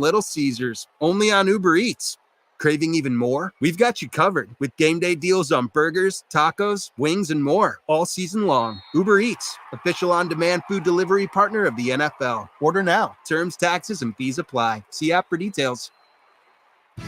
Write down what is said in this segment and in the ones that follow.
Little Caesars, only on Uber Eats. Craving even more? We've got you covered with game day deals on burgers, tacos, wings, and more all season long. Uber Eats, official on-demand food delivery partner of the NFL. Order now. Terms, taxes, and fees apply. See app for details.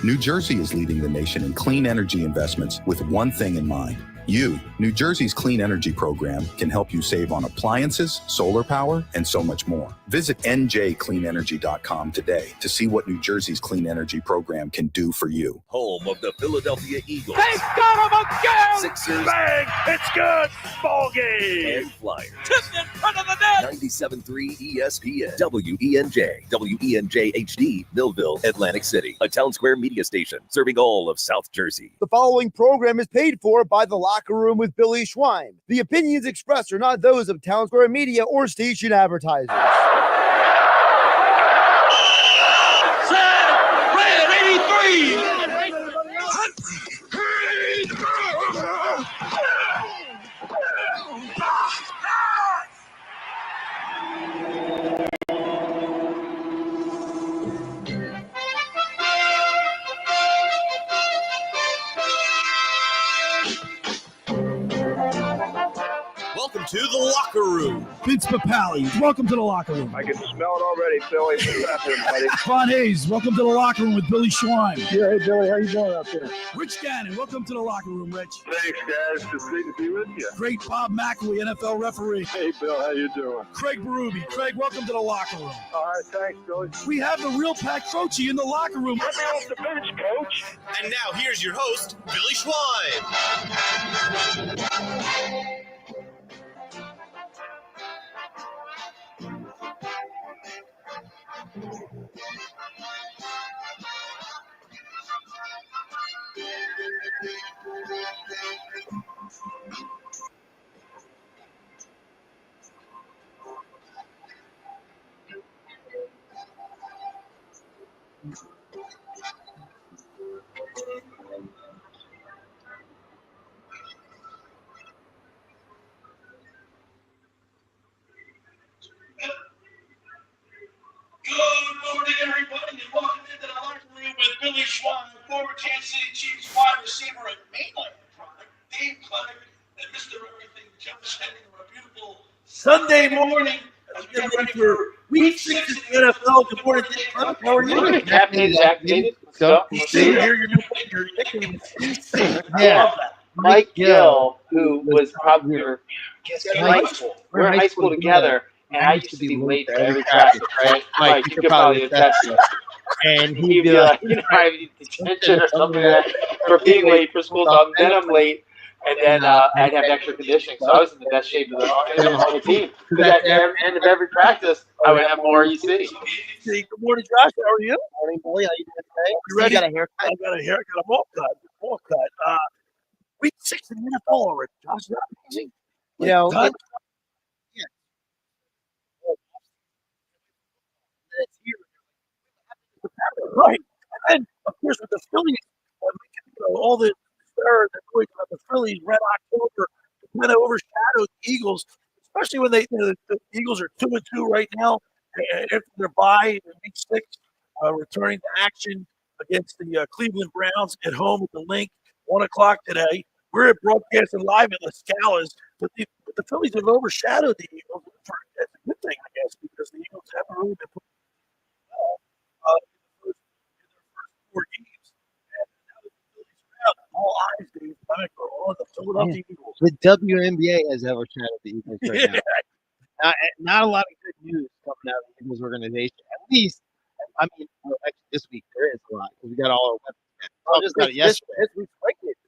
New Jersey is leading the nation in clean energy investments with one thing in mind. You, New Jersey's clean energy program, can help you save on appliances, solar power, and so much more. Visit njcleanenergy.com today to see what New Jersey's clean energy program can do for you. Home of the Philadelphia Eagles. They got him again! Sixers. Bang! It's good! Ball game! And Flyers. Tipped in front of the net! 97.3 ESPN. WENJ. WENJ HD. Millville, Atlantic City. A Town Square media station serving all of South Jersey. The following program is paid for by the Locker Room with Billy Schwein. The opinions expressed are not those of Town Square Media or station advertisers. Set! Red 83! Welcome to the Locker Room. Vince Papali, welcome to the Locker Room. I can smell it already, Billy. What's happening, buddy? Ron Hayes, welcome to the Locker Room with Billy Schwein. Yeah, hey, Billy, how you doing out there? Rich Gannon, welcome to the Locker Room, Rich. Thanks, guys. It's great to be with you. Great Bob McElwee, NFL referee. Hey, Bill, how you doing? Craig Berube. Craig, welcome to the Locker Room. All right, thanks, Billy. We have the real Pat Croce in the Locker Room. Get me off the bench, Coach. And now here's your host, Billy Schwein. Good morning, everybody, and welcome into the Locker Room with Billy Schwein, former Kansas City Chiefs wide receiver and mainland product, Dave Klemic, and Mr. Everything, Josh Hennig, on a beautiful Sunday morning as we get ready for Week 6 of the NFL. Good morning, Dave Klemic. How are you? Caffeine's activated. So, Your nickname is Steve. yeah. Mike Gill, who was probably in high school. We were in high school together, and I used to be late for every practice, right? Mike, you could probably attest to it. And he'd be like, I need detention or something like that for being late for school. So then I'm late, and then I'd have extra conditioning. So I was in the best shape of the whole team. Because at the end of every practice, I would have more EC. Good morning, Josh. How are you? Morning, Billy. How you doing today? You ready? You got a haircut? I got a haircut. I'm all cut. Week 6 in the NFL already, Josh. Is that amazing? You know, Done? Right. And then, of course, with the Phillies, all the stir and noise about the Phillies, Red October, kind of overshadowed the Eagles, especially when the Eagles are 2-2 right now after their bye in Week 6, returning to action against the Cleveland Browns at home at the Link, 1 o'clock today. We're broadcasting live at LaScalas, but the Phillies have overshadowed the Eagles. That's a good thing, I guess, because the Eagles haven't really been playing well in their first 4 games. And now that the Phillies are out, all eyes, Dave Klemic, are on the Philadelphia Eagles. The WNBA has overshadowed the Eagles right now. Not a lot of good news coming out of the Eagles organization. At least, I mean, actually this week there is a lot because we got all our weapons back.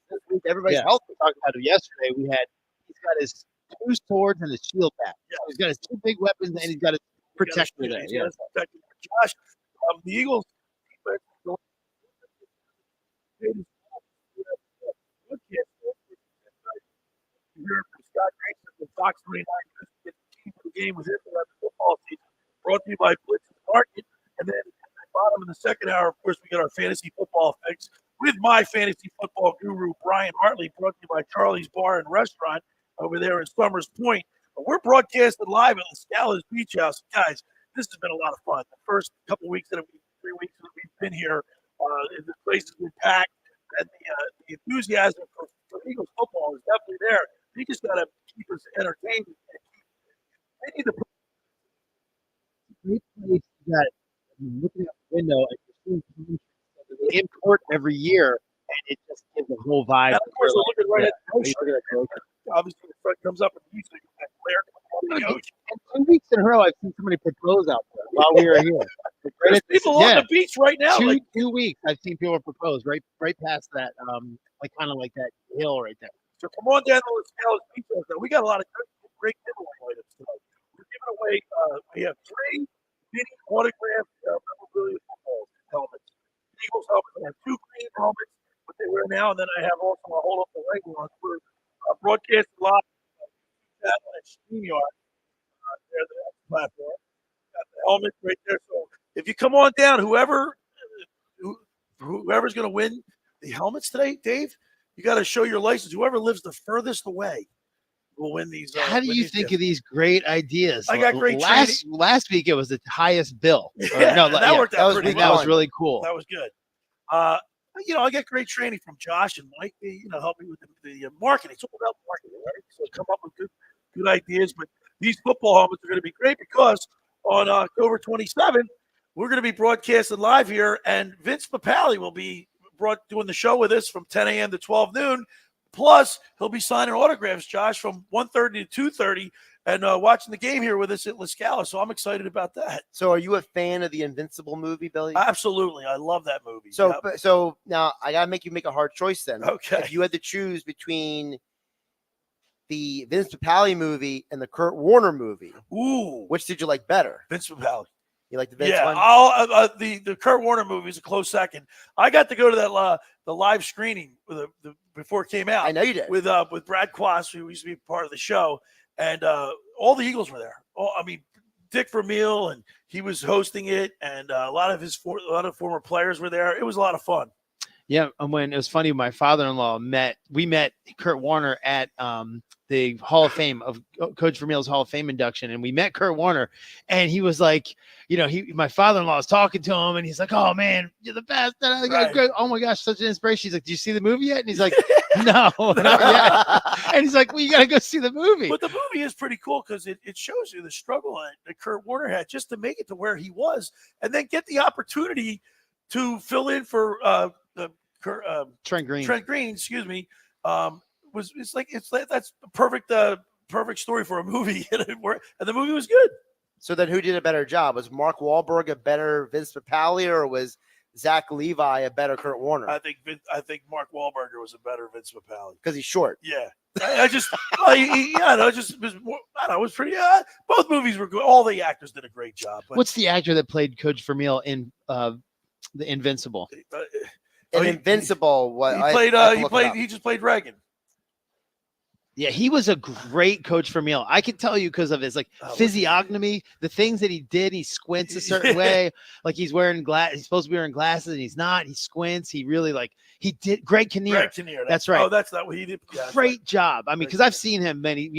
This week, everybody's healthy. We talked about it yesterday. He's got his 2 swords and his shield back. Yeah. He's got his 2 big weapons and he's got his protector there. Yeah. Josh, the Eagles. Scott Grayson from Fox 29 the game was it the football season. Brought to you by Blitz Market. And then at the bottom of the second hour, of course, we got our fantasy football fix with my fantasy football guru, Brian Hartley, brought to you by Charlie's Bar and Restaurant over there in Summers Point. But we're broadcasting live at LaScalas Beach House. Guys, this has been a lot of fun. The first couple weeks, 3 weeks of been here. The place has been packed, and the enthusiasm for Eagles football is definitely there. You just got to keep us entertained. They need to put Great place that looking out the window and you're seeing contracts that they import every year, and it just gives a whole vibe. And of course, we're looking right at the Look ocean. at that ocean. Obviously, the sun comes up and usually that glare comes from the ocean. And 2 weeks in a row, I've seen somebody propose out there while we were here. There's people on the beach right now. Two weeks, I've seen people propose right past that, kind of like that hill right there. So come on down to LaScalas Beach House. We got a lot of great giveaway items tonight. We're giving away. We have 3 mini autographed memorabilia football helmets. Eagles helmets. I have 2 green helmets, what they wear now, and then I have also a hold up the leg ones. We're broadcasting live at StreamYard. There's the platform. Got the helmet right there. So if you come on down, whoever's going to win the helmets today, Dave, you got to show your license. Whoever lives the furthest away will win these. How do you think of these great ideas? I got great last week. It was the highest bill. Yeah, that worked out pretty well. That was really cool. That was good. I get great training from Josh and Mike. They, help me with the marketing. It's all about marketing, right? So come up with good ideas. But these football helmets are going to be great because on October 27th, we're going to be broadcasting live here, and Vince Papale will be doing the show with us from 10 a.m. to 12 noon. Plus, he'll be signing autographs, Josh, from 1:30 to 2:30 and watching the game here with us at LaScala. So I'm excited about that. So are you a fan of the Invincible movie, Billy? Absolutely. I love that movie. So now I got to make you make a hard choice then. Okay. If you had to choose between the Vince Papale movie and the Kurt Warner movie, which did you like better? Vince Papale. You like the Vince one? The Kurt Warner movie is a close second. I got to go to that the live screening before it came out. I know you did. With Brad Quast, who used to be part of the show, and all the Eagles were there. Dick Vermeil, and he was hosting it, and a lot of former players were there. It was a lot of fun. Yeah, and when it was funny, my father-in-law met Kurt Warner at the Hall of Fame of Coach Vermeil's Hall of Fame induction, and we met Kurt Warner, and he was like, my father-in-law was talking to him, and he's like, "Oh man, you're the best! Right. Oh my gosh, such an inspiration." He's like, "Did you see the movie yet?" And he's like, "No, not yet." And he's like, "Well, you got to go see the movie." But the movie is pretty cool because it shows you the struggle that Kurt Warner had just to make it to where he was, and then get the opportunity to fill in for Trent Green. Excuse me. That's the perfect story for a movie, and the movie was good. So then, who did a better job? Was Mark Wahlberg a better Vince Papale, or was Zach Levi a better Kurt Warner? I think Mark Wahlberg was a better Vince Papale because he's short. Yeah, it was pretty. Both movies were good. All the actors did a great job. But, what's the actor that played Coach Vermeil in The Invincible? Invincible. What he just played Reagan. Yeah, he was a great Coach Vermeil. I can tell you because of his physiognomy, the things that he did. He squints a certain way, like he's wearing He's supposed to be wearing glasses, and he's not. He squints. He really he did. Greg Kinnear. That's right. Oh, that's not what he did. Yeah, great job. I mean, because I've seen him many,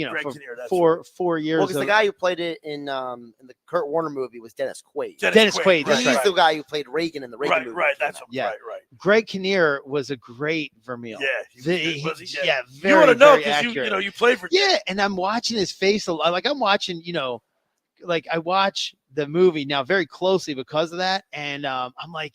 for 4 years. Well, because the guy who played it in the Kurt Warner movie was Dennis Quaid. Dennis Quaid. He's the guy who played Reagan in the Reagan movie. Right. That's right. Greg Kinnear was a great Vermeil. Yeah, very. You want to know because accurate. You played for. Yeah, and I'm watching his face a lot. Like I'm watching, I watch the movie now very closely because of that, and I'm like,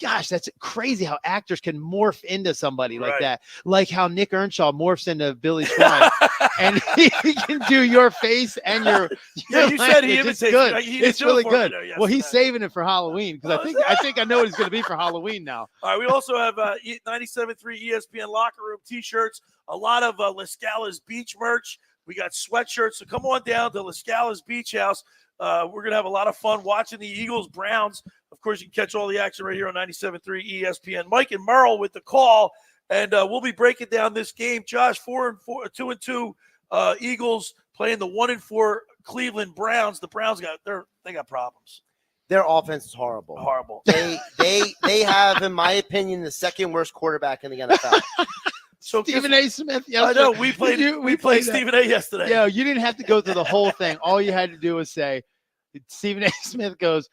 gosh, that's crazy how actors can morph into somebody like that. Like how Nick Earnshaw morphs into Billy Schwein, and he can do your face and your. You said he imitates. It's good. It's really good. Well, he's saving it for Halloween because I think I know what it's going to be for Halloween now. All right, we also have 97.3 ESPN locker room T-shirts, a lot of LaScalas Beach merch. We got sweatshirts, so come on down to LaScalas Beach House. We're going to have a lot of fun watching the Eagles Browns. Of course, you can catch all the action right here on 97.3 ESPN. Mike and Merle with the call, and we'll be breaking down this game. Josh, 2-2 Eagles playing the 1-4 Cleveland Browns. The Browns they got problems. Their offense is horrible. Horrible. They have, in my opinion, the second worst quarterback in the NFL. So Stephen A. Smith. I know we played Stephen A. yesterday. Yeah, you didn't have to go through the whole thing. All you had to do was say, Stephen A. Smith goes,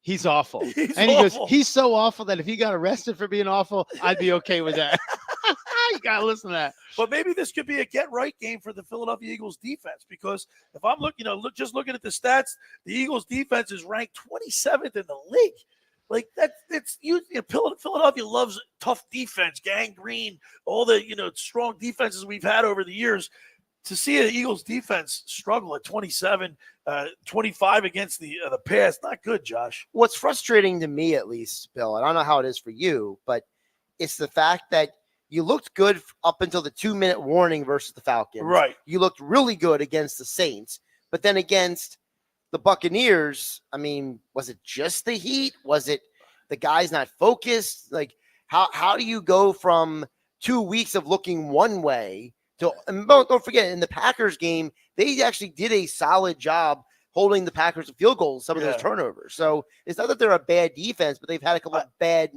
He's awful. He's and he awful. goes, he's so awful that if he got arrested for being awful, I'd be okay with that. You got to listen to that. But maybe this could be a get-right game for the Philadelphia Eagles defense, because if I'm looking, just looking at the stats, the Eagles defense is ranked 27th in the league. Like Philadelphia loves tough defense, gangrene, all the strong defenses we've had over the years. To see an Eagles defense struggle at 27, 25 against the pass, not good, Josh. What's frustrating to me, at least, Bill, and I don't know how it is for you, but it's the fact that you looked good up until the 2-minute warning versus the Falcons. Right. You looked really good against the Saints, but then against the Buccaneers, I mean, was it just the heat? Was it the guys not focused? Like, how do you go from 2 weeks of looking one way to, and don't forget, in the Packers game, they actually did a solid job holding the Packers to field goals, some of those turnovers. So it's not that they're a bad defense, but they've had a couple of bad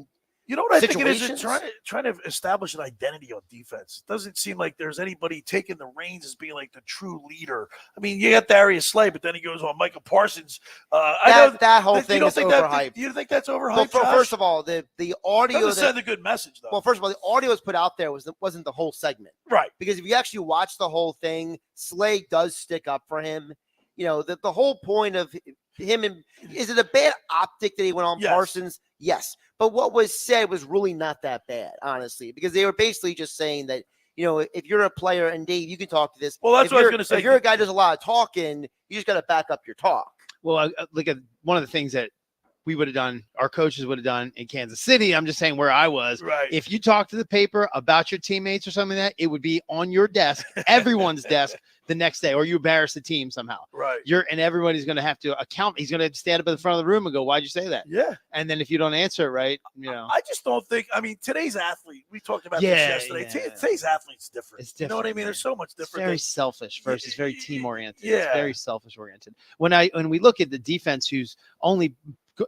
You know what I think it is? situations. Trying to establish an identity on defense. It doesn't seem like there's anybody taking the reins as being like the true leader. I mean, you got Darius Slay, but then he goes on Michael Parsons. That whole thing is overhyped. You think that's overhyped? Well, first of all, the audio doesn't send a good message, though. Well, first of all, the audio was put out there wasn't the whole segment, right? Because if you actually watch the whole thing, Slay does stick up for him. The whole point of him, and is it a bad optic that he went on Parsons? Yes. But what was said was really not that bad, honestly, because they were basically just saying that, if you're a player, and Dave, you can talk to this. Well, that's what I was going to say. If you're a guy who does a lot of talking, you just got to back up your talk. Well, look at one of the things that we would have done, our coaches would have done in Kansas City. I'm just saying where I was. Right. If you talk to the paper about your teammates or something like that, it would be on your desk, everyone's desk the next day, or you embarrass the team somehow. Right. And everybody's going to have to account. He's going to stand up in the front of the room and go, "Why'd you say that?" Yeah. And then if you don't answer it right, I just don't think. I mean, today's athlete. We talked about this yesterday. Yeah. Today's athlete's different. It's different. You know what I mean? There's so much different. It's very selfish versus very team oriented. Yeah. It's very selfish oriented. When we look at the defense, who's only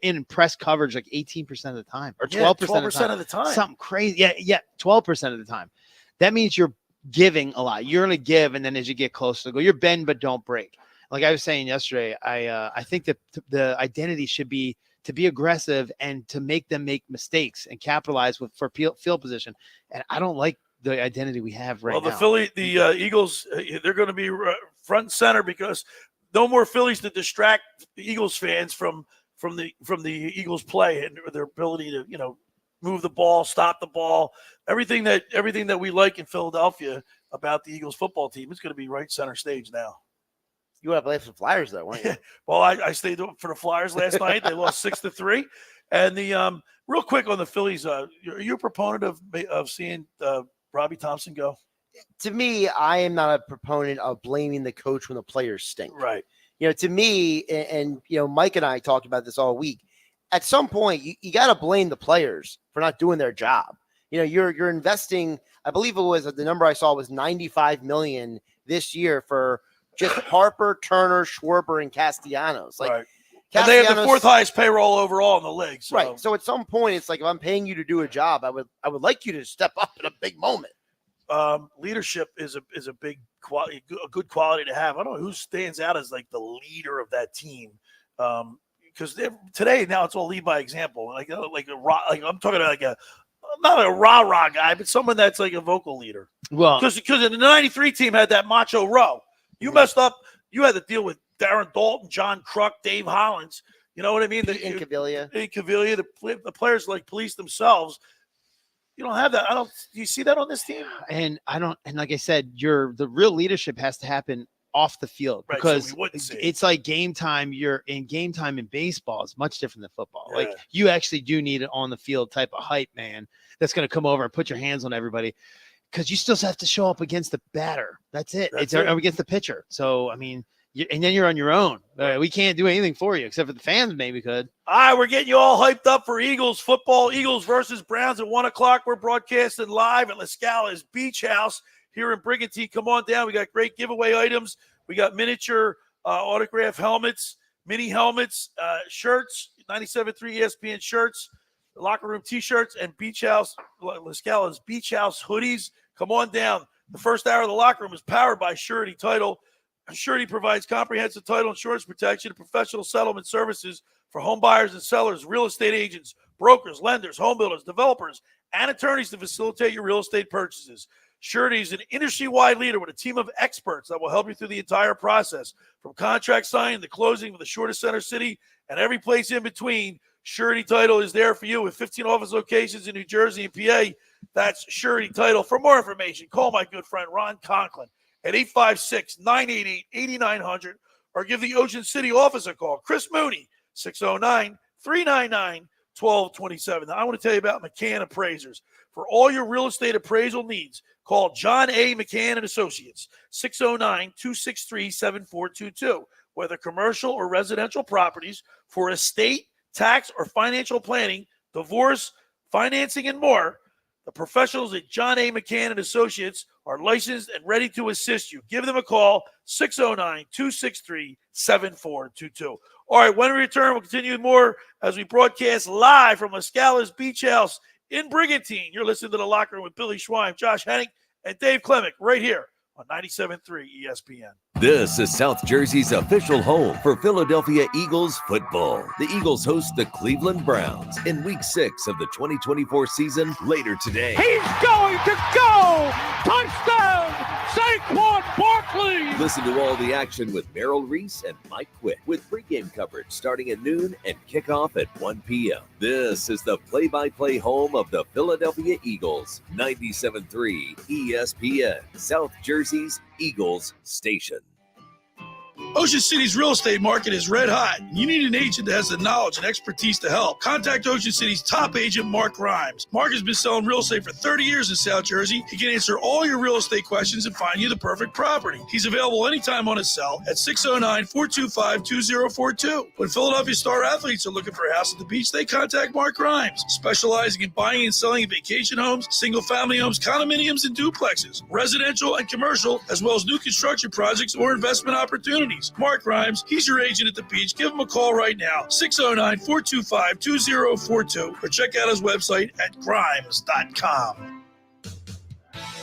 in press coverage like 18% of the time, or 12% of the time, something crazy. Yeah, 12% of the time. That means you're giving a lot. You're going to give, and then as you get closer, go, you're bend but don't break. Like I was saying yesterday, I think that the identity should be to be aggressive and to make them make mistakes and capitalize for field position. And I don't like the identity we have right now. Well, the Eagles, they're going to be front and center, because no more Phillies to distract the Eagles fans from the Eagles play and their ability to move the ball, stop the ball, everything that we like in Philadelphia about the Eagles football team is going to be right center stage now. You want to play for the Flyers, though, weren't you? Well, I stayed for the Flyers last night. They lost 6-3. And the real quick on the Phillies, are you a proponent of seeing Robbie Thompson go? To me, I am not a proponent of blaming the coach when the players stink. Right. To me, and Mike and I talked about this all week. At some point, you got to blame the players for not doing their job. You're investing. I believe it was the number I saw was $95 million this year for just Harper, Turner, Schwarber, and Castellanos. Right. And they have the fourth highest payroll overall in the league. So. Right. So at some point, it's like, if I'm paying you to do a job, I would like you to step up in a big moment. Leadership is a big quality, a good quality to have. I don't know who stands out as like the leader of that team. Because today now it's all lead by example. Like I'm talking about not a rah guy, but someone that's like a vocal leader. Well, because the '93 team had that macho row. You messed up. You had to deal with Darren Dalton, John Kruk, Dave Hollins. You know what I mean? Incaviglia. The players like police themselves. You don't have that. Do you see that on this team? And I don't. And like I said, the real leadership has to happen off the field, because it's like game time. You're in game time in baseball is much different than football. Yeah. Like you actually do need an on the field type of hype man that's going to come over and put your hands on everybody, because you still have to show up against the batter. That's it. It's against the pitcher. So I mean, and then you're on your own. We can't do anything for you except for the fans maybe could. All right, we're getting you all hyped up for Eagles football. Eagles versus Browns at 1:00. We're broadcasting live at LaScalas Beach House here in Brigantine. Come on down. We got great giveaway items. We got miniature autograph helmets, mini helmets, shirts, 97.3 ESPN shirts, locker room T-shirts, and Beach House, LaScala's Beach House hoodies. Come on down. The first hour of the locker room is powered by Surety Title. Surety provides comprehensive title insurance protection and professional settlement services for home buyers and sellers, real estate agents, brokers, lenders, home builders, developers, and attorneys to facilitate your real estate purchases. Surety is an industry-wide leader with a team of experts that will help you through the entire process, from contract signing to closing with the shortest center city and every place in between. Surety Title is there for you with 15 office locations in New Jersey and PA. That's Surety Title. For more information, call my good friend Ron Conklin at 856-988-8900 or give the Ocean City office a call. Chris Mooney, 609-399-1227. Now, I want to tell you about McCann Appraisers. For all your real estate appraisal needs, call John A. McCann & Associates, 609-263-7422. Whether commercial or residential properties, for estate, tax, or financial planning, divorce, financing, and more, the professionals at John A. McCann & Associates are licensed and ready to assist you. Give them a call, 609-263-7422. All right, when we return, we'll continue with more as we broadcast live from LaScalas Beach House in Brigantine. You're listening to The Locker Room with Billy Schwein, Josh Hennig, and Dave Klemic right here on 97.3 ESPN. This is South Jersey's official home for Philadelphia Eagles football. The Eagles host the Cleveland Browns in Week 6 of the 2024 season later today. He's going to go! Touchdown! Saquon Barkley! Listen to all the action with Merrill Reese and Mike Quick with pregame coverage starting at noon and kickoff at 1 p.m. This is the play-by-play home of the Philadelphia Eagles, 97.3 ESPN, South Jersey's Eagles station. Ocean City's real estate market is red hot. You need an agent that has the knowledge and expertise to help. Contact Ocean City's top agent, Mark Grimes. Mark has been selling real estate for 30 years in South Jersey. He can answer all your real estate questions and find you the perfect property. He's available anytime on his cell at 609-425-2042. When Philadelphia star athletes are looking for a house at the beach, they contact Mark Grimes, specializing in buying and selling vacation homes, single-family homes, condominiums, and duplexes, residential and commercial, as well as new construction projects or investment opportunities. Mark Grimes, he's your agent at the beach. Give him a call right now, 609-425-2042, or check out his website at grimes.com.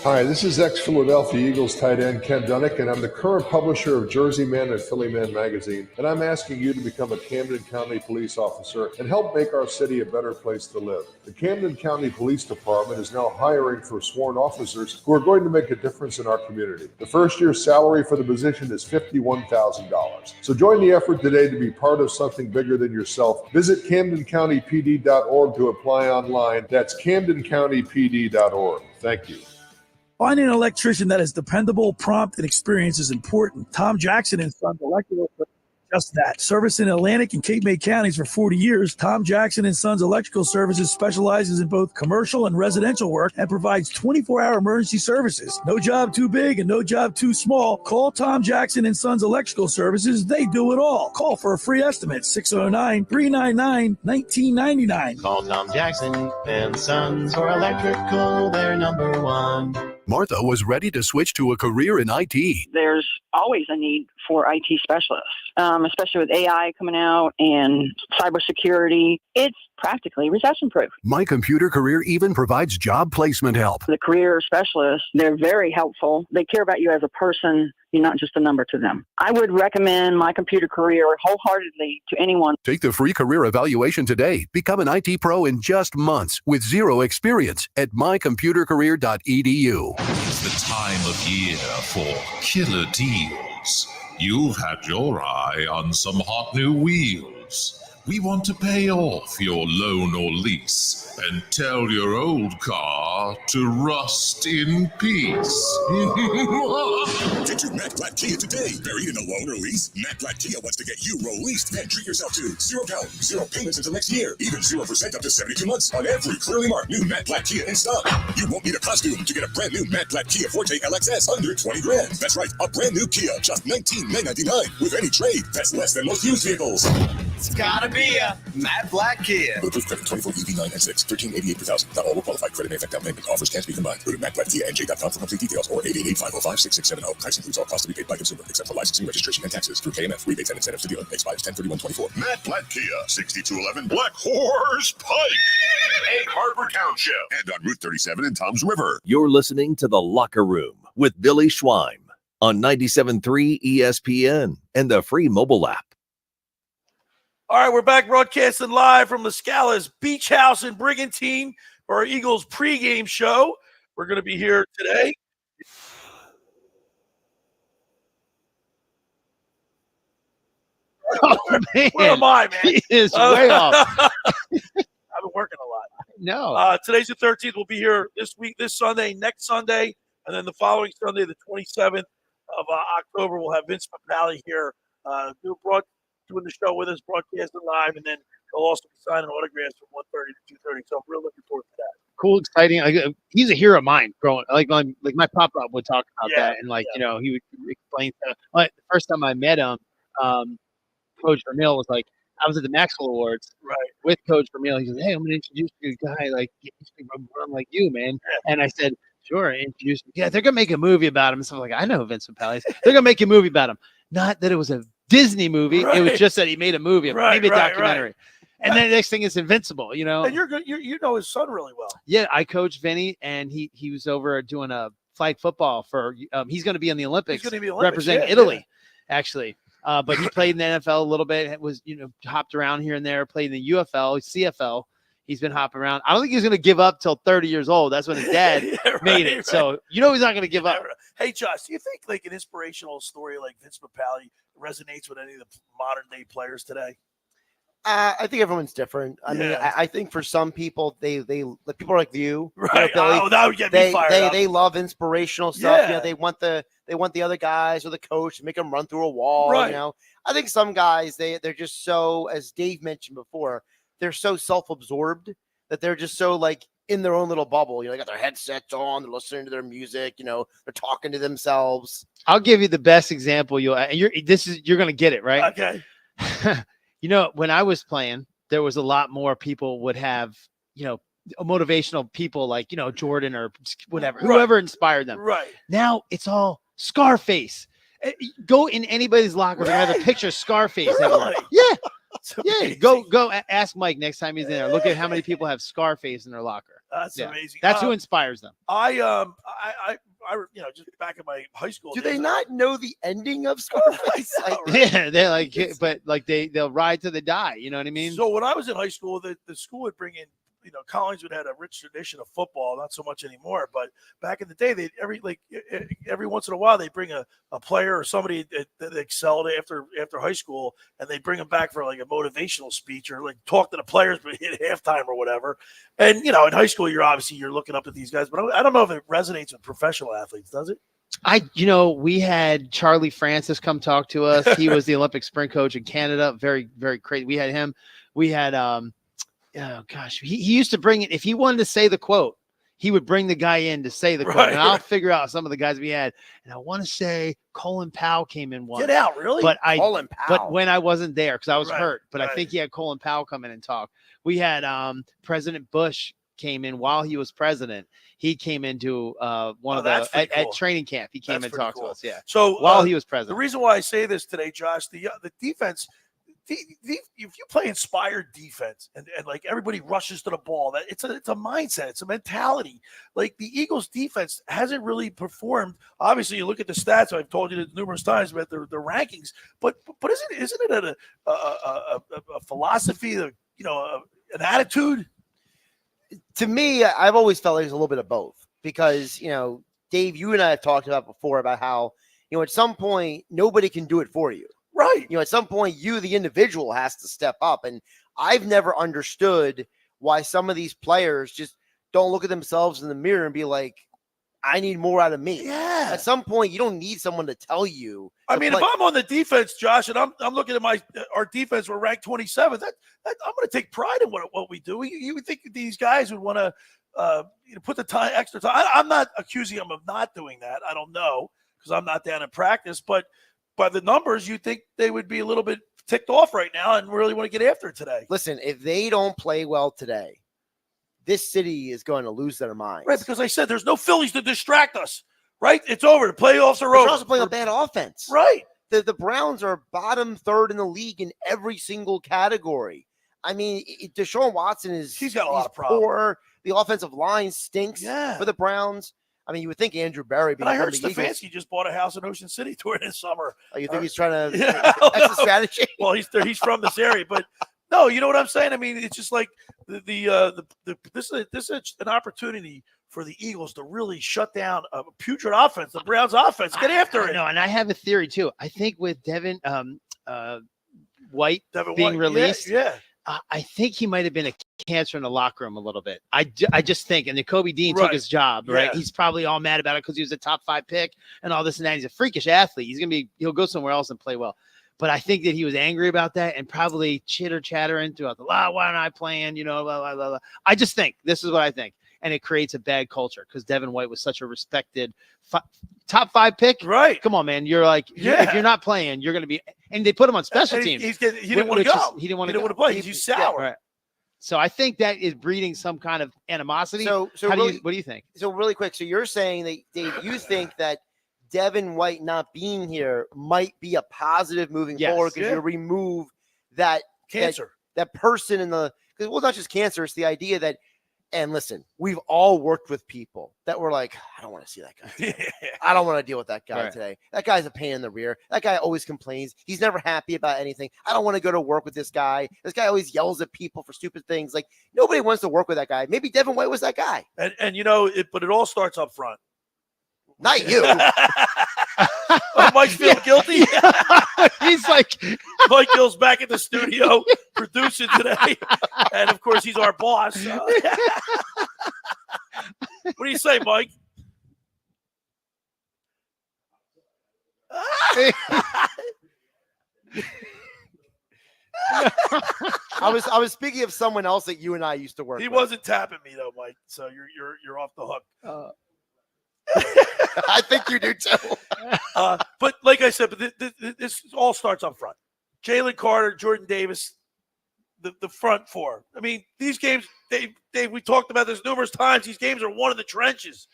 Hi, this is ex-Philadelphia Eagles tight end Ken Dunnick, and I'm the current publisher of Jersey Man and Philly Man magazine, and I'm asking you to become a Camden County police officer and help make our city a better place to live. The Camden County Police Department is now hiring for sworn officers who are going to make a difference in our community. The first year's salary for the position is $51,000. So join the effort today to be part of something bigger than yourself. Visit CamdenCountyPD.org to apply online. That's CamdenCountyPD.org. Thank you. Finding an electrician that is dependable, prompt, and experienced is important. Tom Jackson and Sons Electrical just that. Service in Atlantic and Cape May counties for 40 years, Tom Jackson and Sons Electrical Services specializes in both commercial and residential work and provides 24-hour emergency services. No job too big and no job too small. Call Tom Jackson and Sons Electrical Services. They do it all. Call for a free estimate, 609-399-1999. Call Tom Jackson and Sons for electrical. They're number one. Martha was ready to switch to a career in IT. There's always a need for IT specialists, especially with AI coming out and cybersecurity. It's practically recession-proof. My Computer Career even provides job placement help. The career specialists, they're very helpful. They care about you as a person. You're not just a number to them. I would recommend My Computer Career wholeheartedly to anyone. Take the free career evaluation today. Become an IT pro in just months with zero experience at mycomputercareer.edu. It's the time of year for killer deals. You've had your eye on some hot new wheels. We want to pay off your loan or lease and tell your old car to rust in peace. Get your Matt Black Kia today. Buried in a loan or lease? Matt Black Kia wants to get you released and treat yourself to 0 down, 0 payments until next year, even 0% up to 72 months on every clearly marked new Matt Black Kia in stock. You won't need a costume to get a brand new Matt Black Kia Forte LXS under 20 grand. That's right, a brand new Kia, just $19,999 with any trade. That's less than most used vehicles. It's gotta be a Matt Black Kia. Bulletproof credit 24 EV9 and 6, $1388 per thousand. Not all will qualify. Credit may affect down payment. Offers can't be combined. Go to MattBlackKiaNJ.com for complete details or 888-505-6670. Price includes all costs to be paid by consumer except for licensing, registration, and taxes through KMF. Rebates and incentives to dealer. Expires 10/31/24. Matt Black Kia, 6211 Black Horse Pike, Egg Harbor Township, and on Route 37 in Toms River. You're listening to The Locker Room with Billy Schwein on 97.3 ESPN and the free mobile app. All right, we're back broadcasting live from LaScalas Beach House in Brigantine for our Eagles pregame show. We're going to be here today. Oh, man. Where am I, man? He is way off. I've been working a lot. No. Today's the 13th. We'll be here this week, this Sunday, next Sunday, and then the following Sunday, the 27th of October, we'll have Vince McNally here doing the show with us, broadcasting live, and then he'll also be signing autographs from 1:30 to 2:30. So I'm really looking forward to that. Cool, exciting. He's a hero of mine growing. Like my papa would talk about that, and he would explain stuff. Like the first time I met him, Coach Vermeil was like, I was at the Maxwell Awards with Coach Vermeil. He said, "Hey, I'm going to introduce you to a guy like run like you, man." And I said, "Sure." Introduce me. Yeah, they're going to make a movie about him. And so I'm like, I know who Vince McNally is. They're going to make a movie about him. Not that it was a Disney movie. It was just that he made a movie, maybe a documentary. And then the next thing is Invincible, And you're good. You know his son really well. Yeah, I coached Vinny, and he was over doing a flag football for. He's going to be in the Olympics, representing Italy, actually. But he played in the NFL a little bit. It was hopped around here and there. Played in the UFL, CFL. He's been hopping around. I don't think he's going to give up till 30 years old. That's when his dad made it. So he's not going to give up. Hey, Josh, do you think like an inspirational story like Vince McNally resonates with any of the modern day players today? I think everyone's different. I mean, I think for some people, they people like you, right? Billy, that would get me fired up. They love inspirational stuff. They want the other guys or the coach to make them run through a wall. Right. I think some guys they're just so, as Dave mentioned before, they're so self-absorbed that they're just so like in their own little bubble. They got their headsets on, they're listening to their music. They're talking to themselves. I'll give you the best example. You're going to get it right. Okay. When I was playing, there was a lot more people would have, motivational people like, Jordan or whatever, whoever inspired them. Right. Now it's all Scarface. Go in anybody's locker, they're going to have a picture of Scarface. Really? Yeah. Yeah. Go ask Mike next time he's in there. Look at how many people have Scarface in their locker. That's amazing. That's who inspires them. I just back in my high school. Do they not know the ending of Scarface? Yeah, they're like, but like they'll ride till they die. You know what I mean? So when I was in high school, the school would bring in, Collingswood had a rich tradition of football, not so much anymore. But back in the day, they every once in a while they bring a player or somebody that excelled after high school, and they bring them back for like a motivational speech or like talk to the players but at halftime or whatever. And in high school, you're looking up at these guys, but I don't know if it resonates with professional athletes, does it? We had Charlie Francis come talk to us. He was the Olympic sprint coach in Canada. Very, very crazy. We had him. We had he used to bring it. If he wanted to say the quote, he would bring the guy in to say the quote. And I'll figure out some of the guys we had. And I want to say Colin Powell came in once. Get out, really? Colin Powell. But when I wasn't there because I was hurt. But I think he had Colin Powell come in and talk. We had President Bush came in while he was president. He came into one of the at training camp. He came and talked to us. Yeah. So while he was president. The reason why I say this today, Josh, the defense. If you play inspired defense and like everybody rushes to the ball, that it's a mindset, it's a mentality. Like the Eagles defense hasn't really performed. Obviously, you look at the stats. I've told you this numerous times about the rankings, but isn't it a philosophy, an attitude? To me, I've always felt like it's a little bit of both because Dave, you and I have talked about before about how at some point nobody can do it for you. Right. At some point, you, the individual, has to step up. And I've never understood why some of these players just don't look at themselves in the mirror and be like, I need more out of me. Yeah. At some point, you don't need someone to tell you. I mean, if I'm on the defense, Josh, and I'm looking at our defense, we're ranked 27th. I'm going to take pride in what we do. You would think these guys would want to put the extra time. I'm not accusing them of not doing that. I don't know because I'm not down in practice, but by the numbers, you think they would be a little bit ticked off right now and really want to get after it today. Listen, if they don't play well today, this city is going to lose their minds. Right, because I said there's no Phillies to distract us, right? It's over. The playoffs are over. They're also playing a bad offense. Right. The Browns are bottom third in the league in every single category. I mean, Deshaun Watson he's got a lot of problems. Poor. The offensive line stinks for the Browns. I mean, you would think Andrew Berry. And I heard the Eagles. Stefanski just bought a house in Ocean City during this summer. Oh, you think he's trying to? Yeah, that's the strategy. Well, he's from this area, but no, you know what I'm saying. I mean, it's just like this is an opportunity for the Eagles to really shut down a putrid offense, the Browns offense. Get after it. No, and I have a theory too. I think with Devin White being released, I think he might have been a cancer in the locker room a little bit. I just think, and then Kobe Dean took his job, right? Yeah. He's probably all mad about it because he was a top 5 pick and all this and that. He's a freakish athlete. He'll go somewhere else and play well. But I think that he was angry about that and probably chattering throughout the why aren't I playing? Blah, blah, blah, blah. I just think this is what I think. And it creates a bad culture because Devin White was such a respected top 5 pick. Right. Come on, man. You're like, if you're not playing, you're going to be – and they put him on special teams. He didn't want to go. He didn't want to play. He's sour. Right. So I think that is breeding some kind of animosity. So what do you think? So really quick, so you're saying that, Dave, you think that Devin White not being here might be a positive moving forward because you remove that cancer, that person in the – well, not just cancer. It's the idea that – and listen, we've all worked with people that were like, I don't want to see that guy today. I don't want to deal with that guy today. That guy's a pain in the rear. That guy always complains. He's never happy about anything. I don't want to go to work with this guy. This guy always yells at people for stupid things. Like, nobody wants to work with that guy. Maybe Devin White was that guy. And you know, but it all starts up front. Not you. Mike feels guilty. He's like, Mike Gill's back at the studio producing today. And of course, he's our boss. What do you say, Mike? I was speaking of someone else that you and I used to work with. He wasn't tapping me though, Mike. So you're off the hook. I think you do too. But like I said, this all starts up front. Jalen Carter, Jordan Davis, the front four. I mean, these games, Dave, we talked about this numerous times. These games are won in the trenches.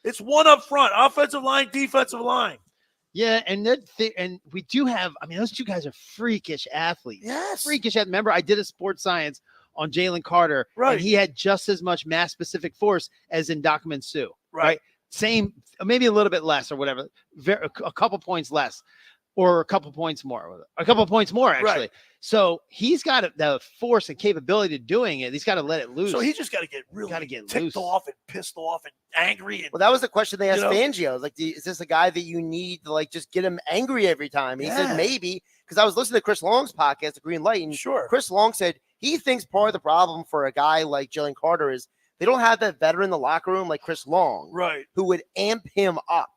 It's one up front, offensive line, defensive line. Yeah, and we do have. I mean, those two guys are freakish athletes. Yes, freakish. Remember, I did a sports science on Jalen Carter, and he had just as much mass specific force as Ndamukong Suh. Right. Same, maybe a little bit less or whatever, a couple points less or a couple points more, actually. Right. So he's got the force and capability of doing it. He's got to let it loose. So he just got to get really ticked off and pissed off and angry. And, well, that was the question they asked Fangio. Like, is this a guy that you need to like just get him angry every time? And he said maybe, because I was listening to Chris Long's podcast, The Green Light, and Chris Long said he thinks part of the problem for a guy like Jalen Carter is they don't have that veteran in the locker room like Chris Long, who would amp him up.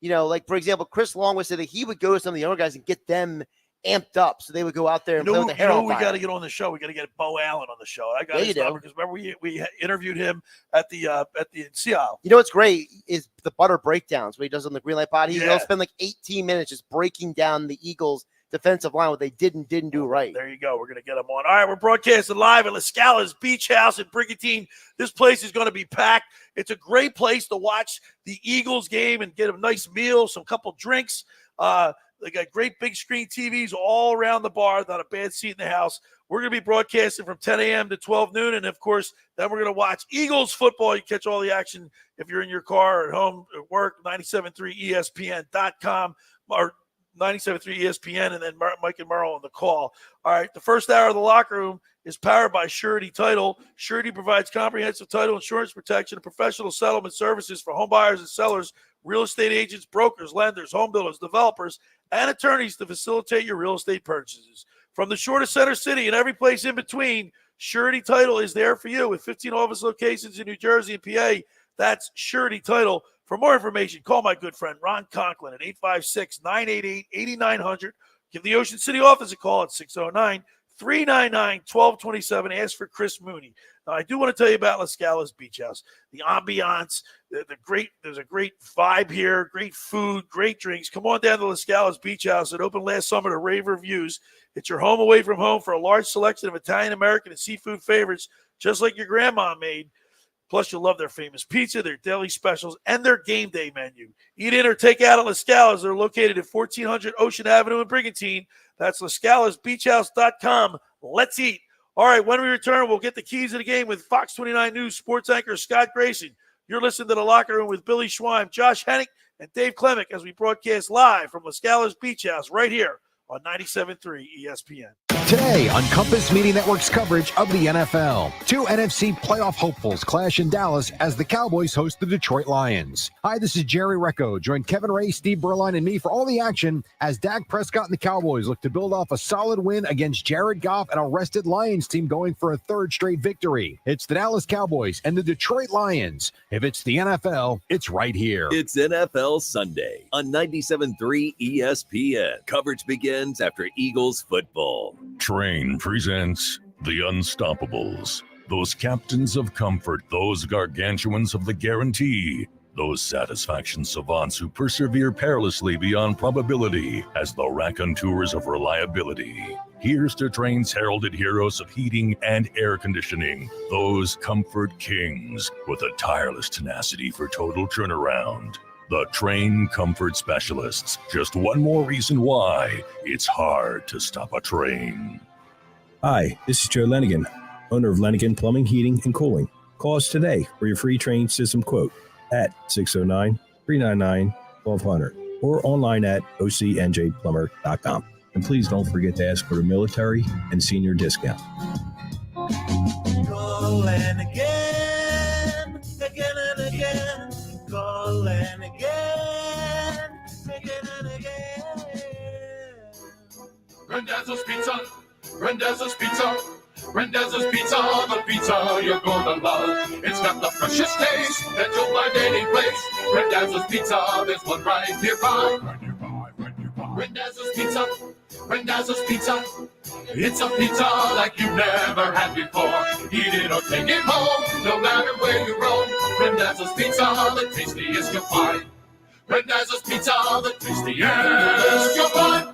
You know, like, for example, Chris Long would say that he would go to some of the younger guys and get them amped up so they would go out there and play with the hair on fire. We got to get on the show. We got to get Bo Allen on the show. I got his number because remember we interviewed him at the Seattle. You know what's great is the Butter breakdowns what he does on the Green Light Pod. He'll spend like 18 minutes just breaking down the Eagles' defensive line, what they didn't do right. There you go. We're going to get them on. All right, we're broadcasting live at LaScala's Beach House in Brigantine. This place is going to be packed. It's a great place to watch the Eagles game and get a nice meal, some couple drinks. They got great big screen TVs all around the bar, not a bad seat in the house. We're going to be broadcasting from 10 a.m. to 12 noon, and, of course, then we're going to watch Eagles football. You catch all the action if you're in your car or at home, at work, 97.3ESPN.com or 97.3 ESPN, and then Mike and Merle on the call. All right, the first hour of the locker room is powered by Surety Title. Surety provides comprehensive title insurance protection and professional settlement services for home buyers and sellers, real estate agents, brokers, lenders, home builders, developers, and attorneys to facilitate your real estate purchases. From the shore to Center City and every place in between, Surety Title is there for you with 15 office locations in New Jersey and PA. That's Surety Title. For more information, call my good friend Ron Conklin at 856-988-8900. Give the Ocean City office a call at 609-399-1227. Ask for Chris Mooney. Now, I do want to tell you about LaScalas Beach House. The ambiance, there's a great vibe here, great food, great drinks. Come on down to LaScalas Beach House. It opened last summer to rave reviews. It's your home away from home for a large selection of Italian, American, and seafood favorites, just like your grandma made. Plus, you'll love their famous pizza, their deli specials, and their game day menu. Eat in or take out at LaScala's. They're located at 1400 Ocean Avenue in Brigantine. That's LaScalasBeachHouse.com. Let's eat. All right, when we return, we'll get the keys of the game with Fox 29 News sports anchor Scott Grayson. You're listening to The Locker Room with Billy Schweim, Josh Hennig, and Dave Klemic as we broadcast live from LaScalas Beach House right here on 97.3 ESPN. Today on Compass Media Network's coverage of the NFL, two NFC playoff hopefuls clash in Dallas as the Cowboys host the Detroit Lions. Hi, this is Jerry Recco. Join Kevin Ray, Steve Berline, and me for all the action as Dak Prescott and the Cowboys look to build off a solid win against Jared Goff and a rested Lions team going for a third straight victory. It's the Dallas Cowboys and the Detroit Lions. If it's the NFL, it's right here. It's NFL Sunday on 97.3 ESPN. Coverage begins after Eagles football. Train presents The Unstoppables. Those captains of comfort, those gargantuans of the guarantee, those satisfaction savants who persevere perilously beyond probability as the raconteurs of reliability. Here's to Train's heralded heroes of heating and air conditioning, those comfort kings with a tireless tenacity for total turnaround. The Train Comfort Specialists. Just one more reason why it's hard to stop a train. Hi, this is Joe Lenigan, owner of Lenigan Plumbing, Heating, and Cooling. Call us today for your free train system quote at 609-399-1200 or online at ocnjplumber.com. And please don't forget to ask for the military and senior discount. Call and again and again. Call and again and again. Randazzo's Pizza, Randazzo's Pizza, Randazzo's Pizza, the pizza you're gonna love. It's got the freshest taste that you'll find any place. Randazzo's Pizza, there's one right nearby. Randazzo's Pizza, Randazzo's Pizza. It's a pizza like you've never had before. Eat it or take it home, no matter where you roam. Randazzo's Pizza, the tastiest you'll find. Randazzo's Pizza, the tastiest you'll find.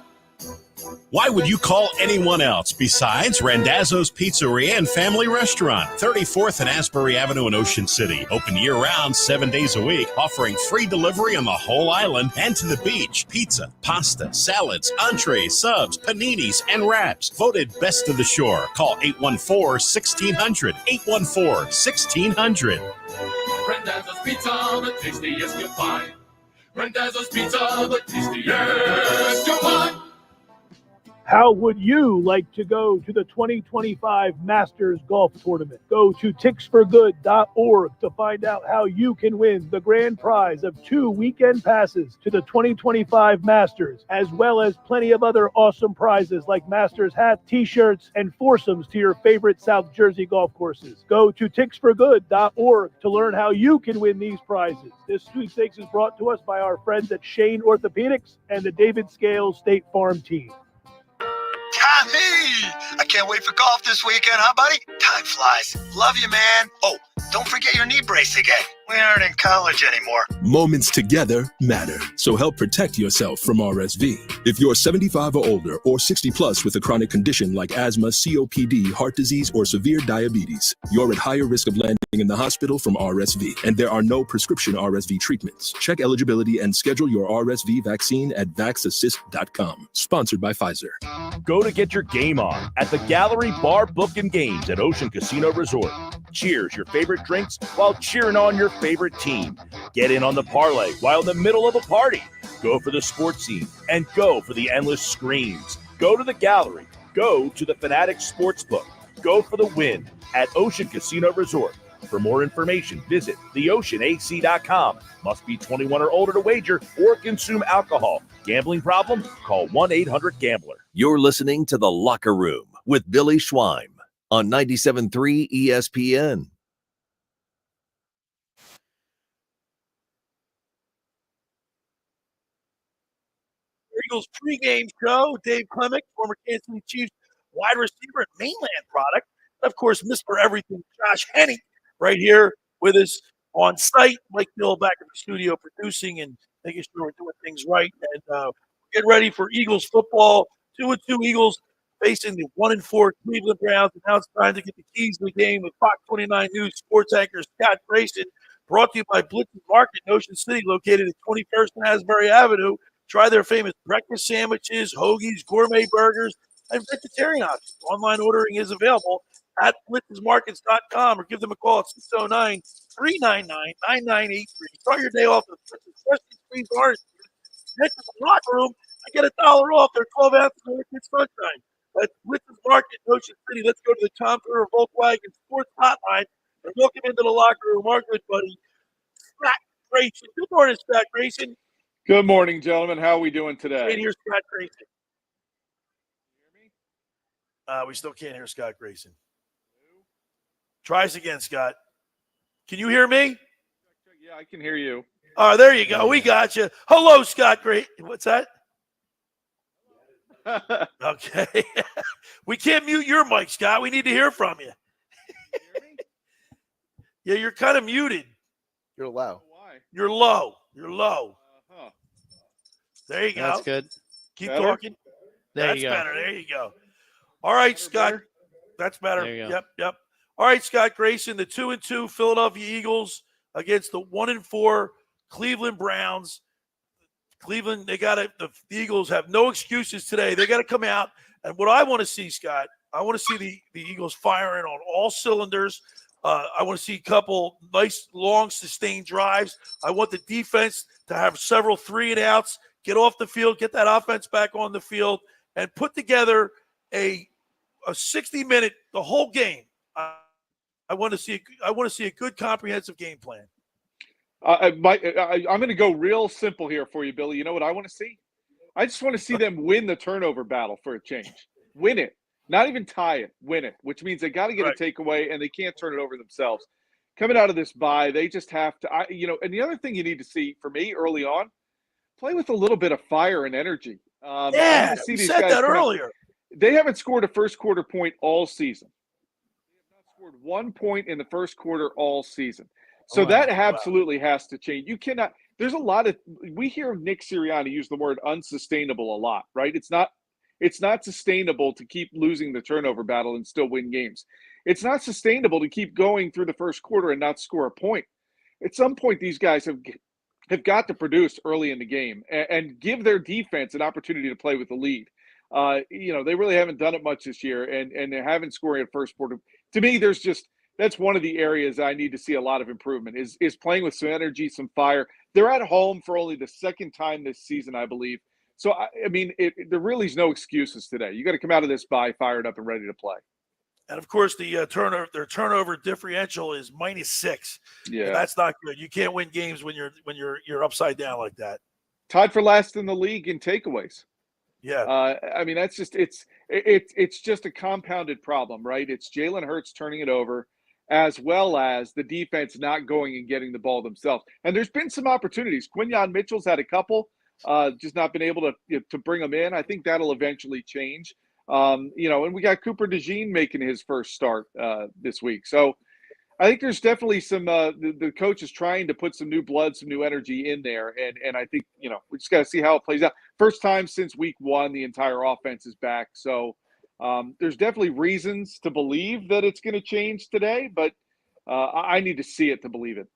Why would you call anyone else besides Randazzo's Pizzeria and Family Restaurant, 34th and Asbury Avenue in Ocean City. Open year-round, 7 days a week, offering free delivery on the whole island and to the beach. Pizza, pasta, salads, entrees, subs, paninis, and wraps. Voted best of the shore. Call 814-1600. 814-1600. Randazzo's Pizza, the tastiest you'll find. Randazzo's Pizza, the tastiest you'll find. How would you like to go to the 2025 Masters Golf Tournament? Go to ticksforgood.org to find out how you can win the grand prize of 2 weekend passes to the 2025 Masters, as well as plenty of other awesome prizes like Masters hats, t-shirts, and foursomes to your favorite South Jersey golf courses. Go to ticksforgood.org to learn how you can win these prizes. This sweepstakes is brought to us by our friends at Shane Orthopedics and the David Scales State Farm team. Tommy, I can't wait for golf this weekend, huh, buddy? Time flies. Love you, man. Oh, don't forget your knee brace again. We aren't in college anymore. Moments together matter, so help protect yourself from RSV. If you're 75 or older or 60 plus with a chronic condition like asthma, COPD, heart disease, or severe diabetes, you're at higher risk of landing in the hospital from RSV, and there are no prescription RSV treatments. Check eligibility and schedule your RSV vaccine at vaxassist.com. Sponsored by Pfizer. Go to get your game on at the Gallery Bar Book and Games at Ocean Casino Resort. Cheers your favorite drinks while cheering on your favorite team. Get in on the parlay while in the middle of a party. Go for the sports scene and go for the endless screens. Go to the Gallery. Go to the Fanatic Sportsbook. Go for the win at Ocean Casino Resort. For more information, visit theoceanac.com. Must be 21 or older to wager or consume alcohol. Gambling problem? Call 1-800-GAMBLER. You're listening to The Locker Room with Billy Schweim on 97.3 ESPN. Eagles pregame show. Dave Klemic, former Kansas City Chiefs wide receiver and mainland product. Of course, Mr. Everything, Josh Hennig, right here with us on site. Mike Bill back in the studio producing and making sure we're doing things right. And get ready for Eagles football. 2-2 Eagles facing the 1-4 Cleveland Browns. And now it's time to get the keys to the game with Fox 29 News sports anchor Scott Grayson. Brought to you by Blitz Market in Ocean City, located at 21st and Asbury Avenue. Try their famous breakfast sandwiches, hoagies, gourmet burgers, and vegetarian options. Online ordering is available at blitzesmarkets.com or give them a call at 609-399-9983. Start your day off with Blitz's freshly squeezed orange. Head to the locker room and get $1 off their 12 ounces of liquid sunshine. That's Blitz's Market in Ocean City. Let's go to the Tom Turner Volkswagen Sports Hotline and welcome into the locker room our good buddy, Scott Grayson. Good morning, Scott Grayson. Good morning, gentlemen. How are we doing today? Can't hear Scott Grayson. We still can't hear Scott Grayson. Try us again, Scott. Can you hear me? Yeah, I can hear you. Oh, there you go. We got you. Hello, Scott Grayson. What's that? Okay. We can't mute your mic, Scott. We need to hear from you. Yeah, you're kind of muted. You're low. You're low. You're low. There you go. That's good. Keep Better? talking. There That's you go. better. There you go. All right, Scott. Better? That's better. There you go. Yep, yep. All right, Scott Grayson, the 2-2 Philadelphia Eagles against the 1-4 Cleveland Browns. Cleveland, the Eagles have no excuses today. They got to come out. And what I want to see, Scott, I want to see the Eagles firing on all cylinders. I want to see a couple nice, long, sustained drives. I want the defense to have several 3-and-outs, get off the field, get that offense back on the field, and put together a 60-minute, the whole game. I want to see a good, comprehensive game plan. I'm going to go real simple here for you, Billy. You know what I want to see? I just want to see them win the turnover battle for a change. Win it. Not even tie it. Win it, which means they got to get a takeaway, and they can't turn it over themselves. Coming out of this bye, they just have to and the other thing you need to see for me early on, play with a little bit of fire and energy. Yeah, you said that earlier. They haven't scored a first quarter point all season. They have not scored 1 point in the first quarter all season. So that absolutely has to change. You cannot – there's a lot of – we hear Nick Sirianni use the word unsustainable a lot, right? It's not sustainable to keep losing the turnover battle and still win games. It's not sustainable to keep going through the first quarter and not score a point. At some point, these guys have got to produce early in the game and give their defense an opportunity to play with the lead. They really haven't done it much this year, and they haven't scored at first quarter. To me, that's one of the areas I need to see a lot of improvement is playing with some energy, some fire. They're at home for only the second time this season, I believe. So, there really is no excuses today. You got to come out of this bye fired up and ready to play. And of course, their turnover differential is -6. Yeah, and that's not good. You can't win games when you're upside down like that. Tied for last in the league in takeaways. Yeah, that's just it's just a compounded problem, right? It's Jalen Hurts turning it over, as well as the defense not going and getting the ball themselves. And there's been some opportunities. Quinyon Mitchell's had a couple, just not been able to bring them in. I think that'll eventually change. And we got Cooper DeJean making his first start this week. So I think there's definitely some the coach is trying to put some new blood, some new energy in there. And I think, we just got to see how it plays out. First time since week 1, the entire offense is back. So there's definitely reasons to believe that it's going to change today, but I need to see it to believe it.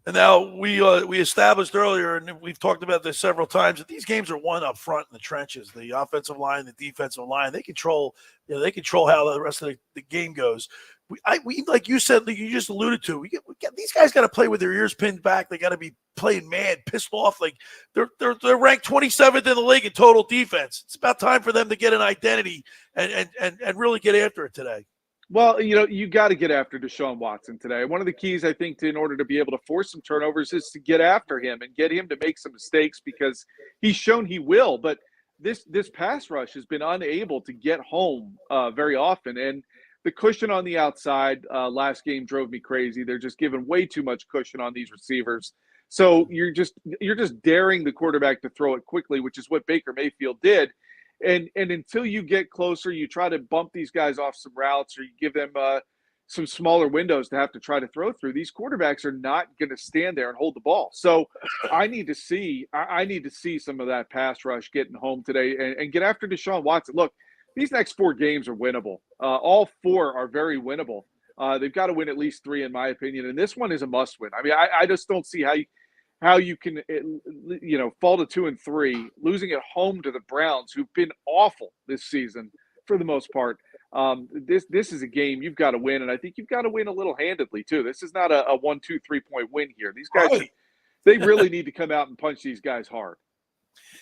And now we established earlier, and we've talked about this several times, that these games are won up front in the trenches. The offensive line, the defensive line, they control how the rest of the game goes. We like you said, like you just alluded to, we get these guys got to play with their ears pinned back. They got to be playing mad, pissed off. Like they're ranked 27th in the league in total defense. It's about time for them to get an identity and really get after it today. Well, you got to get after Deshaun Watson today. One of the keys, I think, in order to be able to force some turnovers is to get after him and get him to make some mistakes, because he's shown he will. But this pass rush has been unable to get home very often. And the cushion on the outside last game drove me crazy. They're just giving way too much cushion on these receivers. So you're just daring the quarterback to throw it quickly, which is what Baker Mayfield did. And until you get closer, you try to bump these guys off some routes, or you give them some smaller windows to have to try to throw through. These quarterbacks are not going to stand there and hold the ball. So I need to see some of that pass rush getting home today and get after Deshaun Watson. Look, these next 4 games are winnable. All 4 are very winnable. They've got to win at least 3, in my opinion. And this one is a must win. I mean, I just don't see how you can, fall to 2-3, losing at home to the Browns, who've been awful this season for the most part. This is a game you've got to win, and I think you've got to win a little handedly too. This is not a 1, 2, 3 point win here. These guys, they really need to come out and punch these guys hard.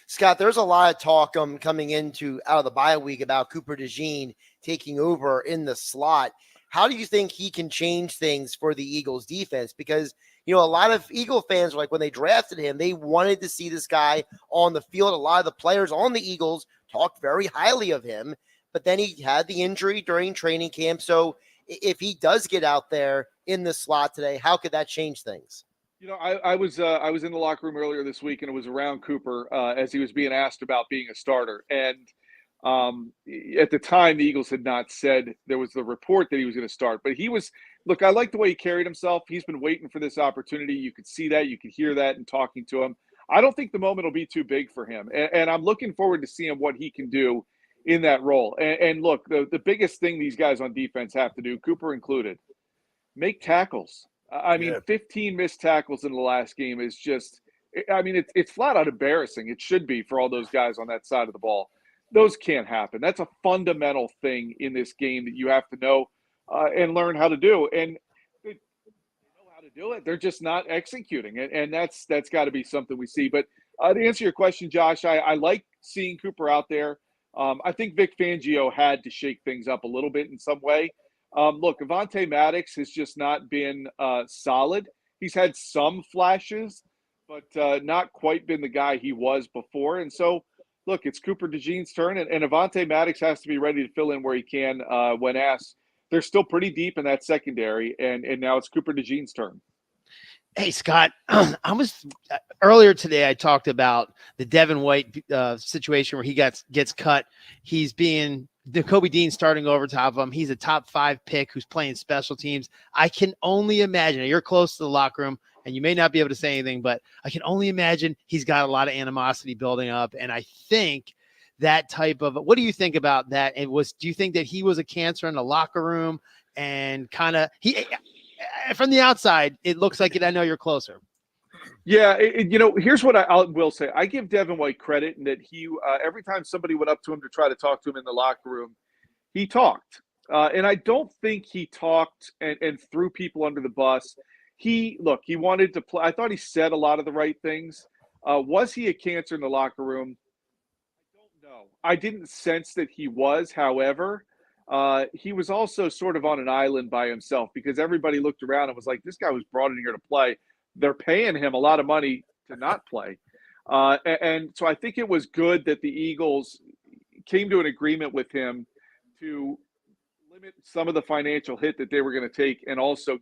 Scott, there's a lot of talk coming out of the bye week about Cooper DeJean taking over in the slot. How do you think he can change things for the Eagles defense? Because, a lot of Eagle fans, like when they drafted him, they wanted to see this guy on the field. A lot of the players on the Eagles talked very highly of him, but then he had the injury during training camp. So if he does get out there in the slot today, how could that change things? I was in the locker room earlier this week, and it was around Cooper as he was being asked about being a starter. And at the time, the Eagles had not said there was the report that he was going to start. But he was – look, I like the way he carried himself. He's been waiting for this opportunity. You could see that. You could hear that in talking to him. I don't think the moment will be too big for him. And I'm looking forward to seeing what he can do in that role. And look, the biggest thing these guys on defense have to do, Cooper included, make tackles. 15 missed tackles in the last game is just – it's flat out embarrassing. It should be for all those guys on that side of the ball. Those can't happen. That's a fundamental thing in this game that you have to know and learn how to do. And they know how to do it. They're just not executing it. And that's got to be something we see. But to answer your question, Josh, I like seeing Cooper out there. I think Vic Fangio had to shake things up a little bit in some way. Look, Avonte Maddox has just not been solid. He's had some flashes, but not quite been the guy he was before. And so, look, it's Cooper DeJean's turn, and Avonte Maddox has to be ready to fill in where he can when asked. They're still pretty deep in that secondary, and now it's Cooper DeJean's turn. Hey, Scott, earlier today I talked about the Devin White situation where he gets cut. He's being Kobe Dean starting over top of him. He's a top 5 pick who's playing special teams. I can only imagine. You're close to the locker room, and you may not be able to say anything, but I can only imagine he's got a lot of animosity building up. And I think that type of – what do you think about that? Do you think that he was a cancer in the locker room and kind of – from the outside, it looks like it. I know you're closer. Yeah, here's what I will say. I give Devin White credit in that he every time somebody went up to him to try to talk to him in the locker room, he talked. And I don't think he talked and threw people under the bus. He wanted to play. I thought he said a lot of the right things. Was he a cancer in the locker room? I don't know. I didn't sense that he was, however. He was also sort of on an island by himself because everybody looked around and was like, this guy was brought in here to play. They're paying him a lot of money to not play. And so I think it was good that the Eagles came to an agreement with him to limit some of the financial hit that they were going to take and also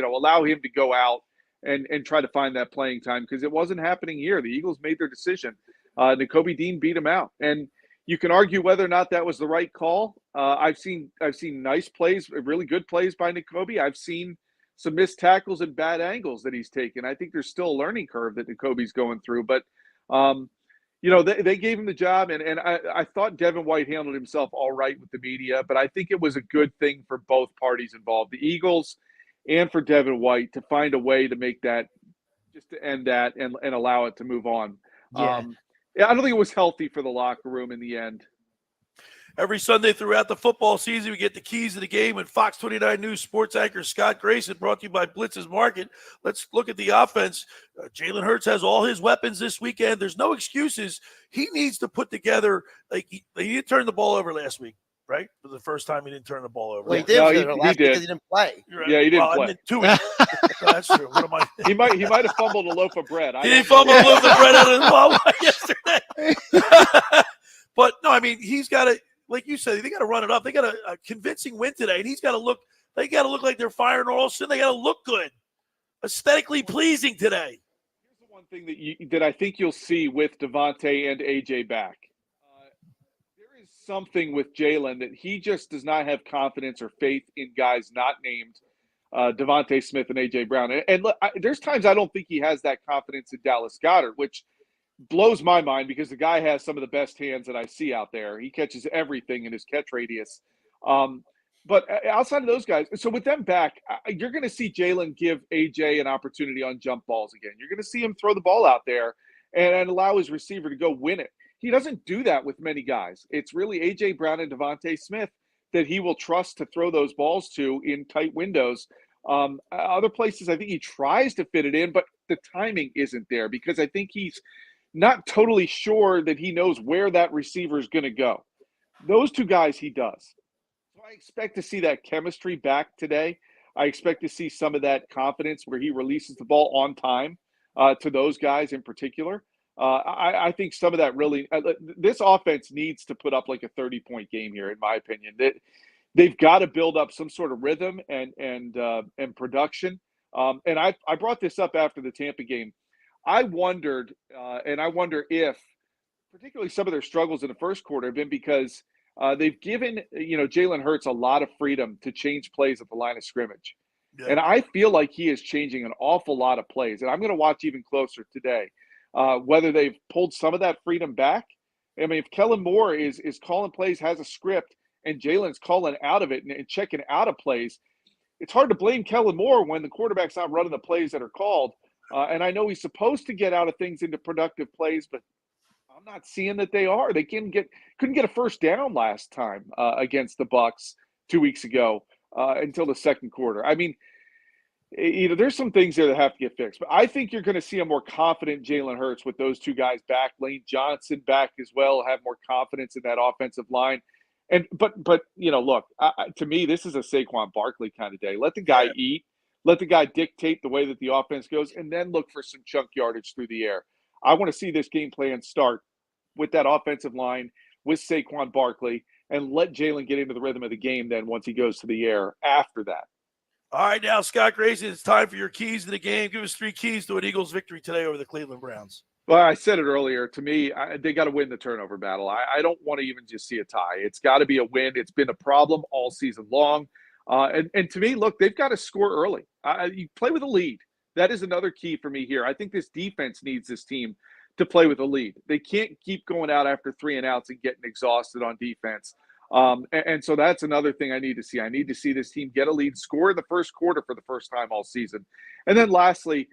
allow him to go out and try to find that playing time because it wasn't happening here. The Eagles made their decision. Kobe Dean beat him out. And you can argue whether or not that was the right call. I've seen nice plays, really good plays by Nakobe. I've seen some missed tackles and bad angles that he's taken. I think there's still a learning curve that Nakobe's going through. But, they gave him the job, and I thought Devin White handled himself all right with the media, but I think it was a good thing for both parties involved, the Eagles and for Devin White, to find a way to make that, just to end that and allow it to move on. Yeah. I don't think it was healthy for the locker room in the end. Every Sunday throughout the football season, we get the keys to the game with Fox 29 News sports anchor Scott Grayson, brought to you by Blitz's Market. Let's look at the offense. Jalen Hurts has all his weapons this weekend. There's no excuses. He needs to put together – he didn't turn the ball over last week, right? For the first time he didn't turn the ball over. Well, he did. He did. Because he didn't play. Right. Yeah, he didn't play. 2 weeks. That's true. What am I? He might have fumbled a loaf of bread. He didn't fumble a loaf of bread out of his mouth yesterday. But, no, he's got to – like you said, they got to run it up. They got a convincing win today, and he's got to look. They got to look like they're firing all cylinders. They got to look good, aesthetically pleasing today. Here's the one thing that I think you'll see with Devontae and AJ back. There is something with Jalen that he just does not have confidence or faith in guys not named Devontae Smith and AJ Brown. And look, there's times I don't think he has that confidence in Dallas Goedert, which blows my mind because the guy has some of the best hands that I see out there. He catches everything in his catch radius. But outside of those guys, so with them back, you're going to see Jalen give AJ an opportunity on jump balls again. You're going to see him throw the ball out there and allow his receiver to go win it. He doesn't do that with many guys. It's really AJ Brown and Devontae Smith that he will trust to throw those balls to in tight windows. Other places, I think he tries to fit it in, but the timing isn't there because I think he's not totally sure that he knows where that receiver is going to go. Those two guys he does. So I expect to see that chemistry back today. I expect to see some of that confidence where he releases the ball on time to those guys in particular. I think some of that really this offense needs to put up like a 30-point game here, in my opinion. They've got to build up some sort of rhythm and production. And I brought this up after the Tampa game. I wondered, and I wonder if particularly some of their struggles in the first quarter have been because they've given Jalen Hurts a lot of freedom to change plays at the line of scrimmage. Yeah. And I feel like he is changing an awful lot of plays. And I'm going to watch even closer today whether they've pulled some of that freedom back. I mean, if Kellen Moore is calling plays, has a script, and Jalen's calling out of it and checking out of plays, it's hard to blame Kellen Moore when the quarterback's not running the plays that are called. And I know he's supposed to get out of things into productive plays, but I'm not seeing that they are. They couldn't get a first down last time against the Bucs 2 weeks ago until the second quarter. I mean, there's some things there that have to get fixed. But I think you're going to see a more confident Jalen Hurts with those two guys back. Lane Johnson back as well, have more confidence in that offensive line. And but look, to me, this is a Saquon Barkley kind of day. Let the guy eat. Let the guy dictate the way that the offense goes, and then look for some chunk yardage through the air. I want to see this game plan start with that offensive line, with Saquon Barkley, and let Jalen get into the rhythm of the game then once he goes to the air after that. All right, now, Scott Grayson, it's time for your keys to the game. Give us 3 keys to an Eagles victory today over the Cleveland Browns. Well, I said it earlier. To me, they got to win the turnover battle. I don't want to even just see a tie. It's got to be a win. It's been a problem all season long. And to me, look, they've got to score early. You play with a lead. That is another key for me here. I think this defense needs this team to play with a lead. They can't keep going out after 3 and outs and getting exhausted on defense. And so that's another thing I need to see. I need to see this team get a lead, score in the first quarter for the first time all season. And then lastly,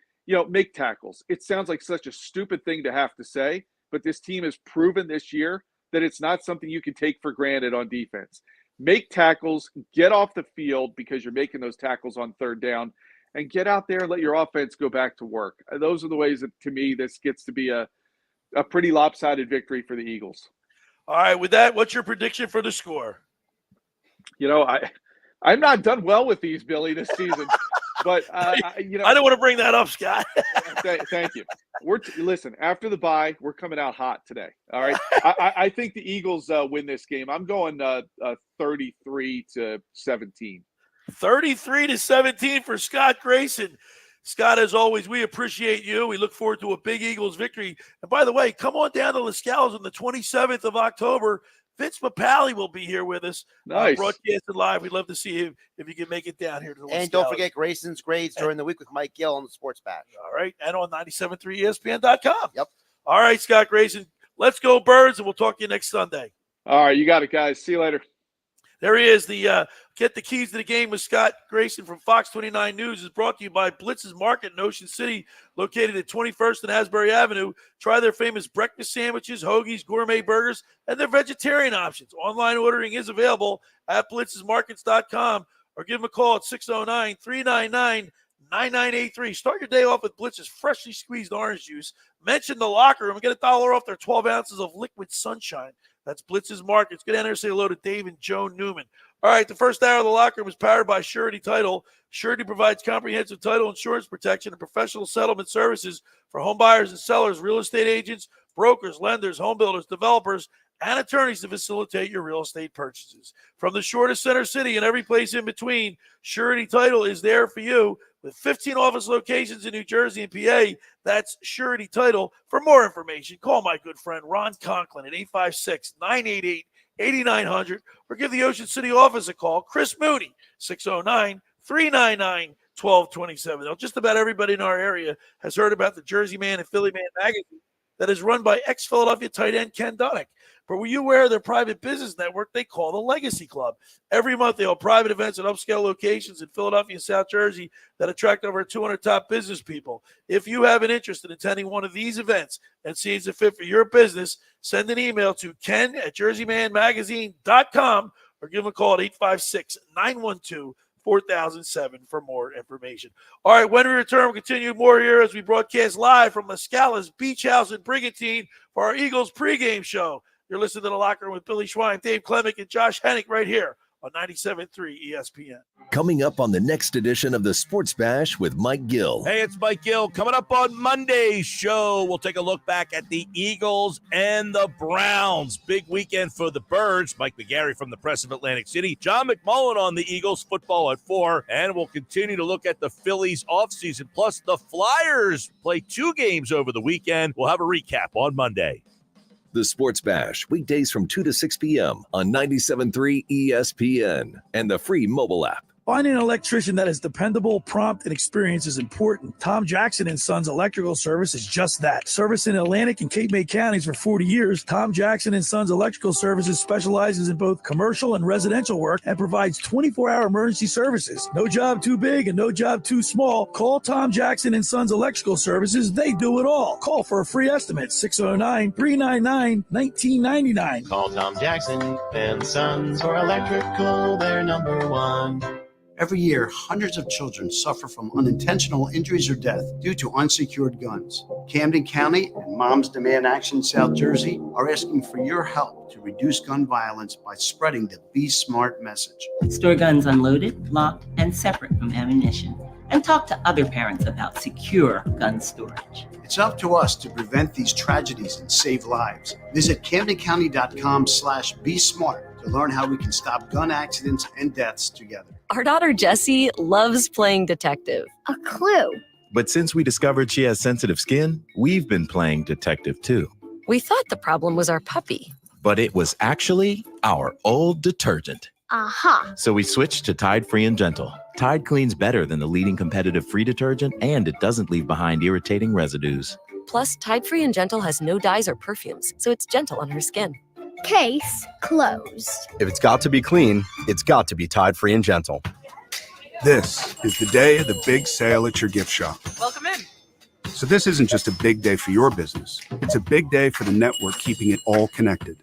make tackles. It sounds like such a stupid thing to have to say, but this team has proven this year that it's not something you can take for granted on defense. Make tackles, get off the field because you're making those tackles on third down, and get out there and let your offense go back to work. Those are the ways that, to me, this gets to be a pretty lopsided victory for the Eagles. All right, with that, what's your prediction for the score? I'm not done well with these, Billy, this season. But, I don't want to bring that up, Scott. Thank you. Listen, after the bye, we're coming out hot today. All right. I think the Eagles win this game. I'm going 33-17. 33-17 for Scott Grayson. Scott, as always, we appreciate you. We look forward to a big Eagles victory. And by the way, come on down to LaScalas on the 27th of October. Vince Mapali will be here with us. Nice. Broadcasted live. We'd love to see you if you can make it down here to the And don't forget Grayson's grades during the week with Mike Gill on the Sports Bash. All right. And on 97.3ESPN.com. Yep. All right, Scott Grayson. Let's go, Birds, and we'll talk to you next Sunday. All right. You got it, guys. See you later. There he is. The Get the Keys to the Game with Scott Grayson from Fox 29 News is brought to you by Blitz's Market in Ocean City, located at 21st and Asbury Avenue. Try their famous breakfast sandwiches, hoagies, gourmet burgers, and their vegetarian options. Online ordering is available at blitzesmarkets.com or give them a call at 609-399-9983. Start your day off with Blitz's freshly squeezed orange juice. Mention the locker room and get $1 off their 12 ounces of liquid sunshine. That's Blitz's Markets. Go down there and say hello to Dave and Joe Newman. All right, the first hour of the locker room is powered by Surety Title. Surety provides comprehensive title insurance protection and professional settlement services for home buyers and sellers, real estate agents, brokers, lenders, home builders, developers, and attorneys to facilitate your real estate purchases. From the shore to Center City and every place in between, Surety Title is there for you. With 15 office locations in New Jersey and PA, that's Surety Title. For more information, call my good friend Ron Conklin at 856-988-8900 or give the Ocean City office a call. Chris Mooney, 609-399-1227. Now, just about everybody in our area has heard about the Jersey Man and Philly Man magazine that is run by ex-Philadelphia tight end Ken Dunick. But were you aware of their private business network they call the Legacy Club? Every month they hold private events at upscale locations in Philadelphia and South Jersey that attract over 200 top business people. If you have an interest in attending one of these events and see it's a fit for your business, send an email to ken@jerseymanmagazine.com or give them a call at 856-912-4007 for more information. All right, when we return, we'll continue more here as we broadcast live from LaScalas Beach House in Brigantine for our Eagles pregame show. You're listening to The Locker Room with Billy Schwein, Dave Klemic, and Josh Hennig right here on 97.3 ESPN. Coming up on the next edition of the Sports Bash with Mike Gill. Hey, it's Mike Gill. Coming up on Monday's show, we'll take a look back at the Eagles and the Browns. Big weekend for the Birds. Mike McGarry from the Press of Atlantic City. John McMullen on the Eagles football at 4. And we'll continue to look at the Phillies offseason. Plus, the Flyers play 2 games over the weekend. We'll have a recap on Monday. The Sports Bash, weekdays from 2 to 6 p.m. on 97.3 ESPN and the free mobile app. Finding an electrician that is dependable, prompt, and experienced is important. Tom Jackson & Sons Electrical Service is just that. Service in Atlantic and Cape May counties for 40 years, Tom Jackson & Sons Electrical Services specializes in both commercial and residential work and provides 24-hour emergency services. No job too big and no job too small. Call Tom Jackson & Sons Electrical Services. They do it all. Call for a free estimate, 609-399-1999. Call Tom Jackson & Sons for electrical, they're number one. Every year, hundreds of children suffer from unintentional injuries or death due to unsecured guns. Camden County and Moms Demand Action South Jersey are asking for your help to reduce gun violence by spreading the Be Smart message. Store guns unloaded, locked, and separate from ammunition. And talk to other parents about secure gun storage. It's up to us to prevent these tragedies and save lives. Visit CamdenCounty.com/BeSmart to learn how we can stop gun accidents and deaths together. Our daughter Jessie loves playing detective. A clue. But since we discovered she has sensitive skin, we've been playing detective too. We thought the problem was our puppy. But it was actually our old detergent. Aha. So we switched to Tide Free and Gentle. Tide cleans better than the leading competitive free detergent, and it doesn't leave behind irritating residues. Plus, Tide Free and Gentle has no dyes or perfumes, so it's gentle on her skin. Case closed. If it's got to be clean, it's got to be Tide Free and Gentle. This is the day of the big sale at your gift shop. Welcome in. So this isn't just a big day for your business. It's a big day for the network keeping it all connected.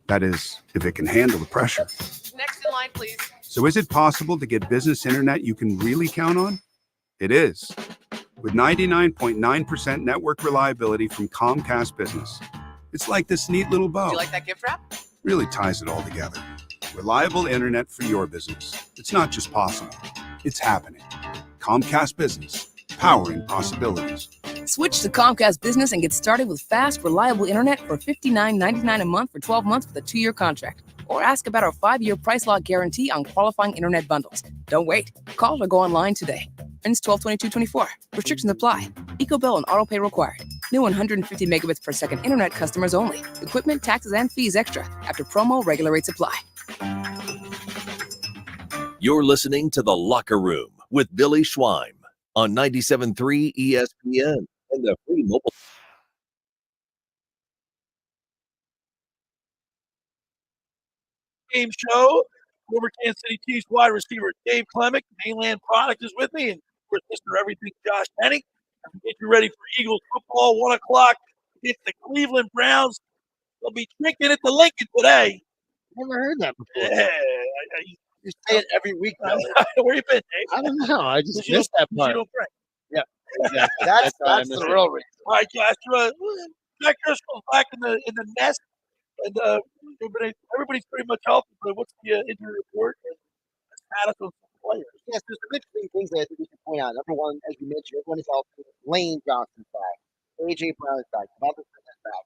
That is, if it can handle the pressure. Next in line, please. So is it possible to get business internet you can really count on? It is. With 99.9% network reliability from Comcast Business. It's like this neat little bow. Do you like that gift wrap? Really ties it all together. Reliable internet for your business. It's not just possible. It's happening. Comcast Business. Powering possibilities. Switch to Comcast Business and get started with fast, reliable internet for $59.99 a month for 12 months with a 2-year contract. Or ask about our 5-year price lock guarantee on qualifying internet bundles. Don't wait. Call or go online today. Ends 12/22/24. Restrictions apply. EcoBill and auto pay required. New 150 megabits per second internet customers only. Equipment, taxes, and fees extra. After promo, regular rates apply. You're listening to The Locker Room with Billy Schwein on 97.3 ESPN and the free mobile. Game show. Former Kansas City Chiefs wide receiver Dave Klemic, Mainland Product, is with me, and of course, Mr. Everything Josh Hennig. Get you ready for Eagles football, 1 o'clock. It's the Cleveland Browns. They'll be drinking at the Lincoln today. Never heard that before. Yeah, you say it every week. Where you been, Dave? I don't know. I just missed that part. You don't drink. Yeah, exactly. That's the real reason. All right, Josh. Jack Driscoll's back in the nest, and everybody's pretty much healthy. But what's the injury report and status of players? Yes, there's some interesting things that I think we should point out. Number one, as you mentioned, everyone is healthy. Lane Johnson's back. A.J. Brown's back. Devonta Smith's back.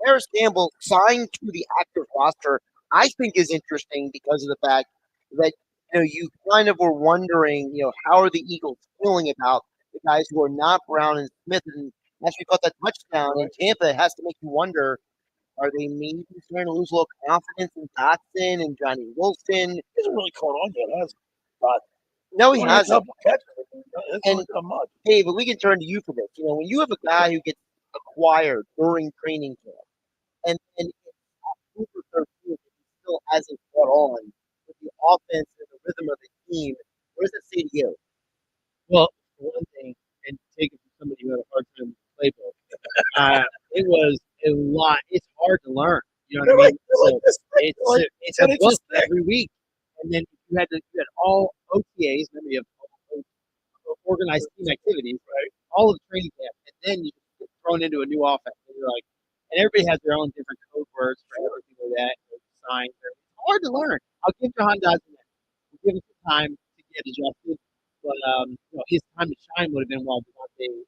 Paris Campbell signed to the active roster, I think is interesting because of the fact that you kind of were wondering, how are the Eagles feeling about the guys who are not Brown and Smith, and after you caught that touchdown in Tampa, it has to make you wonder, are they maybe starting to lose a little confidence in Dotson and Johnny Wilson? He hasn't really caught on yet, has he? But no, he hasn't. And hey, but we can turn to you for this. When you have a guy who gets acquired during training camp, and it's super 13, still hasn't caught on with the offense and the rhythm of the team, what does that say to you? Well, for one thing, and take it from somebody who had a hard time with the playbook, it was a lot. It's hard to learn. You know what I mean? So it's a book. every week. And then you had all OTAs, remember you have organized team activities, right? All of the training camp, and then you get thrown into a new offense. And you're like, and everybody has their own different code words for everything like that, signs. It's hard to learn. I'll give Jahan Dodson that. We'll give him some time to get adjusted, but his time to shine would have been while Devontae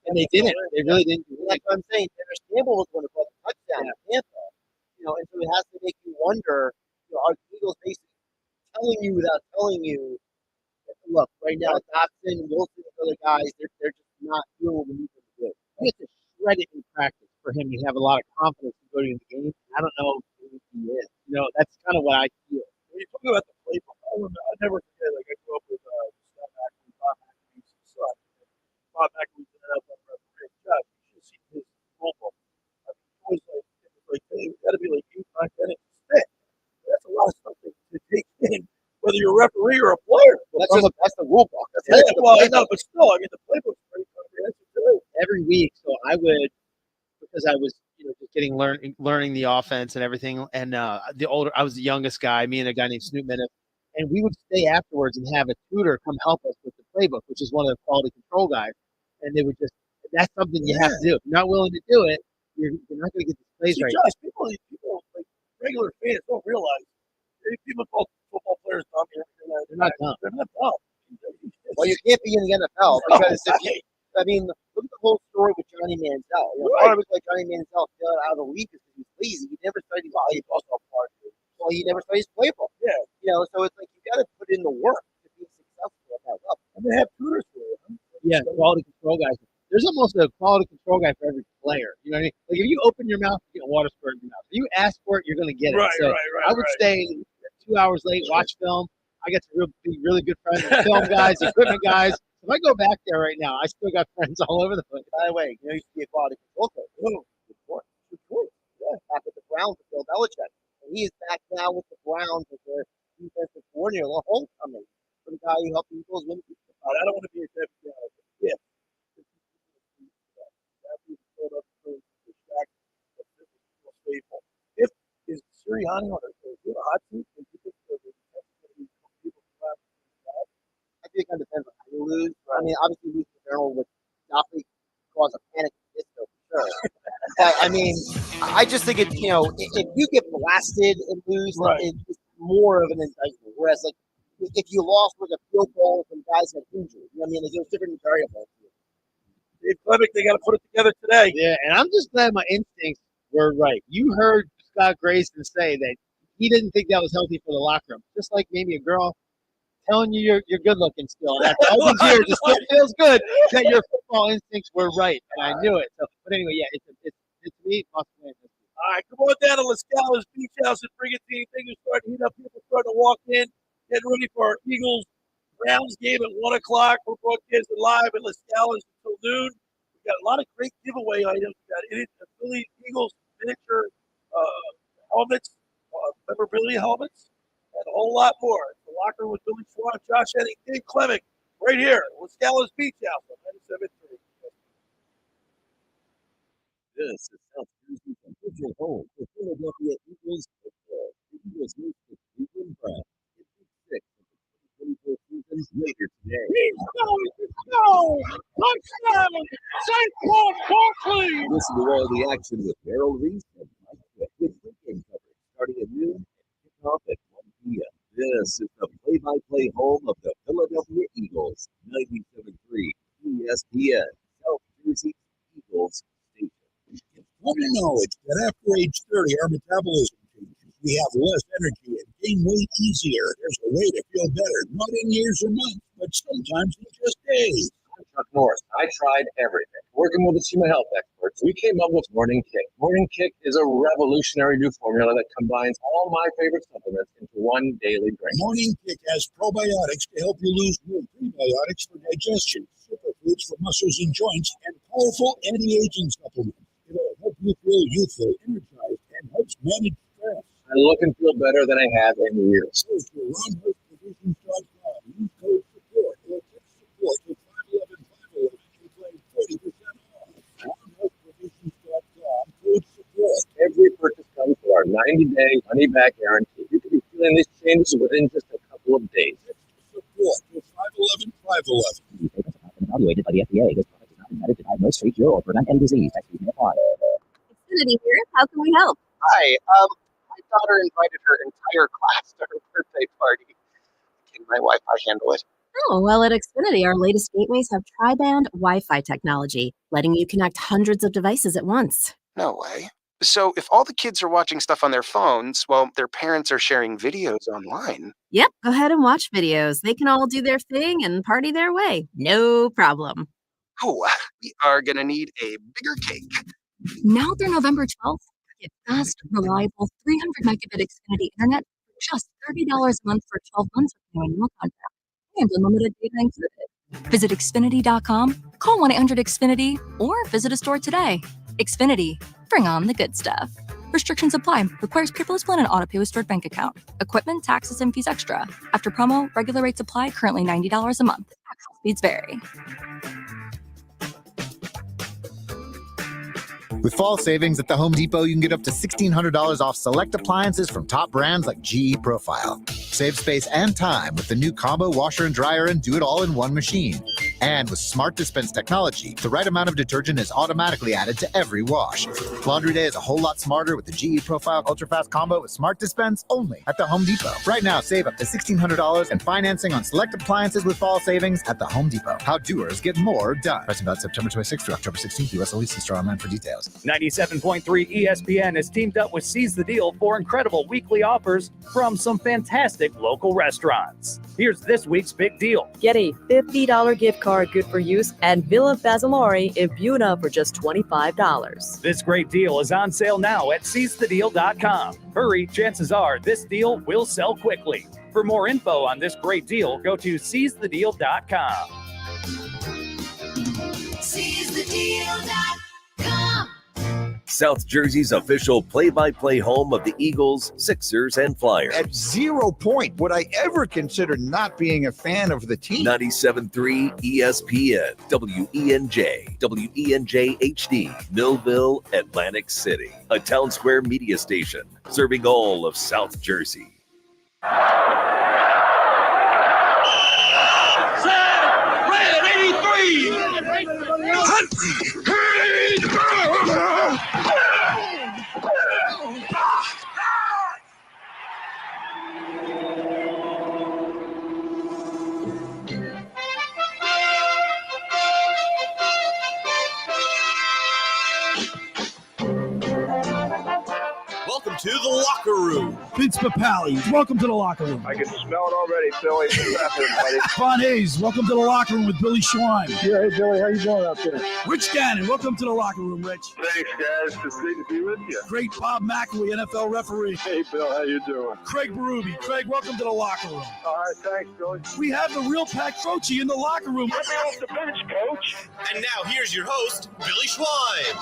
and they didn't. They really didn't. That's what I'm saying. Dennis Campbell was going to put the touchdown in Tampa. And so it has to make you wonder, are the Eagles basically telling you without telling you, look, right now, Dotson, Wilson, and other guys, they're just not doing what we need them to do. You have to shred it in practice for him to have a lot of confidence to go to the game. I don't know if he is. That's kind of what I feel. When you talk about the playbook, I never forget, I grew up with Scott Grayson, Bob McAfee's son. Bob McAfee's an NFL referee. God, you should see his rule book. I mean, it was hey, we got to be like 8, 9 minutes thick. That's a lot of stuff to take in, whether you're a referee or a player. That's the rule book. I know, but still, I mean, the playbook's pretty comprehensive too. Every week, so I would, because I was just learning the offense and everything, and I was the youngest guy, me and a guy named Snoop Minniff, and we would stay afterwards and have a tutor come help us with the playbook, which is one of the quality control guys, and they would that's something you have to do. If you're not willing to do it, you're not going to get the plays right. Josh, people like regular fans don't realize people call football players dumb. They're not dumb. They're not dumb. Well, you can't be in the NFL because look at the whole story with Johnny Manziel. Part of it like Johnny Manziel fell out of the league because he was lazy. He never studied his playbook. Well, he never studied his playbook. Yeah. So it's like you got to put in the work to be successful at that level. And they have tutors for it. Yeah, quality control guys. There's almost a quality control guy for every player. You know what I mean? Like if you open your mouth, you get a water squirt in your mouth. If you ask for it, you're going to get it. Right. I would stay 2 hours late, watch film. I get to be really good friends with film guys, equipment guys. If I go back there right now, I still got friends all over the place. By the way, you used to be a quality control coach. Good point. Yeah, back with the Browns with Bill Belichick. And he is back now with the Browns with their defensive coordinator, the homecoming, for the guy who helped the Eagles win. I don't want to be a type of guy. Yeah. If is Sirianni on a hot seat, I think it kind of depends on how you lose. I mean, obviously, losing the Journal would definitely cause a panic in this for sure. But I mean, I just think if you get blasted and lose, it's more of an indictment. Whereas, like, if you lost with a field goal and guys got injured, I mean, like, there's different variables. Dave Klemic, they got to put it together today. Yeah, and I'm just glad my instincts were right. You heard Scott Grayson say that he didn't think that was healthy for the locker room. Just like maybe a girl telling you you're good looking still. And after all these years, it still feels good that your football instincts were right, and I knew it. So, but anyway, yeah, it's to me, must win. All right, come on down to LaScalas Beach House at Brigantine. Things are starting to heat up. People starting to walk in, getting ready for our Eagles Browns game at 1 o'clock. We're broadcasting live at LaScalas until noon. We've got a lot of great giveaway items. We've got Philly Eagles miniature helmets, memorabilia helmets, and a whole lot more. The locker room with Billy Swan, Josh Hennig, Dave Klemic, right here at LaScalas Beach House on 97.3. This is South Jersey's official home for Philadelphia Eagles football. The Eagles meet the Cleveland Browns in Week 6 of the 2024 season later today. Touchdown! St. Paul Barkley! Listen to all the action with Merrill Reese and Mike Quick with pregame coverage starting at noon and kickoff at 1 p.m. This is the play-by-play home of the Philadelphia Eagles, 97.3 ESPN, South Jersey Eagles station. Common knowledge that after age 30, our metabolism changes. We have less energy and gain weight easier. There's a way to feel better, not in years or months, but sometimes in just days. I'm Chuck Norris. I tried everything. Working with the team of health experts, we came up with Morning Kick. Morning Kick is a revolutionary new formula that combines all my favorite supplements into one daily drink. Morning Kick has probiotics to help you lose weight, prebiotics for digestion, superfoods for muscles and joints, and powerful anti-aging supplements. It'll help you feel youthful, energized, and helps manage stress. I look and feel better than I have in years. Go to RonHurtProvisions.com. Use code SUPPORT or text SUPPORT to 511-511 and claim 40% off. RonHurtProvisions.com, code SUPPORT. Every purchase comes with our $99 90-day money-back guarantee. You could be feeling these changes within just a couple of days. Support for 511-511. Evaluated by the FDA. This product is not intended to diagnose, treat, cure, or prevent any disease. Text may apply. Xfinity here. How can we help? Hi. My daughter invited her entire class to her birthday party. Can my Wi-Fi handle it? Oh, well, at Xfinity, our latest gateways have tri-band Wi-Fi technology, letting you connect hundreds of devices at once. No way. So if all the kids are watching stuff on their phones, well, their parents are sharing videos online. Yep, go ahead and watch videos. They can all do their thing and party their way. No problem. Oh, we are going to need a bigger cake. Now through November 12th, get fast, reliable 300 megabit Xfinity internet for just $30 a month for 12 months with no annual contract and unlimited data included. Visit Xfinity.com, call 1-800-XFINITY, or visit a store today. Xfinity, bring on the good stuff. Restrictions apply. Requires paperless plan and auto pay with stored bank account. Equipment, taxes, and fees extra. After promo, regular rates apply. Currently $90 a month. Actual speeds vary. With fall savings at the Home Depot, you can get up to $1,600 off select appliances from top brands like GE Profile. Save space and time with the new combo washer and dryer and do it all in one machine. And with smart dispense technology, the right amount of detergent is automatically added to every wash. Laundry day is a whole lot smarter with the GE Profile Ultra Fast Combo with smart dispense only at the Home Depot. Right now, save up to $1,600 and financing on select appliances with fall savings at the Home Depot. How doers get more done. Pricing valid September 26th through October 16th. U.S. only. See store online for details. 97.3 ESPN has teamed up with Seize the Deal for incredible weekly offers from some fantastic local restaurants. Here's this week's big deal. Get a $50 gift card good for use at Villa Basilari in Buda for just $25. This great deal is on sale now at seizethedeal.com. Hurry, chances are this deal will sell quickly. For more info on this great deal, go to seizethedeal.com. SeizeTheDeal.com. South Jersey's official play-by-play home of the Eagles, Sixers, and Flyers. At 0 point would I ever consider not being a fan of the team. 97.3 ESPN, WENJ, WENJ HD, Millville, Atlantic City. A Town Square media station serving all of South Jersey. Red 83! Welcome to the locker room. Vince Papali, welcome to the locker room. I can smell it already, Billy. What's happening, buddy? Von Hayes, welcome to the locker room with Billy Schwein. Yeah, hey, Billy, how you doing out there? Rich Gannon, welcome to the locker room, Rich. Thanks, guys. It's great to be with you. Great Bob McElwee, NFL referee. Hey, Bill, how you doing? Craig Berube. Craig, welcome to the locker room. All right, thanks, Billy. We have the real Pat Croce in the locker room. Get me off the bench, Coach. And now here's your host, Billy Schwein.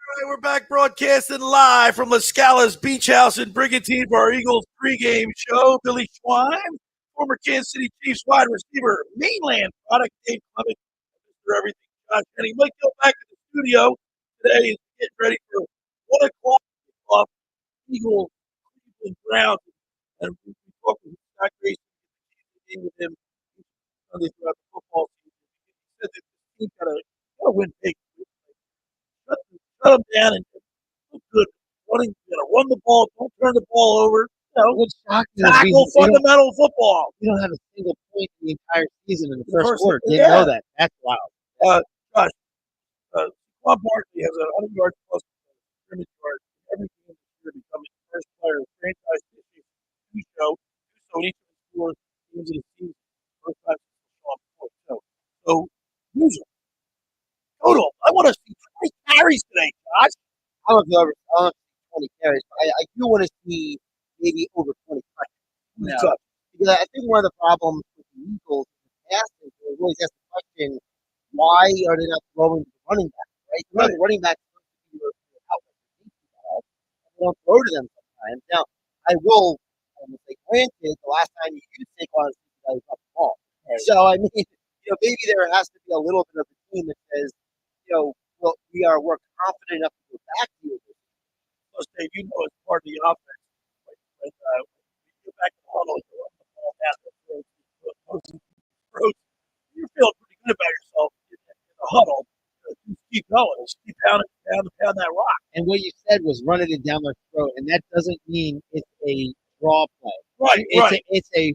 All right, we're back broadcasting live from LaScalas Beach House in Brigantine for our Eagles pregame show. Billy Schwein, former Kansas City Chiefs wide receiver, mainland product, Dave Klemic, Mr. Everything, Josh Hennig. Mike, go back to the studio today and getting ready for 1 o'clock kickoff, Eagles, Cleveland Browns. And we talked with Scott Grayson with him Sunday throughout the football season. He said that the team got to win big. Shut them down and look good. Running, you got to run the ball. Don't turn the ball over. What's shocking tackle fundamental football. You don't have a single point in the entire season in the first quarter. Didn't know that. That's wild. Josh, Bob Barkley has 100 yards plus scrimmage yards. Every game this year becoming the first player of franchise history to show. So each of the four teams in the season, first time so loser. Total. I want to see 20 carries I don't know if I don't see 20 carries, but I do want to see maybe over 20 touchdowns. Yeah. Because I think one of the problems with the Eagles in the past is they always ask the question, why are they not throwing to the running back? Right? The running back is supposed to be your outlet. They don't throw to them sometimes. Now, I will say, granted, the last time you used Saquon, he was up the ball. Right. So, I mean, maybe there has to be a little bit of a team that says, well, we're confident enough to go back to you. Plus, Dave, as part of the offense, when you get back to the huddle, you run the ball down the throat, you're feeling pretty good about yourself in the huddle. Just keep going. Just keep pounding that rock. And what you said was running it down their throat, and that doesn't mean it's a draw play. Right, It's a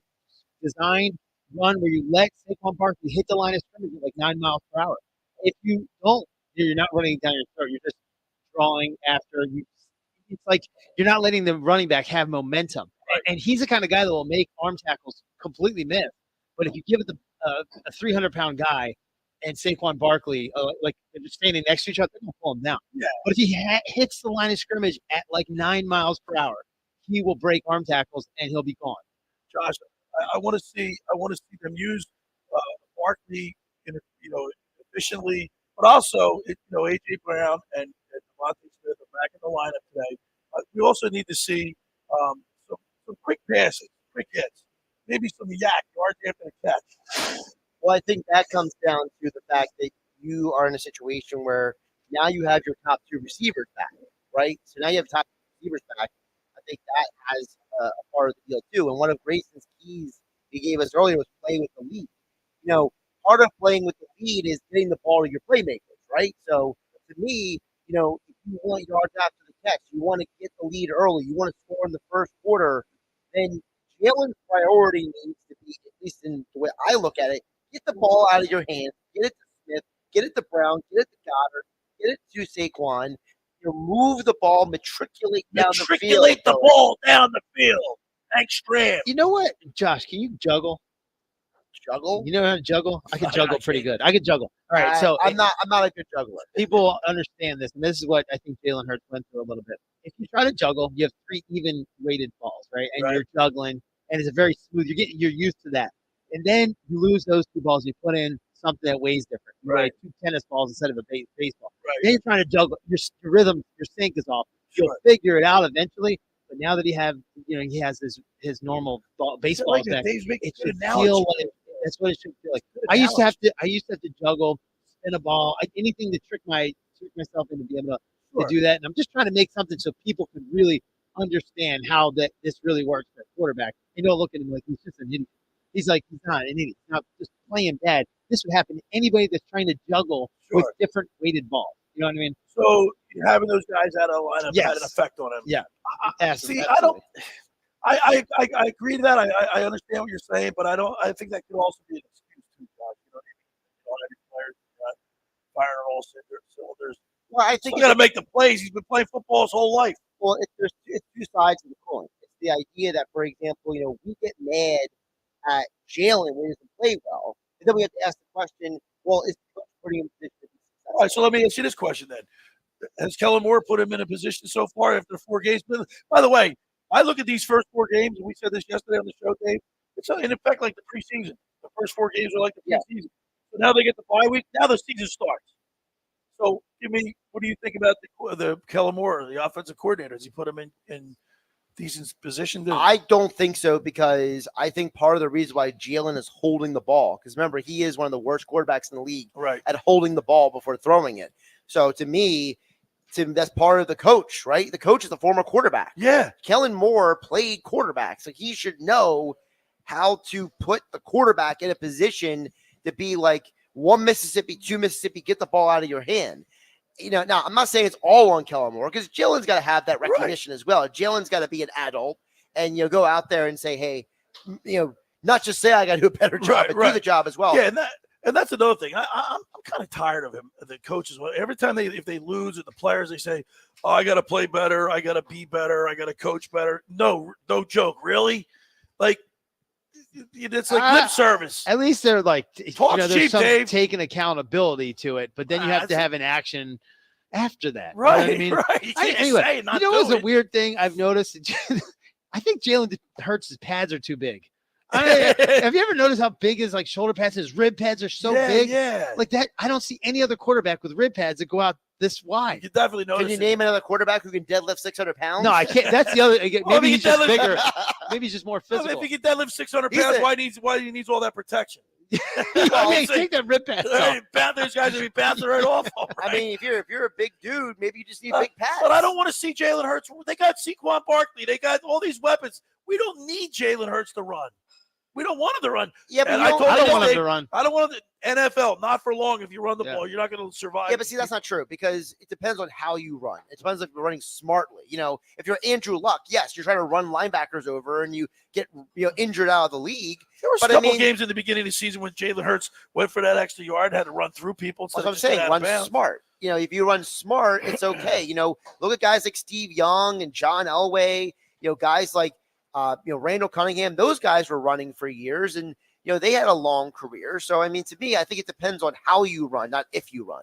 designed run where you let Saquon Barkley hit the line of scrimmage at like 9 miles per hour. If you don't, you're not running it down your throat. You're just drawing after you. It's like you're not letting the running back have momentum. Right. And he's the kind of guy that will make arm tackles completely miss. But if you give it a 300-pound guy and Saquon Barkley, like they're just standing next to each other, they're going to pull him down. Yeah. But if he hits the line of scrimmage at like 9 miles per hour, he will break arm tackles and he'll be gone. Josh, I want to see them use Barkley, efficiently, but also A.J. Brown and Devontae Smith are back in the lineup today. We also need to see some quick passes, quick hits, maybe some yards after the catch. Well, I think that comes down to the fact that you are in a situation where now you have your top 2 receivers back, right? So now you have top 2 receivers back. I think that has a part of the deal too. And one of Grayson's keys he gave us earlier was play with the lead. Part of playing with the lead is getting the ball to your playmakers, right? So to me, if you want yards after the catch, you want to get the lead early, you want to score in the first quarter, then Jalen's priority needs to be, at least in the way I look at it, get the ball out of your hands, get it to Smith, get it to Brown, get it to Goddard, get it to Saquon. Move the ball, matriculate down the field. Matriculate the ball down the field. Thanks, Graham. You know what, Josh? Can you juggle? Juggle? You know how to juggle? I can juggle pretty good. I can juggle. All right, so I'm not a good juggler. People understand this, and this is what I think Jalen Hurts went through a little bit. If you try to juggle, you have 3 even weighted balls, right? And you're juggling, and it's a very smooth. You're used to that, and then you lose those 2 balls. You put in something that weighs different, right? 2 tennis balls instead of a baseball. Right. Then you're trying to juggle. Your rhythm, your sync is off. You'll figure it out eventually. But now that he has his normal baseball back, it should feel like that's what it should feel like. I used to have to juggle, spin a ball, anything to trick myself into be able to do that. And I'm just trying to make something so people can really understand how this really works for a quarterback. They don't look at him like he's just an idiot. He's like, he's not an idiot. He's not just playing bad. This would happen to anybody that's trying to juggle with different weighted balls. You know what I mean? So having those guys out of the lineup had an effect on him. Yeah. I agree to that. I understand what you're saying, but I think that could also be an excuse too, Josh. You know what I mean? Every player's got firing all cylinders. Well, I think he's got to make the plays. He's been playing football his whole life. Well, it's 2 sides of the coin. It's the idea that, for example, we get mad at Jalen when he doesn't play well, and then we have to ask the question: well, is the coach putting him in a position to be successful? All right, so let me ask you this question then: has Kellen Moore put him in a position so far after 4 games? By the way, I look at these first 4 games, and we said this yesterday on the show, Dave. It's in effect like the preseason. The first 4 games are like the preseason. So now they get the bye week. Now the season starts. So, what do you think about the Kellen Moore, the offensive coordinator? Does he put him in decent position? I don't think so, because I think part of the reason why Jalen is holding the ball, because remember, he is one of the worst quarterbacks in the league at holding the ball before throwing it. So to me, that's part of the coach, right? The coach is the former quarterback. Yeah. Kellen Moore played quarterback, so he should know how to put the quarterback in a position to be like 1 Mississippi, 2 Mississippi, get the ball out of your hand. Now I'm not saying it's all on Kellen Moore, because Jalen's got to have that recognition as well. Jalen's got to be an adult and go out there and say, hey, not just say I got to do a better job, but do the job as well. Yeah, and that's another thing. I'm kind of tired of him, the coaches. Every time if they lose, and the players, they say, "Oh, I got to play better. I got to be better. I got to coach better." No joke, really. Like, it's like lip service. At least they're like, Talk there's cheap, some Dave. taking accountability to it, but then you have to have an action after that. Right, You know what I mean? right. You can't Anyway, say it, not you know what's do a it. weird thing I've noticed? I think Jalen Hurts' pads are too big. Have you ever noticed how big his like shoulder pads, his rib pads are so big? Yeah. Like that. I don't see any other quarterback with rib pads that go out this wide. You definitely notice. Can you name another quarterback who can deadlift 600 pounds? No, I can't. That's the other. Maybe Well, I mean, he's just deadlift- bigger. Maybe he's just more Well, physical. if he can deadlift 600 He's pounds, a- why he needs all that protection? I mean, take that rib pads off. Those guys will be bouncing right off. All right. I mean, if you're a big dude, maybe you just need big pads. But I don't want to see Jalen Hurts. They got Saquon Barkley. They got all these weapons. We don't need Jalen Hurts to run. We don't want him to run. Yeah, but And you don't- I don't want him Dave, to run. I don't want him to. NFL, not for long. If you run the Yeah. ball, you're not going to survive. Yeah, but see, that's not true because it depends on how you run. It depends if you're running smartly. You know, if you're Andrew Luck, yes, you're trying to run linebackers over and you get injured out of the league. There was But a I couple mean- games in the beginning of the season when Jalen Hurts went for that extra yard, had to run through people. That's what I'm saying. Run smart. You know, if you run smart, it's okay. You know, look at guys like Steve Young and John Elway. You know, guys like Randall Cunningham. Those guys were running for years, and they had a long career. So I mean, to me, I think it depends on how you run, not if you run.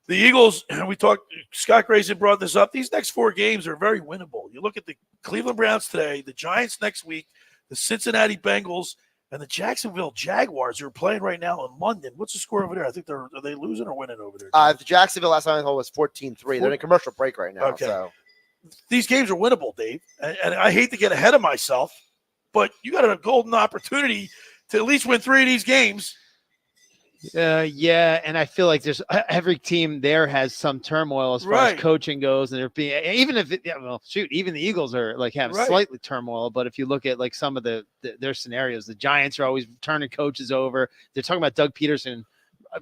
The Eagles, we talked, Scott Grayson brought this up. These next 4 games are very winnable. You look at the Cleveland Browns today, the Giants next week, the Cincinnati Bengals, and the Jacksonville Jaguars who are playing right now in London. What's the score over there? I think are they losing or winning over there? The Jacksonville last time I was 14-3. They're in a commercial break right now. Okay. So. These games are winnable, Dave. And I hate to get ahead of myself, but you got a golden opportunity to at least win 3 of these games. Yeah, and I feel like there's every team there has some turmoil as far as coaching goes, and they're being even if even the Eagles are like have slightly turmoil. But if you look at like some of their scenarios, the Giants are always turning coaches over. They're talking about Doug Peterson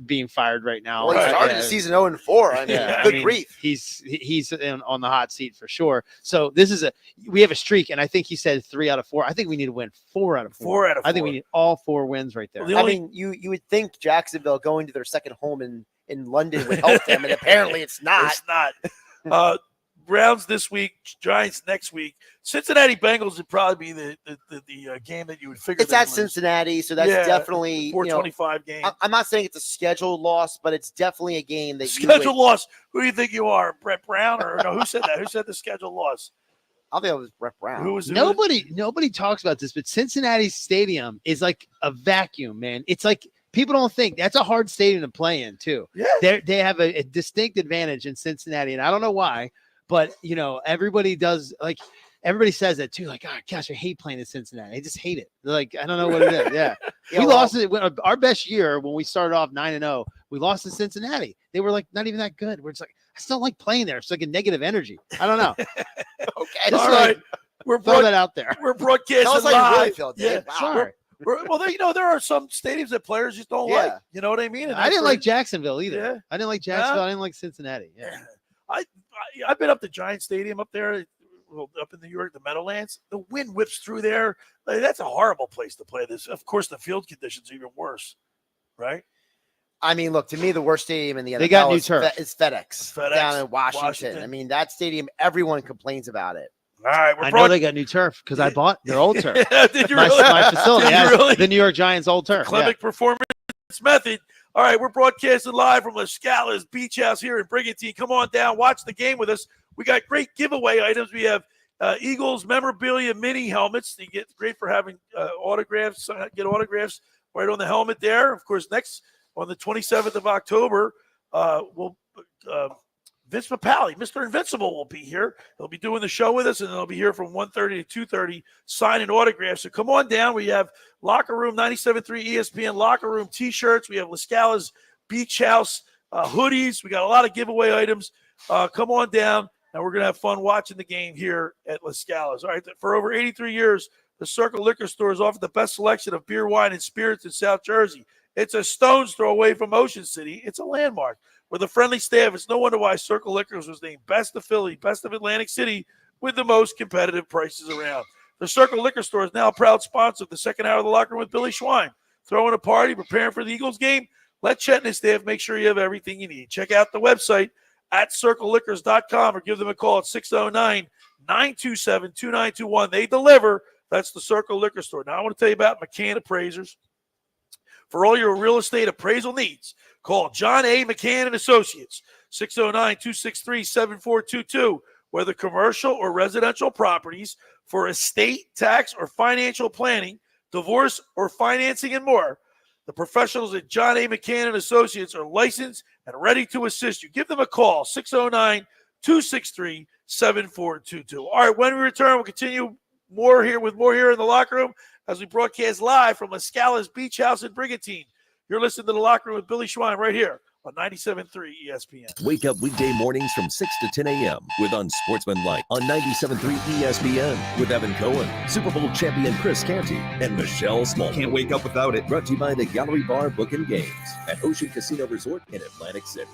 being fired right now. Well, he started the season 0-4. I mean, good grief. He's on the hot seat for sure. So we have a streak, and I think he said 3 out of 4. I think we need to win 4 out of 4. 4 out of 4. I think we need all 4 wins right there. I mean, you would think Jacksonville going to their second home in London would help them, and apparently it's not. It's not. Browns this week, Giants next week. Cincinnati Bengals would probably be the game that you would figure. It's at Cincinnati, so that's definitely 425 game. I'm not saying it's a scheduled loss, but it's definitely a game that scheduled loss. Who do you think you are, Brett Brown, or no? Who said that? Who said the scheduled loss? I think it was Brett Brown. Who was Nobody talks about this, but Cincinnati Stadium is like a vacuum, man. It's like people don't think that's a hard stadium to play in, too. Yeah, they have a distinct advantage in Cincinnati, and I don't know why. But, everybody does, like, everybody says that, too. Like, oh, gosh, I hate playing in Cincinnati. I just hate it. Like, I don't know what it is. Yeah. We lost it. Our best year when we started off 9-0, we lost to Cincinnati. They were, like, not even that good. We're just like, I still like playing there. It's like a negative energy. I don't know. Okay. All right. Throw that out there. We're broadcasting Tell us how live. you really feel, Dave. Yeah. Wow. Well, there are some stadiums that players just don't like. You know what I mean? And I didn't like Jacksonville either. Yeah. I didn't like Jacksonville. I didn't like Cincinnati. Yeah. I've been up to Giant Stadium up there, up in New York, the Meadowlands. The wind whips through there. Like, that's a horrible place to play this. Of course, the field conditions are even worse, right? I mean, look, to me, the worst stadium in the NFL They got new turf. is FedEx down in Washington. I mean, that stadium, everyone complains about it. All right, I know they got new turf because I bought their old turf. Did you my facility Did you has really? the New York Giants old turf. Klemic Performance Method. All right, we're broadcasting live from LaScalas Beach House here in Brigantine. Come on down, watch the game with us. We got great giveaway items. We have Eagles memorabilia mini helmets. You get great for having autographs. Get autographs right on the helmet there. Of course, next on the 27th of October, Vince Papali, Mr. Invincible, will be here. He'll be doing the show with us, and he'll be here from 1:30 to 2:30 signing autographs. So come on down. We have Locker Room 97.3 ESPN Locker Room T-shirts. We have LaScalas Beach House hoodies. We got a lot of giveaway items. Come on down, and we're going to have fun watching the game here at LaScalas. All right, for over 83 years, the Circle Liquor Store has offered the best selection of beer, wine, and spirits in South Jersey. It's a stone's throw away from Ocean City. It's a landmark. With a friendly staff, it's no wonder why Circle Liquors was named Best of Philly, Best of Atlantic City, with the most competitive prices around. The Circle Liquor Store is now a proud sponsor of the second hour of the Locker Room with Billy Schwein. Throwing a party, preparing for the Eagles game? Let Chet and his staff make sure you have everything you need. Check out the website at circleliquors.com or give them a call at 609-927-2921. They deliver. That's the Circle Liquor Store. Now I want to tell you about McCann Appraisers. For all your real estate appraisal needs, call John A. McCann and Associates, 609-263-7422. Whether commercial or residential properties, for estate, tax, or financial planning, divorce, or financing, and more, the professionals at John A. McCann and Associates are licensed and ready to assist you. Give them a call, 609-263-7422. All right, when we return, we'll continue more here in the locker room as we broadcast live from LaScalas Beach House in Brigantine. You're listening to the locker room with Billy Schwein right here on 97.3 ESPN. Wake up weekday mornings from 6 to 10 a.m. with Unsportsmanlike on 97.3 ESPN with Evan Cohen, Super Bowl champion Chris Canty, and Michelle Small. Can't wake up without it. Brought to you by the Gallery Bar Book and Games at Ocean Casino Resort in Atlantic City.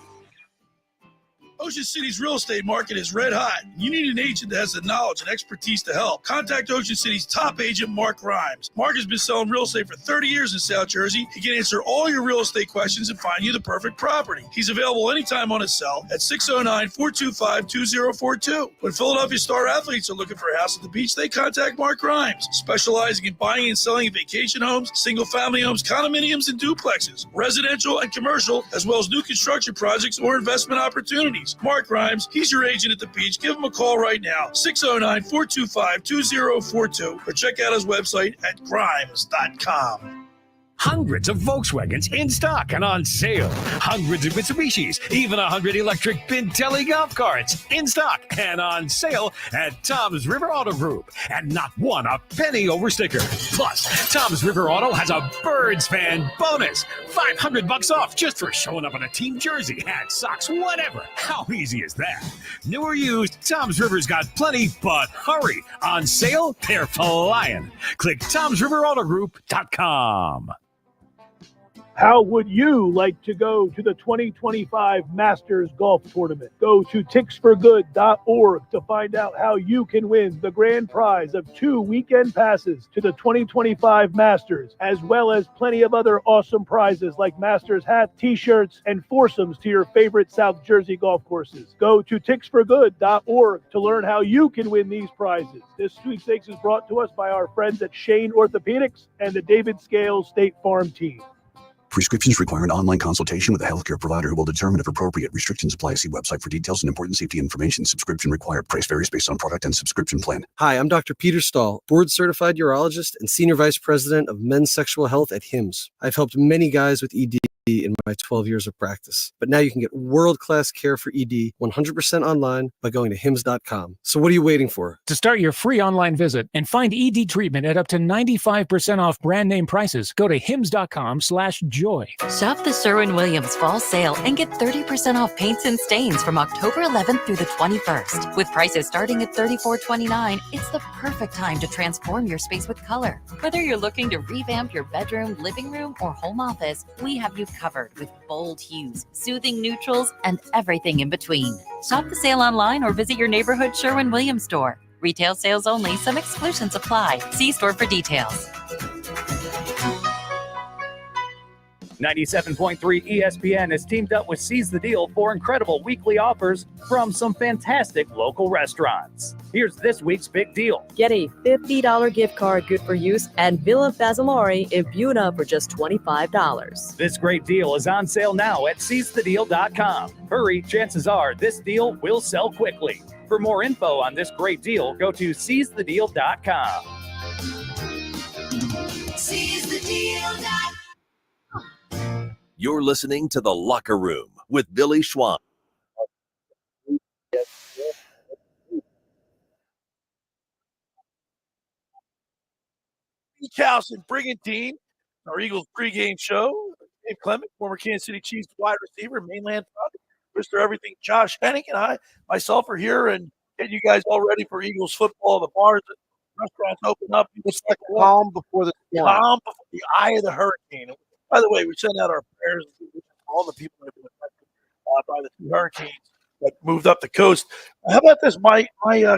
Ocean City's real estate market is red hot. You need an agent that has the knowledge and expertise to help. Contact Ocean City's top agent, Mark Rhymes. Mark has been selling real estate for 30 years in South Jersey. He can answer all your real estate questions and find you the perfect property. He's available anytime on his cell at 609-425-2042. When Philadelphia star athletes are looking for a house at the beach, they contact Mark Rhymes, specializing in buying and selling vacation homes, single-family homes, condominiums, and duplexes, residential and commercial, as well as new construction projects or investment opportunities. Mark Rhymes, he's your agent at the beach. Give him a call right now, 609-425-2042, or check out his website at grimes.com. Hundreds of Volkswagens in stock and on sale. Hundreds of Mitsubishis, even 100 electric Pintelli golf carts in stock and on sale at Tom's River Auto Group. And not one a penny over sticker. Plus, Tom's River Auto has a Birds fan bonus. $500 off just for showing up in a team jersey, hat, socks, whatever. How easy is that? New or used, Tom's River's got plenty, but hurry. On sale, they're flying. Click Tom'sRiverAutoGroup.com. How would you like to go to the 2025 Masters Golf Tournament? Go to ticksforgood.org to find out how you can win the grand prize of 2 weekend passes to the 2025 Masters, as well as plenty of other awesome prizes like Masters hats, t-shirts, and foursomes to your favorite South Jersey golf courses. Go to ticksforgood.org to learn how you can win these prizes. This sweepstakes is brought to us by our friends at Shane Orthopedics and the David Scales State Farm team. Prescriptions require an online consultation with a healthcare provider who will determine if appropriate. Restrictions apply. See website for details and important safety information. Subscription required. Price varies based on product and subscription plan. Hi, I'm Dr. Peter Stahl, board-certified urologist and Senior Vice President of Men's Sexual Health at HIMSS. I've helped many guys with ED in my 12 years of practice. But now you can get world-class care for ED 100% online by going to hims.com. So what are you waiting for? To start your free online visit and find ED treatment at up to 95% off brand name prices, go to hims.com/joy. Shop the Sherwin-Williams fall sale and get 30% off paints and stains from October 11th through the 21st. With prices starting at $34.29, it's the perfect time to transform your space with color. Whether you're looking to revamp your bedroom, living room, or home office, we have you covered with bold hues, soothing neutrals, and everything in between. Shop the sale online or visit your neighborhood Sherwin-Williams store. Retail sales only. Some exclusions apply. See store for details. 97.3 ESPN has teamed up with Seize the Deal for incredible weekly offers from some fantastic local restaurants. Here's this week's big deal. Get a $50 gift card good for use at Villa Basilari in Buda for just $25. This great deal is on sale now at SeizeTheDeal.com. Hurry, chances are this deal will sell quickly. For more info on this great deal, go to SeizeTheDeal.com. SeizeTheDeal.com. You're listening to The Locker Room with Billy Schwein. Beach House in Brigantine, our Eagles pregame show. Dave Klemic, former Kansas City Chiefs wide receiver, mainland product, Mr. Everything, Josh Hennig, and myself are here and getting you guys all ready for Eagles football. The bars, the restaurants open up. It's like a calm before the storm. Calm before the eye of the hurricane. By the way, we send out our prayers to all the people that have been affected by the 2 hurricanes that moved up the coast. How about this? My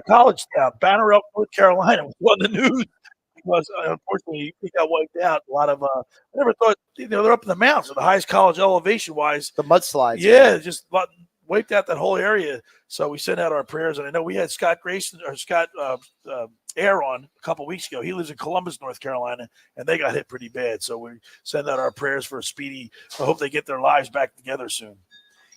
college town, Banner Elk, North Carolina, was on the news because unfortunately it got wiped out. A lot of I never thought they're up in the mountains, the highest college elevation wise. The mudslides. Yeah, just wiped out that whole area. So we sent out our prayers, and I know we had Scott Grayson or Scott Air on a couple weeks ago. He lives in Columbus, North Carolina, and they got hit pretty bad. So we send out our prayers for a speedy. I hope they get their lives back together soon.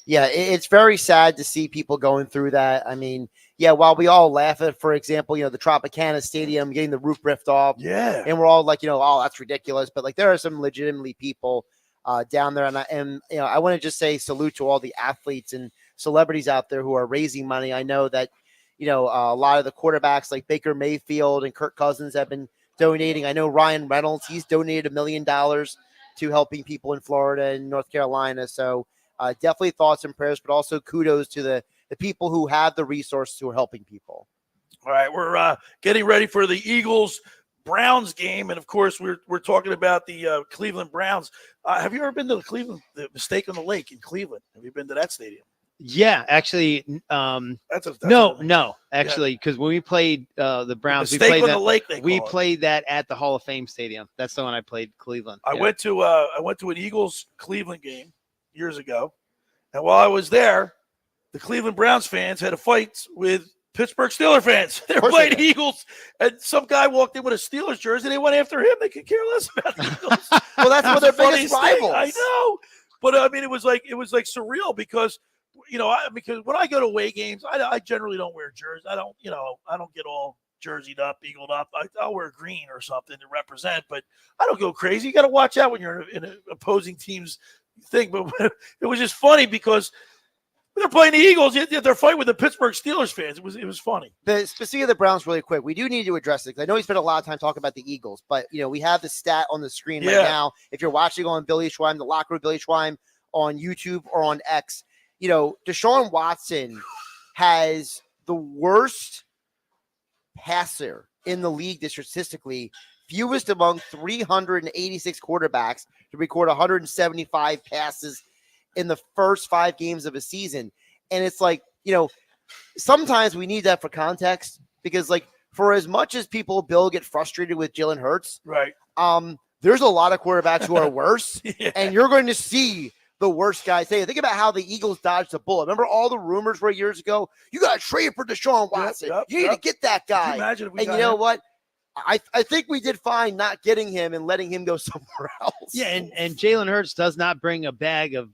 Yeah, it's very sad to see people going through that. I mean, yeah, while we all laugh at, for example, the Tropicana Stadium getting the roof ripped off. Yeah. And we're all like, oh, that's ridiculous. But like, there are some legitimately people down there. And I want to just say salute to all the athletes and celebrities out there who are raising money. I know that, a lot of the quarterbacks like Baker Mayfield and Kirk Cousins have been donating. I know Ryan Reynolds, he's donated $1 million to helping people in Florida and North Carolina. So, definitely thoughts and prayers, but also kudos to the people who have the resources who are helping people. All right, we're getting ready for the Eagles-Browns game, and of course, we're talking about the Cleveland Browns. Have you ever been to the Mistake on the Lake in Cleveland? Have you been to that stadium? Yeah, actually, no, actually, because when we played the Browns, we played that at the Hall of Fame Stadium. That's the one I played, Cleveland. I went to an Eagles-Cleveland game years ago, and while I was there, the Cleveland Browns fans had a fight with Pittsburgh Steelers fans. They were playing Eagles, and some guy walked in with a Steelers jersey. They went after him. They could care less about the Eagles. Well, that's one of their biggest rivals. I know, but I mean, it was like surreal because because when I go to away games, I generally don't wear jerseys. I don't get all jerseyed up, eagled up. I'll wear green or something to represent, but I don't go crazy. You got to watch out when you're in an opposing team's thing. But it was just funny because they're playing the Eagles, yet they're fighting with the Pittsburgh Steelers fans. It was funny. Speaking of the Browns really quick, we do need to address it. I know we spent a lot of time talking about the Eagles, but we have the stat on the screen right now. If you're watching on Billy Schweim, the Locker Room Billy Schweim on YouTube or on X, Deshaun Watson has the worst passer in the league statistically, fewest among 386 quarterbacks to record 175 passes in the first 5 games of a season. And it's like, sometimes we need that for context because, like, for as much as Bill get frustrated with Jalen Hurts, right? There's a lot of quarterbacks who are worse, and you're going to see the worst guys. Hey, think about how the Eagles dodged the bullet. Remember all the rumors were years ago? You got to trade for Deshaun Watson. You need to get that guy. Can you imagine if we got you know him? what? I think we did fine not getting him and letting him go somewhere else. Yeah, and Jalen Hurts does not bring a bag of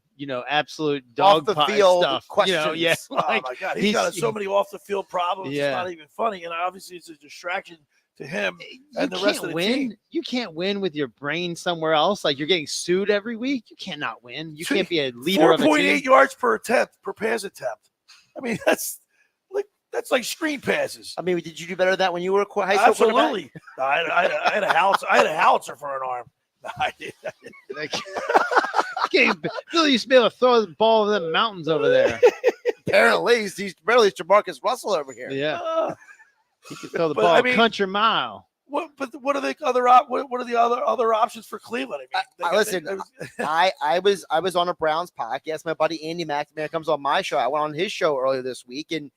absolute dog off the field stuff. questions. Yeah, Oh my God, he's got so many off the field problems. Yeah. It's not even funny, and obviously it's a distraction to him and the rest of the team. You can't win with your brain somewhere else. Like, you're getting sued every week. You cannot win. You can't be a leader of a team. 4.8 yards per pass attempt. I mean, that's like screen passes. I mean, did you do better than that when you were a high school Absolutely. I had a howitzer for an arm. No, I didn't. Billy used to be able to throw the ball over the mountains over there. Apparently, he's barely Jamarcus Russell over here. Yeah. He could throw the ball a country mile. What are the other options for Cleveland? Listen, I was on a Browns podcast. My buddy Andy McNamara comes on my show. I went on his show earlier this week, and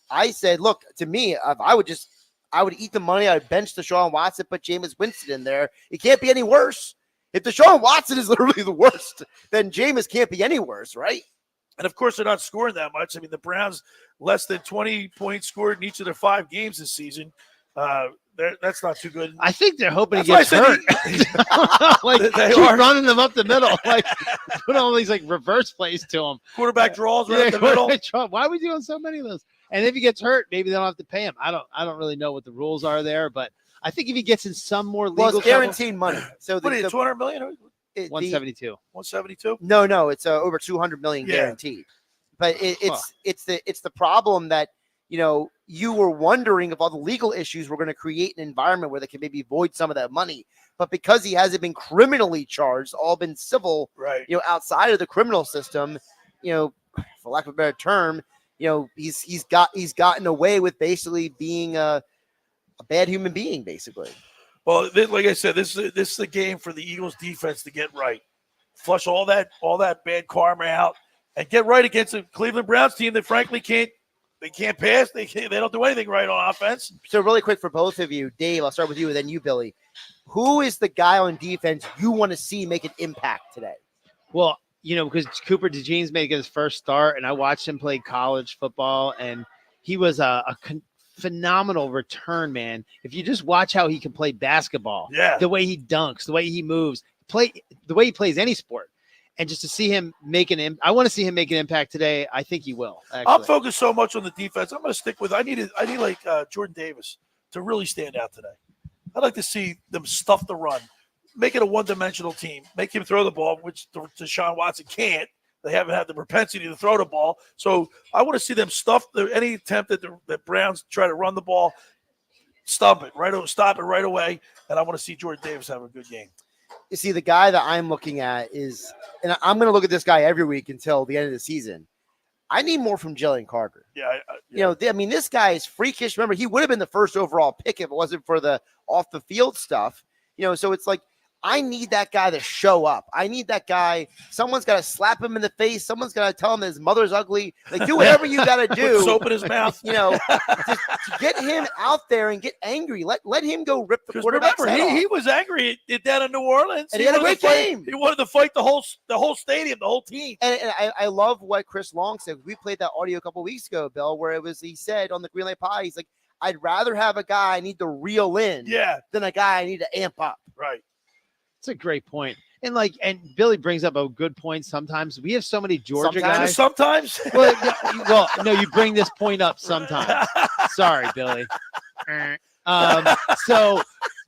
I said, look, to me, I would eat the money. I would bench Deshaun Watson, put Jameis Winston in there. It can't be any worse. If Deshaun Watson is literally the worst, then Jameis can't be any worse, right? And, of course, they're not scoring that much. I mean, the Browns, less than 20 points scored in each of their 5 games this season. That's not too good. I think they're hoping he gets hurt. Like, they are running them up the middle. Like, put all these, like, reverse plays to him. Quarterback draws right up the middle. Why are we doing so many of those? And if he gets hurt, maybe they don't have to pay him. I don't really know what the rules are there, but I think if he gets in some more legal it's guaranteed money. So what are you, 200 million? 172. 172? No, it's over 200 million guaranteed. But it's the problem that you were wondering if all the legal issues were going to create an environment where they can maybe void some of that money. But because he hasn't been criminally charged, all been civil, right? Outside of the criminal system, for lack of a better term, he's gotten away with basically being a bad human being, basically. Well, like I said, this is a game for the Eagles defense to get right, flush all that bad karma out, and get right against a Cleveland Browns team that frankly can't pass. They don't do anything right on offense. So really quick for both of you, Dave, I'll start with you and then you, Billy. Who is the guy on defense you want to see make an impact today? Well, because Cooper DeJean's making his first start, and I watched him play college football, and he was a phenomenal return man. If you just watch how he can play basketball, the way he dunks, the way he moves, the way he plays any sport. And just to see him make I want to see him make an impact today. I think he will. I'm Actually. focused so much on the defense. I'm going to stick with. I need like Jordan Davis to really stand out today. I'd like to see them stuff the run, make it a one-dimensional team, make him throw the ball, which Deshaun Watson can't. They haven't had the propensity to throw the ball. So I want to see them stuff any attempt that Browns try to run the ball, stop it right away. And I want to see Jordan Davis have a good game. You see, the guy that I'm looking at is, and I'm going to look at this guy every week until the end of the season. I need more from Jalen Carter. Yeah. I mean, this guy is freakish. Remember, he would have been the first overall pick if it wasn't for the off the field stuff. So it's like, I need that guy to show up. I need that guy. Someone's got to slap him in the face. Someone's got to tell him that his mother's ugly. Like, do whatever you got to do. Put soap in his mouth. To get him out there and get angry. Let him go rip the quarterback. Remember, he was angry down in New Orleans. And he had a great game. He wanted to fight the whole stadium, the whole team. And I love what Chris Long said. We played that audio a couple of weeks ago, Bill, where he said on the Green Light Pie, he's like, I'd rather have a guy I need to reel in than a guy I need to amp up. Right. It's a great point. And Billy brings up a good point. Sometimes we have so many Georgia guys. Sometimes. Well, no, you bring this point up sometimes. Sorry, Billy. So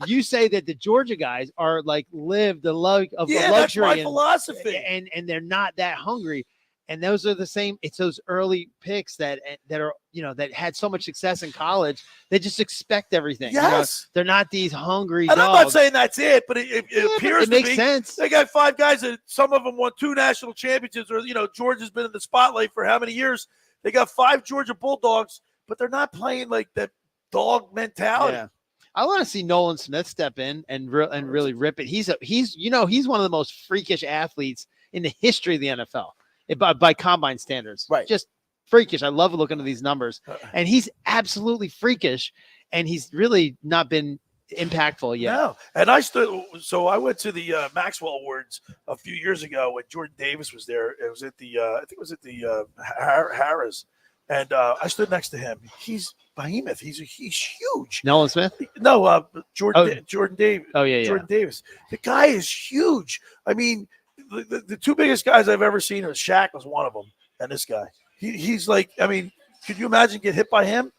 you say that the Georgia guys are live the luxury that's my philosophy. And they're not that hungry. And those are the same. It's those early picks that are, that had so much success in college. They just expect everything. Yes. They're not these hungry And dogs. I'm not saying that's it, but it appears it makes to be. sense. They got 5 guys that some of them won 2 national championships, or Georgia's been in the spotlight for how many years? They got 5 Georgia Bulldogs, but they're not playing like that dog mentality. Yeah. I want to see Nolan Smith step in and really rip it. He's one of the most freakish athletes in the history of the NFL. By combine standards, right? Just freakish. I love looking at these numbers, and he's absolutely freakish, and he's really not been impactful yet. No, and I went to the Maxwell Awards a few years ago when Jordan Davis was there. It was at the I think it was at the Harrah's, and I stood next to him. He's behemoth. He's huge. Nolan Smith? No, Jordan Davis. Oh yeah, Jordan Davis. The guy is huge. I mean. The 2 biggest guys I've ever seen was Shaq was one of them, and this guy. He's like, I mean, could you imagine get hit by him?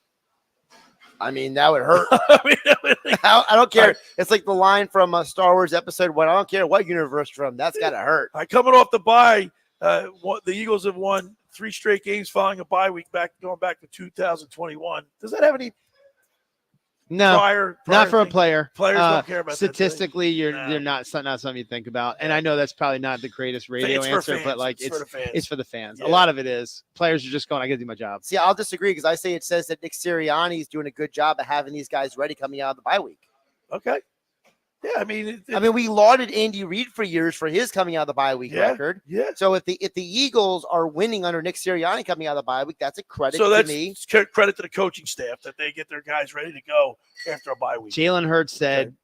I mean, that would hurt. I don't care. It's like the line from Star Wars Episode 1. I don't care what universe you're from. That's got to hurt. Coming off the bye, the Eagles have won 3 straight games following a bye week going back to 2021. Does that have any? No, prior not for a player. Players don't care about statistically, you're not something you think about. And I know that's probably not the greatest radio answer, but it's for the fans. Yeah. A lot of it is. Players are just going, I got to do my job. See, I'll disagree because I say it says that Nick Sirianni is doing a good job of having these guys ready coming out of the bye week. Okay. Yeah, I mean, we lauded Andy Reid for years for his coming out of the bye week record. Yeah. So if the Eagles are winning under Nick Sirianni coming out of the bye week, that's a credit to me. Credit to the coaching staff that they get their guys ready to go after a bye week. Jalen Hurts said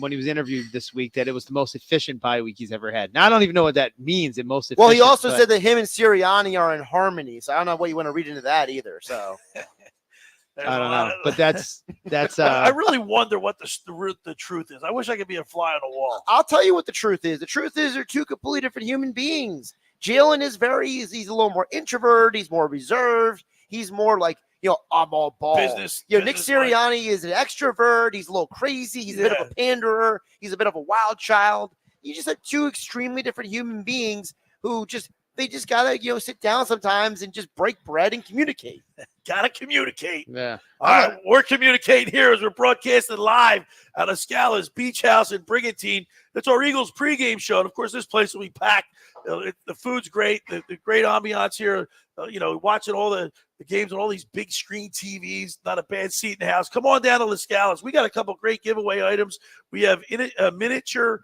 when he was interviewed this week that it was the most efficient bye week he's ever had. Now I don't even know what that means. Well, he also said that him and Sirianni are in harmony. So I don't know what you want to read into that either. So. I don't know, but that's. I really wonder what the truth is. I wish I could be a fly on the wall. I'll tell you what the truth is. The truth is they're 2 completely different human beings. Jalen is he's a little more introvert. He's more reserved. He's more like I'm all ball. Business. Nick Sirianni is an extrovert. He's a little crazy. He's a bit of a panderer. He's a bit of a wild child. You just have 2 extremely different human beings who they just gotta sit down sometimes and just break bread and communicate. Gotta communicate. Yeah. All right, we're communicating here as we're broadcasting live at LaScala's Beach House in Brigantine. That's our Eagles pregame show. And of course, this place will be packed. The food's great. The great ambiance here. Watching all the games on all these big screen TVs. Not a bad seat in the house. Come on down to LaScala's. We got a couple great giveaway items. We have miniature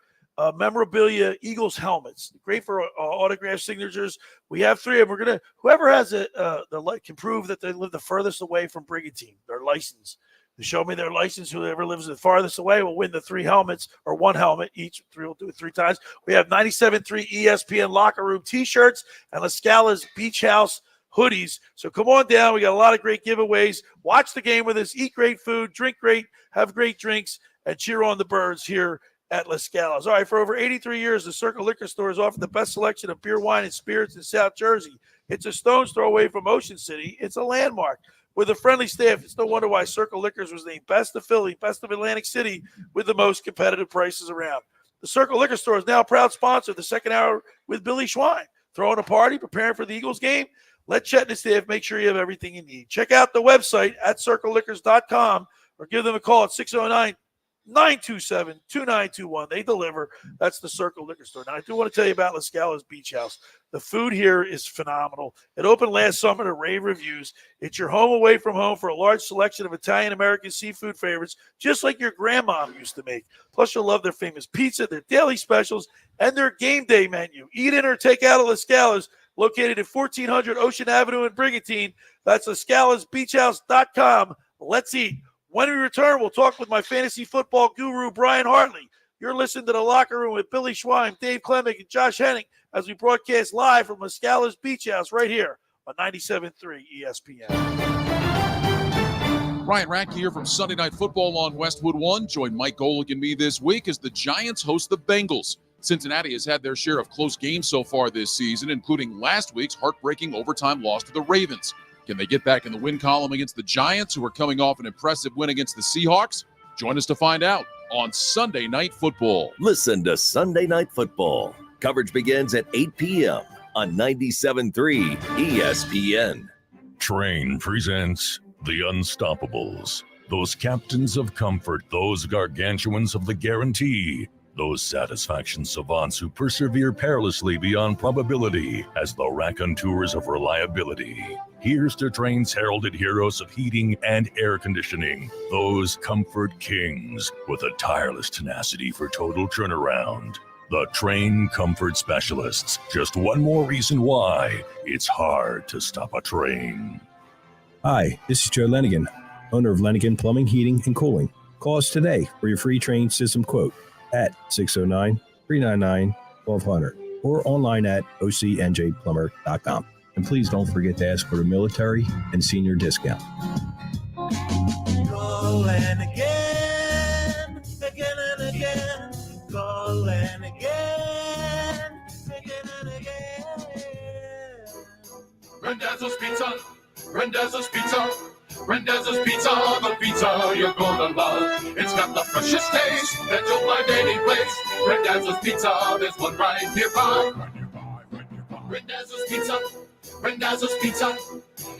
memorabilia Eagles helmets, great for autograph signatures. We have 3 of them. Whoever has can prove that they live the furthest away from Brigantine, their license. They show me their license. Whoever lives the farthest away will win the 3 helmets, or 1 helmet each. 3 will do it 3 times. We have 97.3 ESPN locker room T-shirts and LaScala's Beach House hoodies. So come on down. We got a lot of great giveaways. Watch the game with us. Eat great food. Drink great. Have great drinks. And cheer on the Birds here at LaScalas. All right, for over 83 years, the Circle Liquor Store has offered the best selection of beer, wine, and spirits in South Jersey. It's a stone's throw away from Ocean City. It's a landmark. With a friendly staff, it's no wonder why Circle Liquors was named Best of Philly, Best of Atlantic City, with the most competitive prices around. The Circle Liquor Store is now a proud sponsor of the second hour with Billy Schwein. Throwing a party, preparing for the Eagles game? Let Chet and his staff make sure you have everything you need. Check out the website at circleliquors.com or give them a call at 609-927-2921. They deliver. That's the Circle Liquor Store. Now, I do want to tell you about LaScalas Beach House. The food here is phenomenal. It opened last summer to rave reviews. It's your home away from home for a large selection of Italian-American seafood favorites, just like your grandma used to make. Plus, you'll love their famous pizza, their daily specials, and their game day menu. Eat in or take out at LaScalas, located at 1400 Ocean Avenue in Brigantine. That's LaScalasBeachHouse.com. Let's eat. When we return, we'll talk with my fantasy football guru, Brian Hartley. You're listening to The Locker Room with Billy Schwein, Dave Klemic, and Josh Hennig as we broadcast live from LaScalas Beach House right here on 97.3 ESPN. Ryan Radke here from Sunday Night Football on Westwood One. Join Mike Golick and me this week as the Giants host the Bengals. Cincinnati has had their share of close games so far this season, including last week's heartbreaking overtime loss to the Ravens. Can they get back in the win column against the Giants, who are coming off an impressive win against the Seahawks? Join us to find out on Sunday Night Football. Listen to Sunday Night Football. Coverage begins at 8 p.m. on 97.3 ESPN. Train presents The Unstoppables. Those captains of comfort, those gargantuans of the guarantee, those satisfaction savants who persevere perilously beyond probability as the raconteurs of reliability. Here's to Train's heralded heroes of heating and air conditioning, those comfort kings with a tireless tenacity for total turnaround. The Train Comfort Specialists. Just one more reason why it's hard to stop a train. Hi, this is Joe Lenigan, owner of Lenigan Plumbing, Heating, and Cooling. Call us today for your free Train system quote at 609-399-1200 or online at ocnjplumber.com. And please don't forget to ask for the military and senior discount. Calling again, again and again. Calling again, again and again. Randazzo's Pizza, Randazzo's Pizza, Randazzo's Pizza, the pizza you're gonna love. It's got the freshest taste that you'll find any place. Randazzo's Pizza, there's one right nearby. Randazzo's Pizza, Randazzo's Pizza.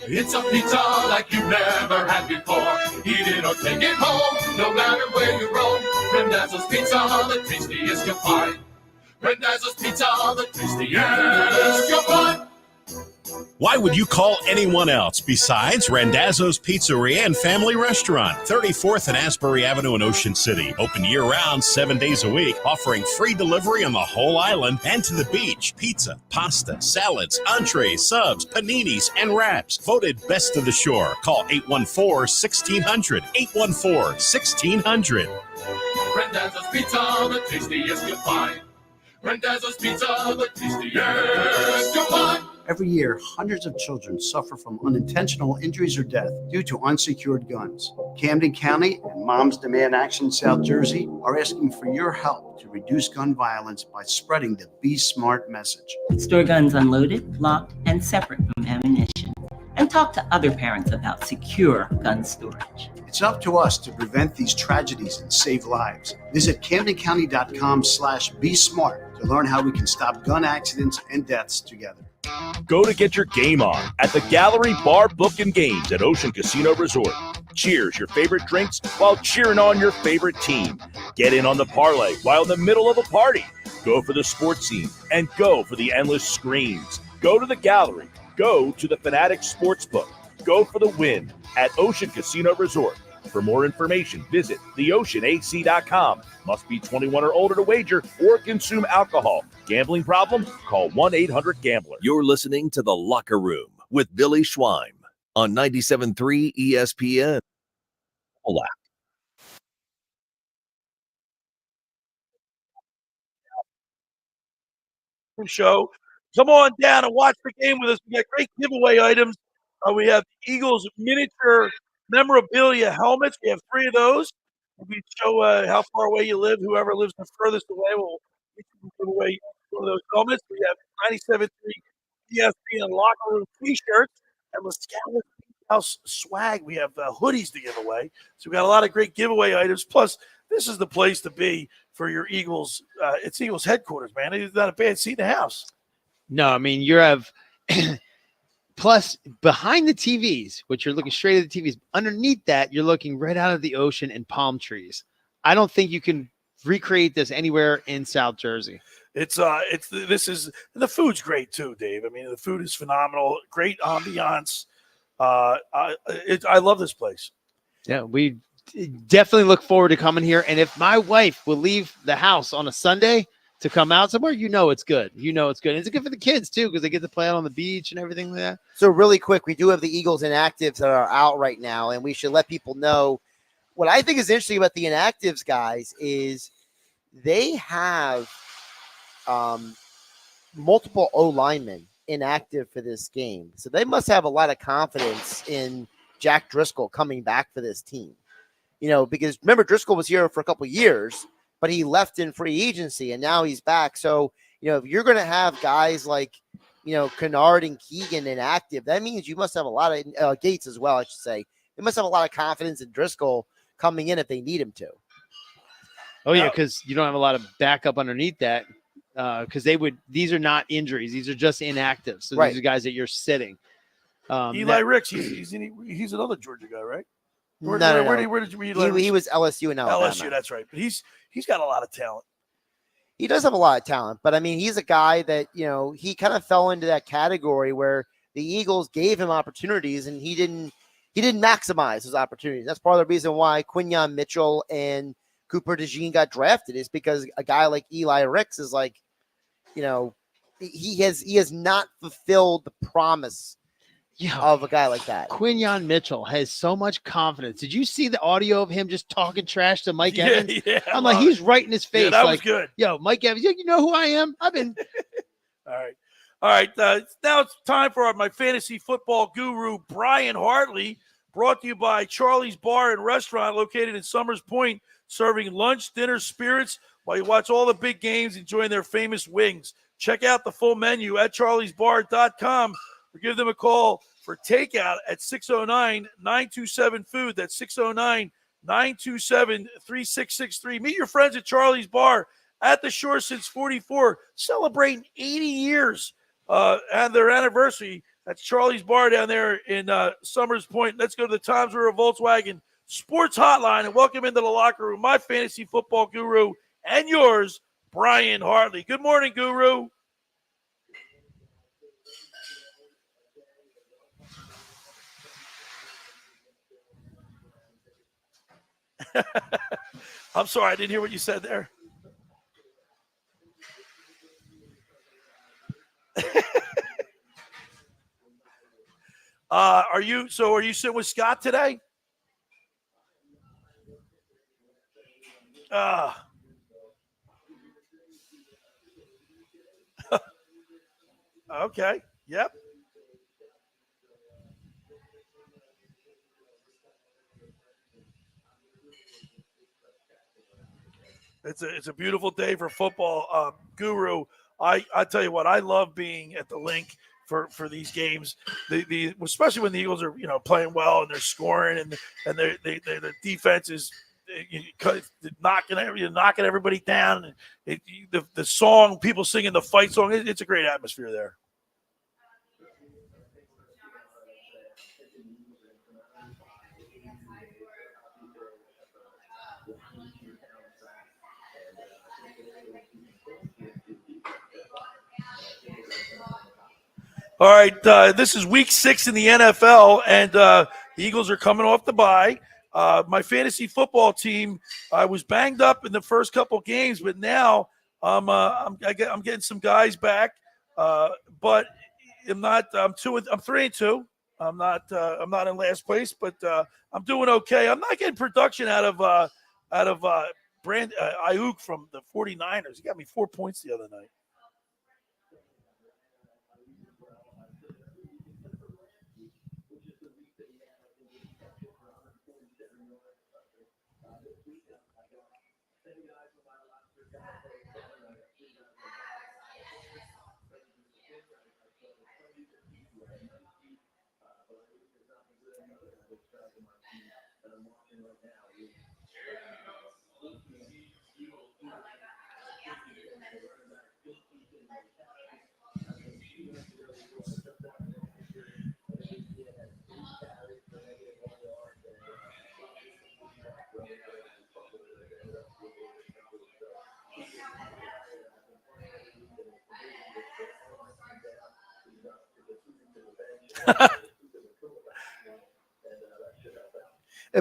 It's a pizza like you've never had before. Eat it or take it home, no matter where you roam. Randazzo's Pizza, the tastiest you'll find. Randazzo's Pizza, the tastiest you'll find. Why would you call anyone else besides Randazzo's Pizzeria and Family Restaurant, 34th and Asbury Avenue in Ocean City. Open year-round, 7 days a week, offering free delivery on the whole island and to the beach. Pizza, pasta, salads, entrees, subs, paninis, and wraps. Voted best of the shore. Call 814-1600. 814-1600. Randazzo's Pizza, the tastiest you'll find. Randazzo's Pizza, the tastiest you'll find. Every year, hundreds of children suffer from unintentional injuries or death due to unsecured guns. Camden County and Moms Demand Action South Jersey are asking for your help to reduce gun violence by spreading the Be Smart message. Store guns unloaded, locked, and separate from ammunition. And talk to other parents about secure gun storage. It's up to us to prevent these tragedies and save lives. Visit CamdenCounty.com/BeSmart to learn how we can stop gun accidents and deaths together. Go to get your game on at the Gallery Bar Book and Games at Ocean Casino Resort. Cheers your favorite drinks while cheering on your favorite team. Get in on the parlay while in the middle of a party. Go for the sports scene and go for the endless screens. Go to the Gallery. Go to the Fanatic Sportsbook. Go for the win at Ocean Casino Resort. For more information, visit theoceanac.com. Must be 21 or older to wager or consume alcohol. Gambling problem? Call 1-800-GAMBLER. You're listening to The Locker Room with Billy Schwein on 97.3 ESPN. Hola. Show. Come on down and watch the game with us. We got great giveaway items. We have the Eagles miniature memorabilia helmets. We have 3 of those. We show how far away you live. Whoever lives the furthest away will give away one of those helmets. We have 97.3 ESPN locker room T-shirts and LaScalas Beach House swag. We have hoodies to give away. So we got a lot of great giveaway items. Plus, this is the place to be for your Eagles. It's Eagles headquarters, man. It's not a bad seat in the house. No, I mean, you have plus behind the TVs, which you're looking straight at the TVs, underneath that, you're looking right out of the ocean and palm trees. I don't think you can recreate this anywhere in South Jersey. This is, and the food's great too, Dave. I mean, the food is phenomenal. Great ambiance. I love this place. Yeah, we definitely look forward to coming here. And if my wife will leave the house on a Sunday to come out somewhere, it's good. It's good. And it's good for the kids too, because they get to play out on the beach and everything like that. So really quick, we do have the Eagles inactives that are out right now, and we should let people know what I think is interesting about the inactives guys is they have multiple O linemen inactive for this game. So they must have a lot of confidence in Jack Driscoll coming back for this team. Because remember, Driscoll was here for a couple of years, but he left in free agency and now he's back. So, if you're going to have guys like, Kennard and Keegan inactive, that means you must have a lot of Gates as well, I should say. They must have a lot of confidence in Driscoll coming in if they need him to. Oh, yeah, because you don't have a lot of backup underneath that. Because these are not injuries; these are just inactive. So right. These are guys that you're sitting. Eli Ricks, he's another Georgia guy, right? Where did you read? He was LSU and Alabama. LSU, that's right. But he's got a lot of talent. He does have a lot of talent, but I mean, he's a guy that he kind of fell into that category where the Eagles gave him opportunities and he didn't maximize his opportunities. That's part of the reason why Quinyon Mitchell and Cooper DeJean got drafted is because a guy like Eli Ricks is like, he has not fulfilled the promise of a guy like that. Quinyon Mitchell has so much confidence. Did you see the audio of him just talking trash to Mike Evans? Yeah, I'm like, he's right in his face. Yeah, that was good. Yo, Mike Evans, you know who I am? I've been. All right. Now it's time for my fantasy football guru, Brian Hartley, brought to you by Charlie's Bar and Restaurant located in Summers Point, serving lunch, dinner, spirits while you watch all the big games, enjoying their famous wings. Check out the full menu at charliesbar.com or give them a call for takeout at 609-927-FOOD. That's 609-927-3663. Meet your friends at Charlie's Bar at the shore since 44, celebrating 80 years and their anniversary. That's Charlie's Bar down there in Summers Point. Let's go to the Toms River Volkswagen Sports Hotline and welcome into the locker room my fantasy football guru and yours, Brian Hartley. Good morning, Guru. I'm sorry, I didn't hear what you said there. Are you sitting with Scott today? Okay. Yep. It's a beautiful day for football, Guru. I tell you what, I love being at the link for these games. The especially when the Eagles are playing well and they're scoring and the defense is knocking everybody down. The song, people singing the fight song, it's a great atmosphere there. All right, this is week 6 in the NFL, and the Eagles are coming off the bye. My fantasy football team, I was banged up in the first couple games, but now I'm getting some guys back. But I'm not. I'm 3-2. I'm not in last place, but I'm doing okay. I'm not getting production out of Ayuk from the 49ers. He got me 4 points the other night.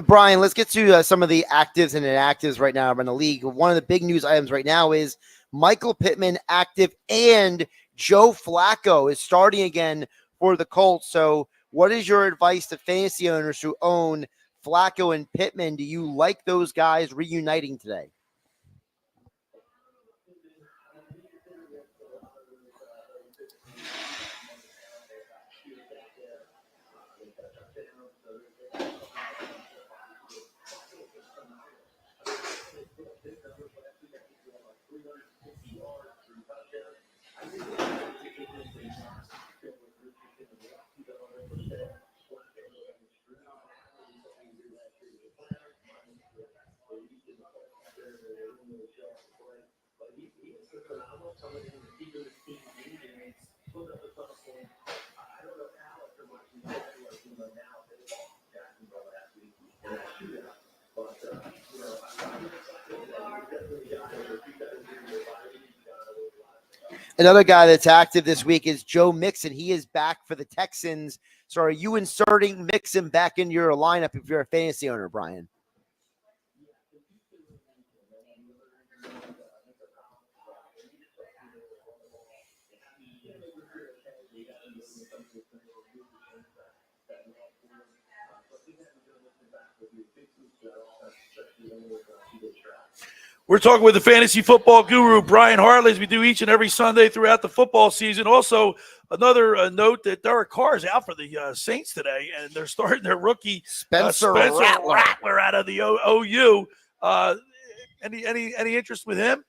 Brian, let's get to some of the actives and inactives right now around the league. One of the big news items right now is Michael Pittman active and Joe Flacco is starting again for the Colts. So what is your advice to fantasy owners who own Flacco and Pittman? Do you like those guys reuniting today? Another guy that's active this week is Joe Mixon. He is back for the Texans. So are you inserting Mixon back into your lineup if you're a fantasy owner, Brian? We're talking with the fantasy football guru, Brian Hartley, as we do each and every Sunday throughout the football season. Also, another note that Derek Carr is out for the Saints today, and they're starting their rookie Spencer Rattler out of the OU. Any interest with him?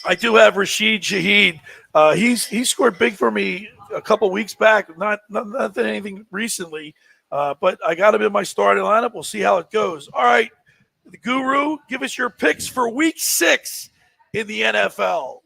I do have Rashid Shaheed. He scored big for me a couple weeks back. Not anything recently, but I got him in my starting lineup. We'll see how it goes. All right, the guru, give us your picks for Week 6 in the NFL.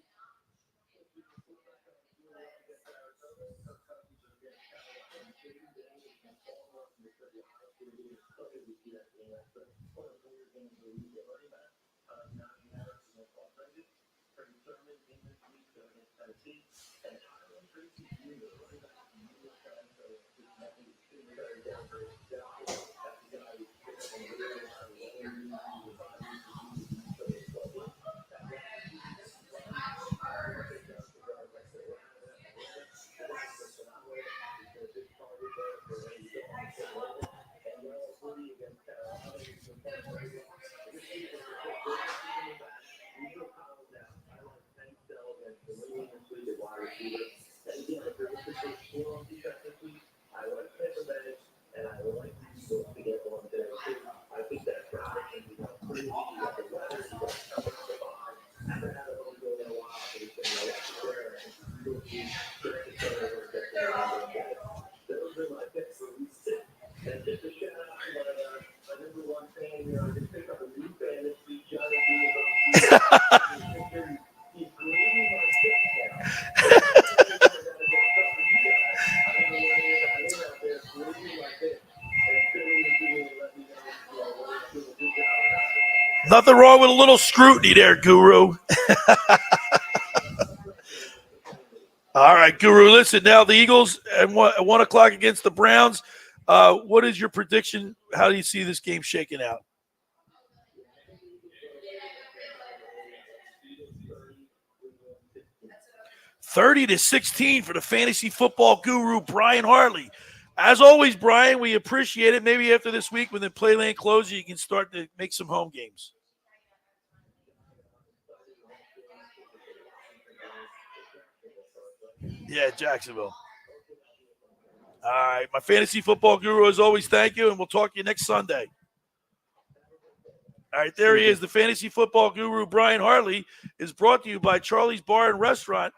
Nothing wrong with a little scrutiny there, Guru. All right, Guru, listen, now the Eagles at 1 o'clock against the Browns. What is your prediction? How do you see this game shaking out? $30-16 for the fantasy football guru, Brian Hartley. As always, Brian, we appreciate it. Maybe after this week when the Playland closes, you can start to make some home games. Yeah, Jacksonville. All right. My fantasy football guru, as always, thank you, and we'll talk to you next Sunday. All right, there he is. The fantasy football guru, Brian Hartley, is brought to you by Charlie's Bar and Restaurant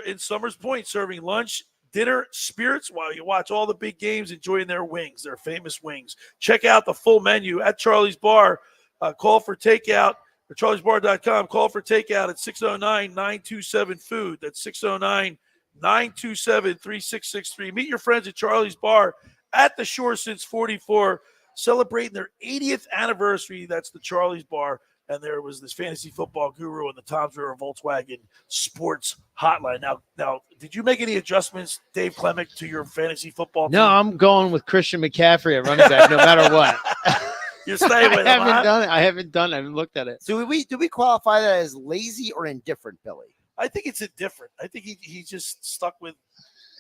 in Summers Point, serving lunch, dinner, spirits while you watch all the big games, enjoying their wings, their famous wings. Check out the full menu at Charlie's Bar. Call for takeout or charliesbar.com. Call for takeout at 609-927-FOOD. That's 609-927-3663. Meet your friends at Charlie's Bar at the Shore since 44, celebrating their 80th anniversary. That's the Charlie's Bar. And there was this fantasy football guru on the Toms River Volkswagen Sports Hotline. Now, did you make any adjustments, Dave Klemic, to your fantasy football team? No, I'm going with Christian McCaffrey at running back no matter what. You're staying with him, I haven't done it. I haven't looked at it. So do we qualify that as lazy or indifferent, Billy? I think it's indifferent. I think he just stuck with.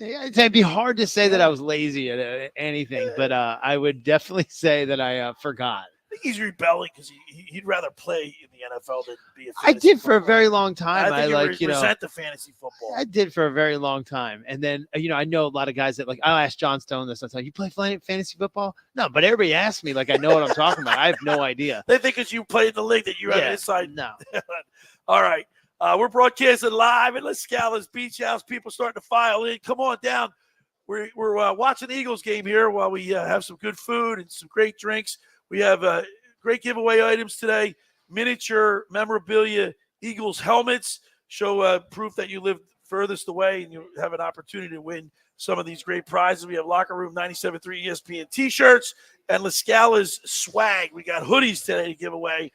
Yeah, it'd be hard to say that I was lazy at anything, but I would definitely say that I forgot. I think he's rebelling because he'd rather play in the NFL than be a fantasy I did for a football. very long time. I think you resent the fantasy football. I did for a very long time. And then, I know a lot of guys that I'll ask John Stone this. I'll tell you play fantasy football? No, but everybody asks me like I know what I'm talking about. I have no idea. They think because you played in the league that you have inside. No. All right. We're broadcasting live at LaScalas Beach House. People starting to file in. Come on down. We're watching the Eagles game here while we have some good food and some great drinks. We have great giveaway items today. Miniature memorabilia, Eagles helmets. Show proof that you live furthest away and you have an opportunity to win some of these great prizes. We have Locker Room 97.3 ESPN T-shirts and LaScala's swag. We got hoodies today to give away.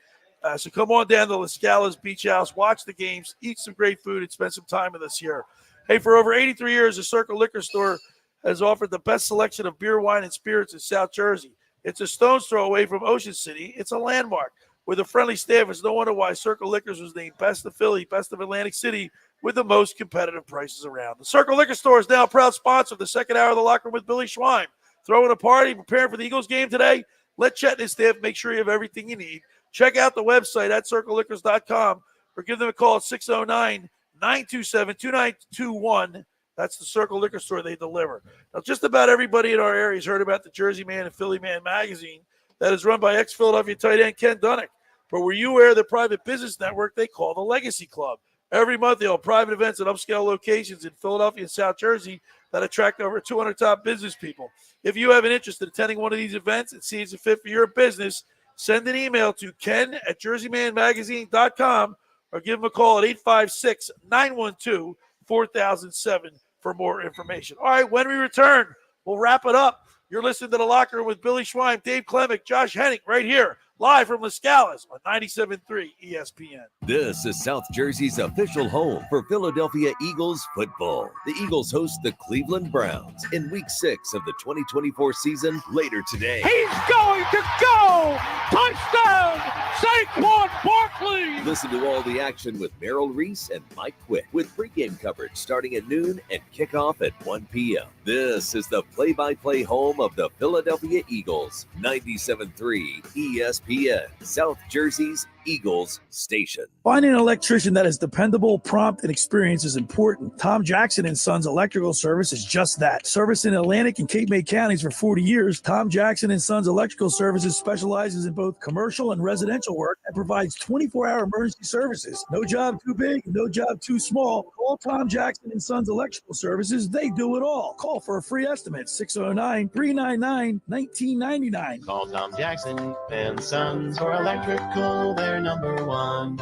So come on down to LaScalas Beach House, watch the games, eat some great food, and spend some time with us here. Hey, for over 83 years, the Circle Liquor Store has offered the best selection of beer, wine, and spirits in South Jersey. It's a stone's throw away from Ocean City. It's a landmark. With a friendly staff, it's no wonder why Circle Liquors was named Best of Philly, Best of Atlantic City, with the most competitive prices around. The Circle Liquor Store is now a proud sponsor of the second hour of the Locker Room with Billy Schwein. Throwing a party, preparing for the Eagles game today? Let Chet and his staff make sure you have everything you need. Check out the website at circleliquors.com or give them a call at 609-927-2921. That's the Circle Liquor Store they deliver. Now, just about everybody in our area has heard about the Jersey Man and Philly Man magazine that is run by ex-Philadelphia tight end Ken Dunnick. But were you aware of the private business network they call the Legacy Club? Every month, they hold private events at upscale locations in Philadelphia and South Jersey that attract over 200 top business people. If you have an interest in attending one of these events and see it's a fit for your business, send an email to ken@jerseymanmagazine.com or give them a call at 856-912-4007 for more information. All right, when we return, we'll wrap it up. You're listening to The Locker Room with Billy Schwein, Dave Klemic, Josh Hennig, right here, live from LaScalas on 97.3 ESPN. This is South Jersey's official home for Philadelphia Eagles football. The Eagles host the Cleveland Browns in Week 6 of the 2024 season later today. He's going to go! Touchdown! Saquon Barkley! Listen to all the action with Merrill Reese and Mike Quick with pregame coverage starting at noon and kickoff at 1 p.m. This is the play-by-play home of the Philadelphia Eagles, 97.3 ESPN, South Jersey's Eagles station. Finding an electrician that is dependable, prompt, and experienced is important. Tom Jackson and Sons Electrical Service is just that. Servicing Atlantic and Cape May counties for 40 years, Tom Jackson and Sons Electrical Services specializes in both commercial and residential work and provides 24-hour emergency services. No job too big, no job too small. Call Tom Jackson and Sons Electrical Services. They do it all. Call for a free estimate, 609-399-1999. Call Tom Jackson and Sons for electrical. They're number one.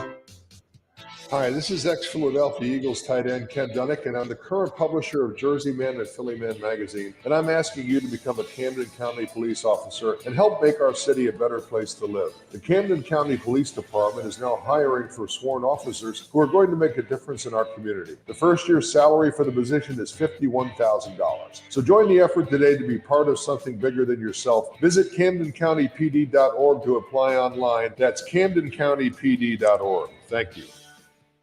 Hi, this is ex-Philadelphia Eagles tight end Ken Dunnick, and I'm the current publisher of Jersey Man and Philly Man magazine, and I'm asking you to become a Camden County police officer and help make our city a better place to live. The Camden County Police Department is now hiring for sworn officers who are going to make a difference in our community. The first year's salary for the position is $51,000. So join the effort today to be part of something bigger than yourself. Visit CamdenCountyPD.org to apply online. That's CamdenCountyPD.org. Thank you.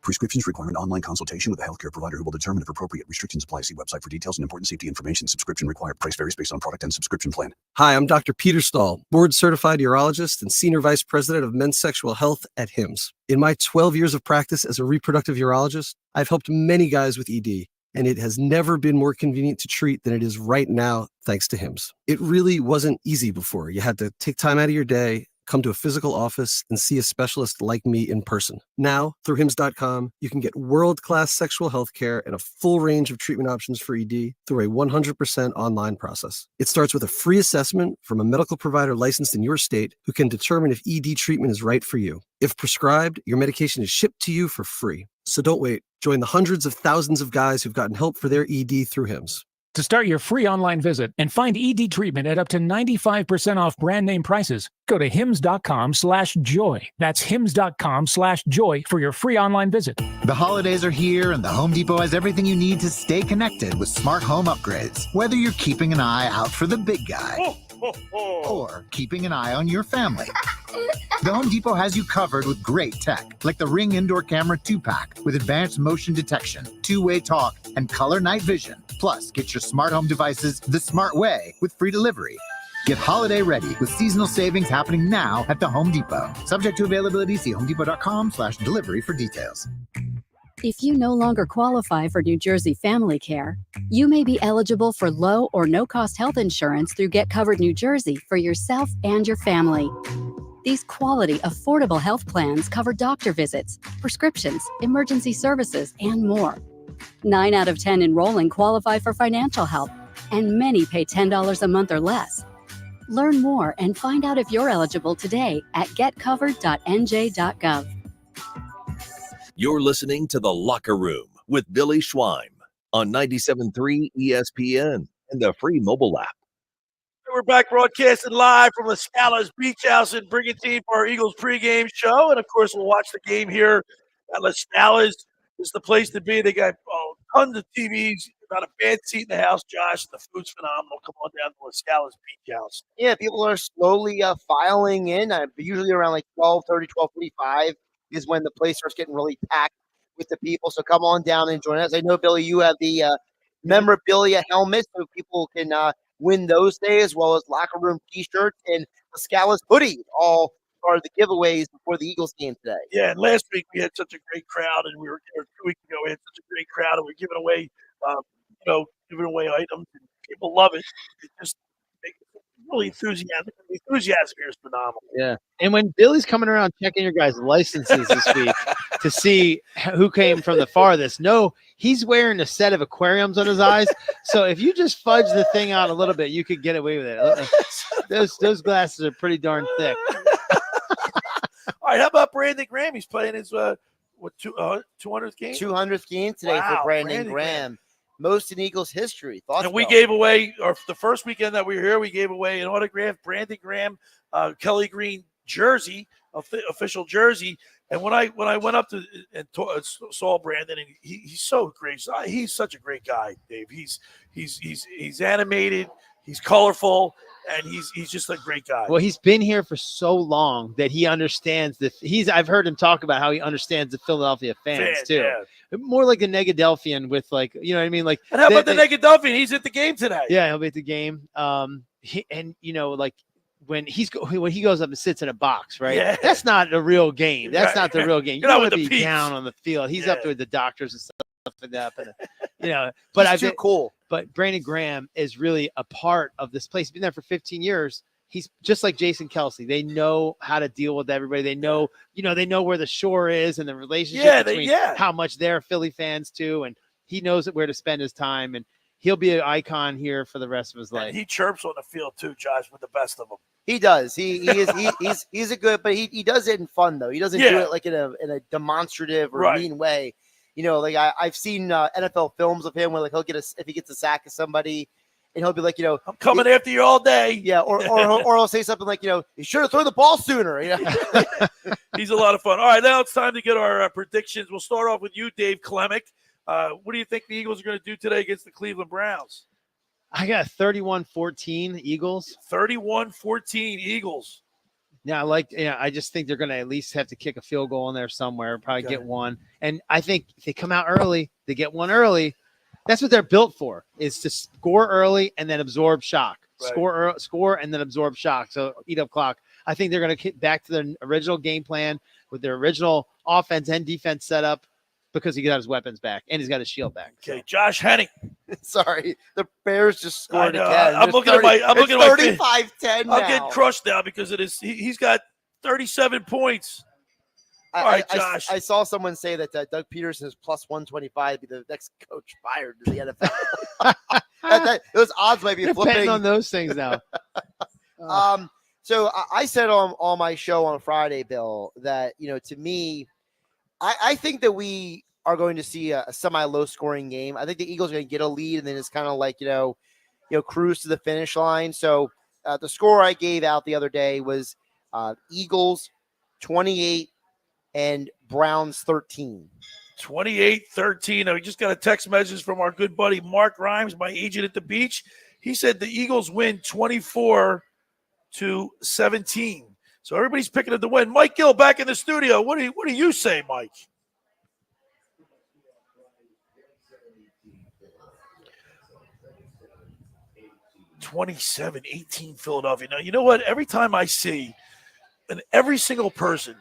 Prescriptions require an online consultation with a healthcare provider who will determine if appropriate. Restrictions apply. See website for details and important safety information. Subscription required. Price varies based on product and subscription plan. Hi, I'm Dr. Peter Stahl, board-certified urologist and senior vice president of men's sexual health at HIMSS. In my 12 years of practice as a reproductive urologist, I've helped many guys with ED, and it has never been more convenient to treat than it is right now, thanks to HIMSS. It really wasn't easy before. You had to take time out of your day, come to a physical office, and see a specialist like me in person. Now, through HIMSS.com, you can get world-class sexual health care and a full range of treatment options for ED through a 100% online process. It starts with a free assessment from a medical provider licensed in your state who can determine if ED treatment is right for you. If prescribed, your medication is shipped to you for free. So don't wait. Join the hundreds of thousands of guys who've gotten help for their ED through HIMSS. To start your free online visit and find ED treatment at up to 95% off brand name prices, go to hims.com/joy. That's hims.com/joy for your free online visit. The holidays are here, and the Home Depot has everything you need to stay connected with smart home upgrades. Whether you're keeping an eye out for the big guy or keeping an eye on your family, the Home Depot has you covered with great tech, like the Ring Indoor Camera 2-pack with advanced motion detection, two-way talk, and color night vision. Plus, get your smart home devices the smart way with free delivery. Get holiday ready with seasonal savings happening now at the Home Depot. Subject to availability, see homedepot.com/delivery for details. If you no longer qualify for New Jersey Family Care, you may be eligible for low or no-cost health insurance through Get Covered New Jersey for yourself and your family. These quality, affordable health plans cover doctor visits, prescriptions, emergency services, and more. 9 out of 10 enrolling qualify for financial help, and many pay $10 a month or less. Learn more and find out if you're eligible today at getcovered.nj.gov. You're listening to The Locker Room with Billy Schweim on 97.3 ESPN and the free mobile app. We're back broadcasting live from LaScalas Beach House in Brigantine for our Eagles pregame show. And, of course, we'll watch the game here at LaScalas. It's the place to be. They got tons of TVs, not a bad seat in the house, Josh. The food's phenomenal. Come on down to LaScalas Beach House. Yeah, people are slowly filing in. Usually around like 12:30, 12:45 is when the place starts getting really packed with the people. So come on down and join us. I know, Billy, you have the memorabilia helmets so people can win those days, as well as locker room T-shirts and LaScalas hoodies, all part of the giveaways before the Eagles game today. Yeah, and last week we had such a great crowd, and or 2 weeks ago we had such a great crowd, and we're giving away, giving away items, and people love it. It just makes it really enthusiastic. The enthusiasm here is phenomenal. Yeah, and when Billy's coming around checking your guys' licenses this week to see who came from the farthest, no, he's wearing a set of aquariums on his eyes. So if you just fudge the thing out a little bit, you could get away with it. Those glasses are pretty darn thick. All right, how about Brandon Graham? He's playing his 200th game? 200th game today for Brandon Graham. Most in Eagles history. And we gave away, the first weekend that we were here, we gave away an autographed Brandon Graham Kelly Green jersey, official jersey. And when I went up to and saw Brandon, and he's so great. He's such a great guy, Dave. He's animated, he's colorful, and he's just a great guy. Well, he's been here for so long that he understands I've heard him talk about how he understands the Philadelphia fans too. Yeah. More like a Negadelphian with and how about the Negadelphian? He's at the game today. Yeah, he'll be at the game. When he goes up and sits in a box, right? Yeah. That's not a real game. That's not the real game. You don't want to be down on the field. He's up there with the doctors and stuff like that. But he's too cool. But Brandon Graham is really a part of this place. He's been there for 15 years. He's just like Jason Kelsey. They know how to deal with everybody. They know, they know where the shore is and the relationship between how much they're Philly fans too. And he knows where to spend his time. And he'll be an icon here for the rest of his life. And he chirps on the field too, Josh, with the best of them. He does. He's a good, but he does it in fun though. He doesn't do it like in a demonstrative or mean way. I've seen NFL films of him where he'll if he gets a sack of somebody, and he'll be like, I'm coming after you all day. Yeah, or he'll say something like, you should have thrown the ball sooner. He's a lot of fun. All right, now it's time to get our predictions. We'll start off with you, Dave Klemic. What do you think the Eagles are going to do today against the Cleveland Browns? I got 31-14 Eagles. 31-14 Eagles. Yeah, I just think they're going to at least have to kick a field goal in there somewhere, probably get one. And I think if they come out early, they get one early. That's what they're built for, is to score early and then absorb shock. Right. Score and then absorb shock. So eat up clock. I think they're going to get back to their original game plan with their original offense and defense set up because he got his weapons back and he's got his shield back. Okay, Josh Hennig. Sorry, the Bears just scored again. I'm looking at my 35-10 now. I'm getting crushed now because it is. He's got 37 points. All right, Josh. I saw someone say that Doug Peterson is plus 125 to be the next coach fired to the NFL. Those odds might be flipping. Depending on those things now. So I said on my show on Friday, Bill, that, to me, I think that we are going to see a semi-low scoring game. I think the Eagles are going to get a lead and then it's kind of like, cruise to the finish line. So the score I gave out the other day was Eagles 28 and Browns 13. 28-13. We just got a text message from our good buddy Mark Rhymes, my agent at the beach. He said the Eagles win 24-17. So everybody's picking up the win. Mike Gill back in the studio. What do you say, Mike? (27-18) Philadelphia. Now, you know what? Every time I see, and every single person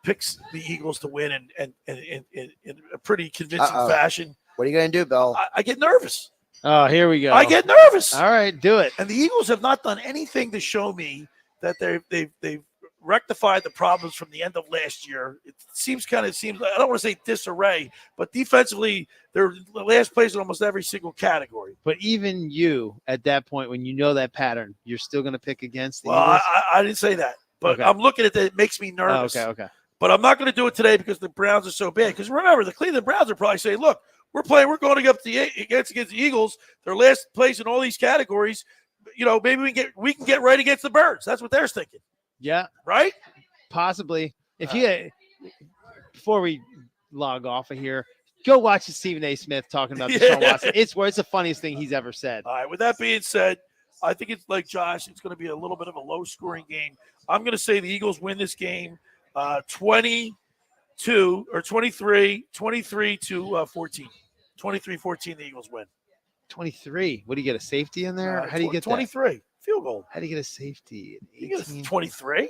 picks the Eagles to win in a pretty convincing fashion. What are you going to do, Bill? I get nervous. Oh, here we go. I get nervous. All right, do it. And the Eagles have not done anything to show me that they've rectified the problems from the end of last year. It seems I don't want to say disarray, but defensively they're the last place in almost every single category. But even you, at that point, when you know that pattern, you're still going to pick against the Eagles? Eagles? I didn't say that, but I'm looking at that. It makes me nervous. Oh, okay. But I'm not going to do it today because the Browns are so bad. Because remember, the Cleveland Browns are probably saying, look, we're going up against the Eagles. They're last place in all these categories. Maybe we can get right against the Birds. That's what they're thinking. Yeah. Right? Possibly. Before we log off of here, go watch Stephen A. Smith talking about Deshaun Watson. It's the funniest thing he's ever said. All right. With that being said, I think it's like Josh. It's going to be a little bit of a low-scoring game. I'm going to say the Eagles win this game 23 to 14. 23-14, the Eagles win. 23. What do you get, a safety in there? How do you get 23? That? Field goal. How do you get a safety? You get 23?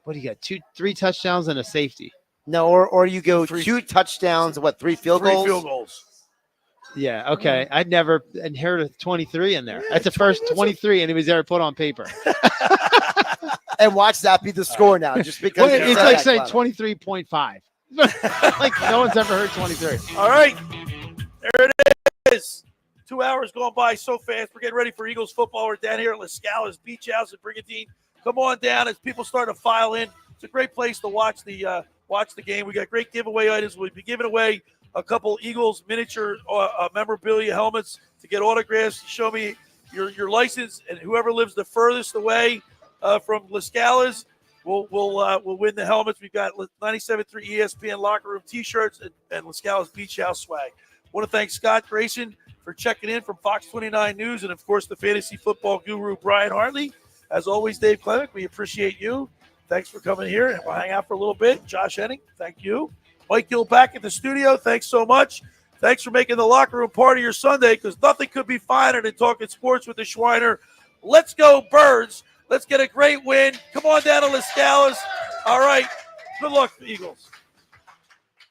What do you got? 3 touchdowns and a safety. No, or you go 2 touchdowns, 3 field goals? 3 field goals. Yeah, okay. I'd never heard of 23 in there. That's the first 23 anybody's ever put on paper. And watch that be the score now, just because it's like saying 23.5. Like no one's ever heard 23. All right. There it is. 2 hours going by so fast. We're getting ready for Eagles football. We're down here at LaScalas Beach House in Brigantine. Come on down as people start to file in. It's a great place to watch the game. We got great giveaway items. We'll be giving away a couple Eagles miniature memorabilia helmets to get autographs. Show me your license, and whoever lives the furthest away from LaScalas will win the helmets. We've got 97.3 ESPN locker room T-shirts and LaScalas Beach House swag. I want to thank Scott Grayson for checking in from Fox 29 News, and of course the fantasy football guru Brian Hartley. As always, Dave Klemic, we appreciate you. Thanks for coming here, and we'll hang out for a little bit. Josh Hennig, thank you. Mike Gill back in the studio. Thanks so much. Thanks for making the locker room part of your Sunday, because nothing could be finer than talking sports with the Schweiner. Let's go, Birds. Let's get a great win. Come on down to LaScalas. All right. Good luck, Eagles.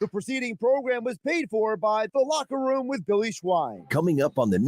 The preceding program was paid for by The Locker Room with Billy Schwein. Coming up on the next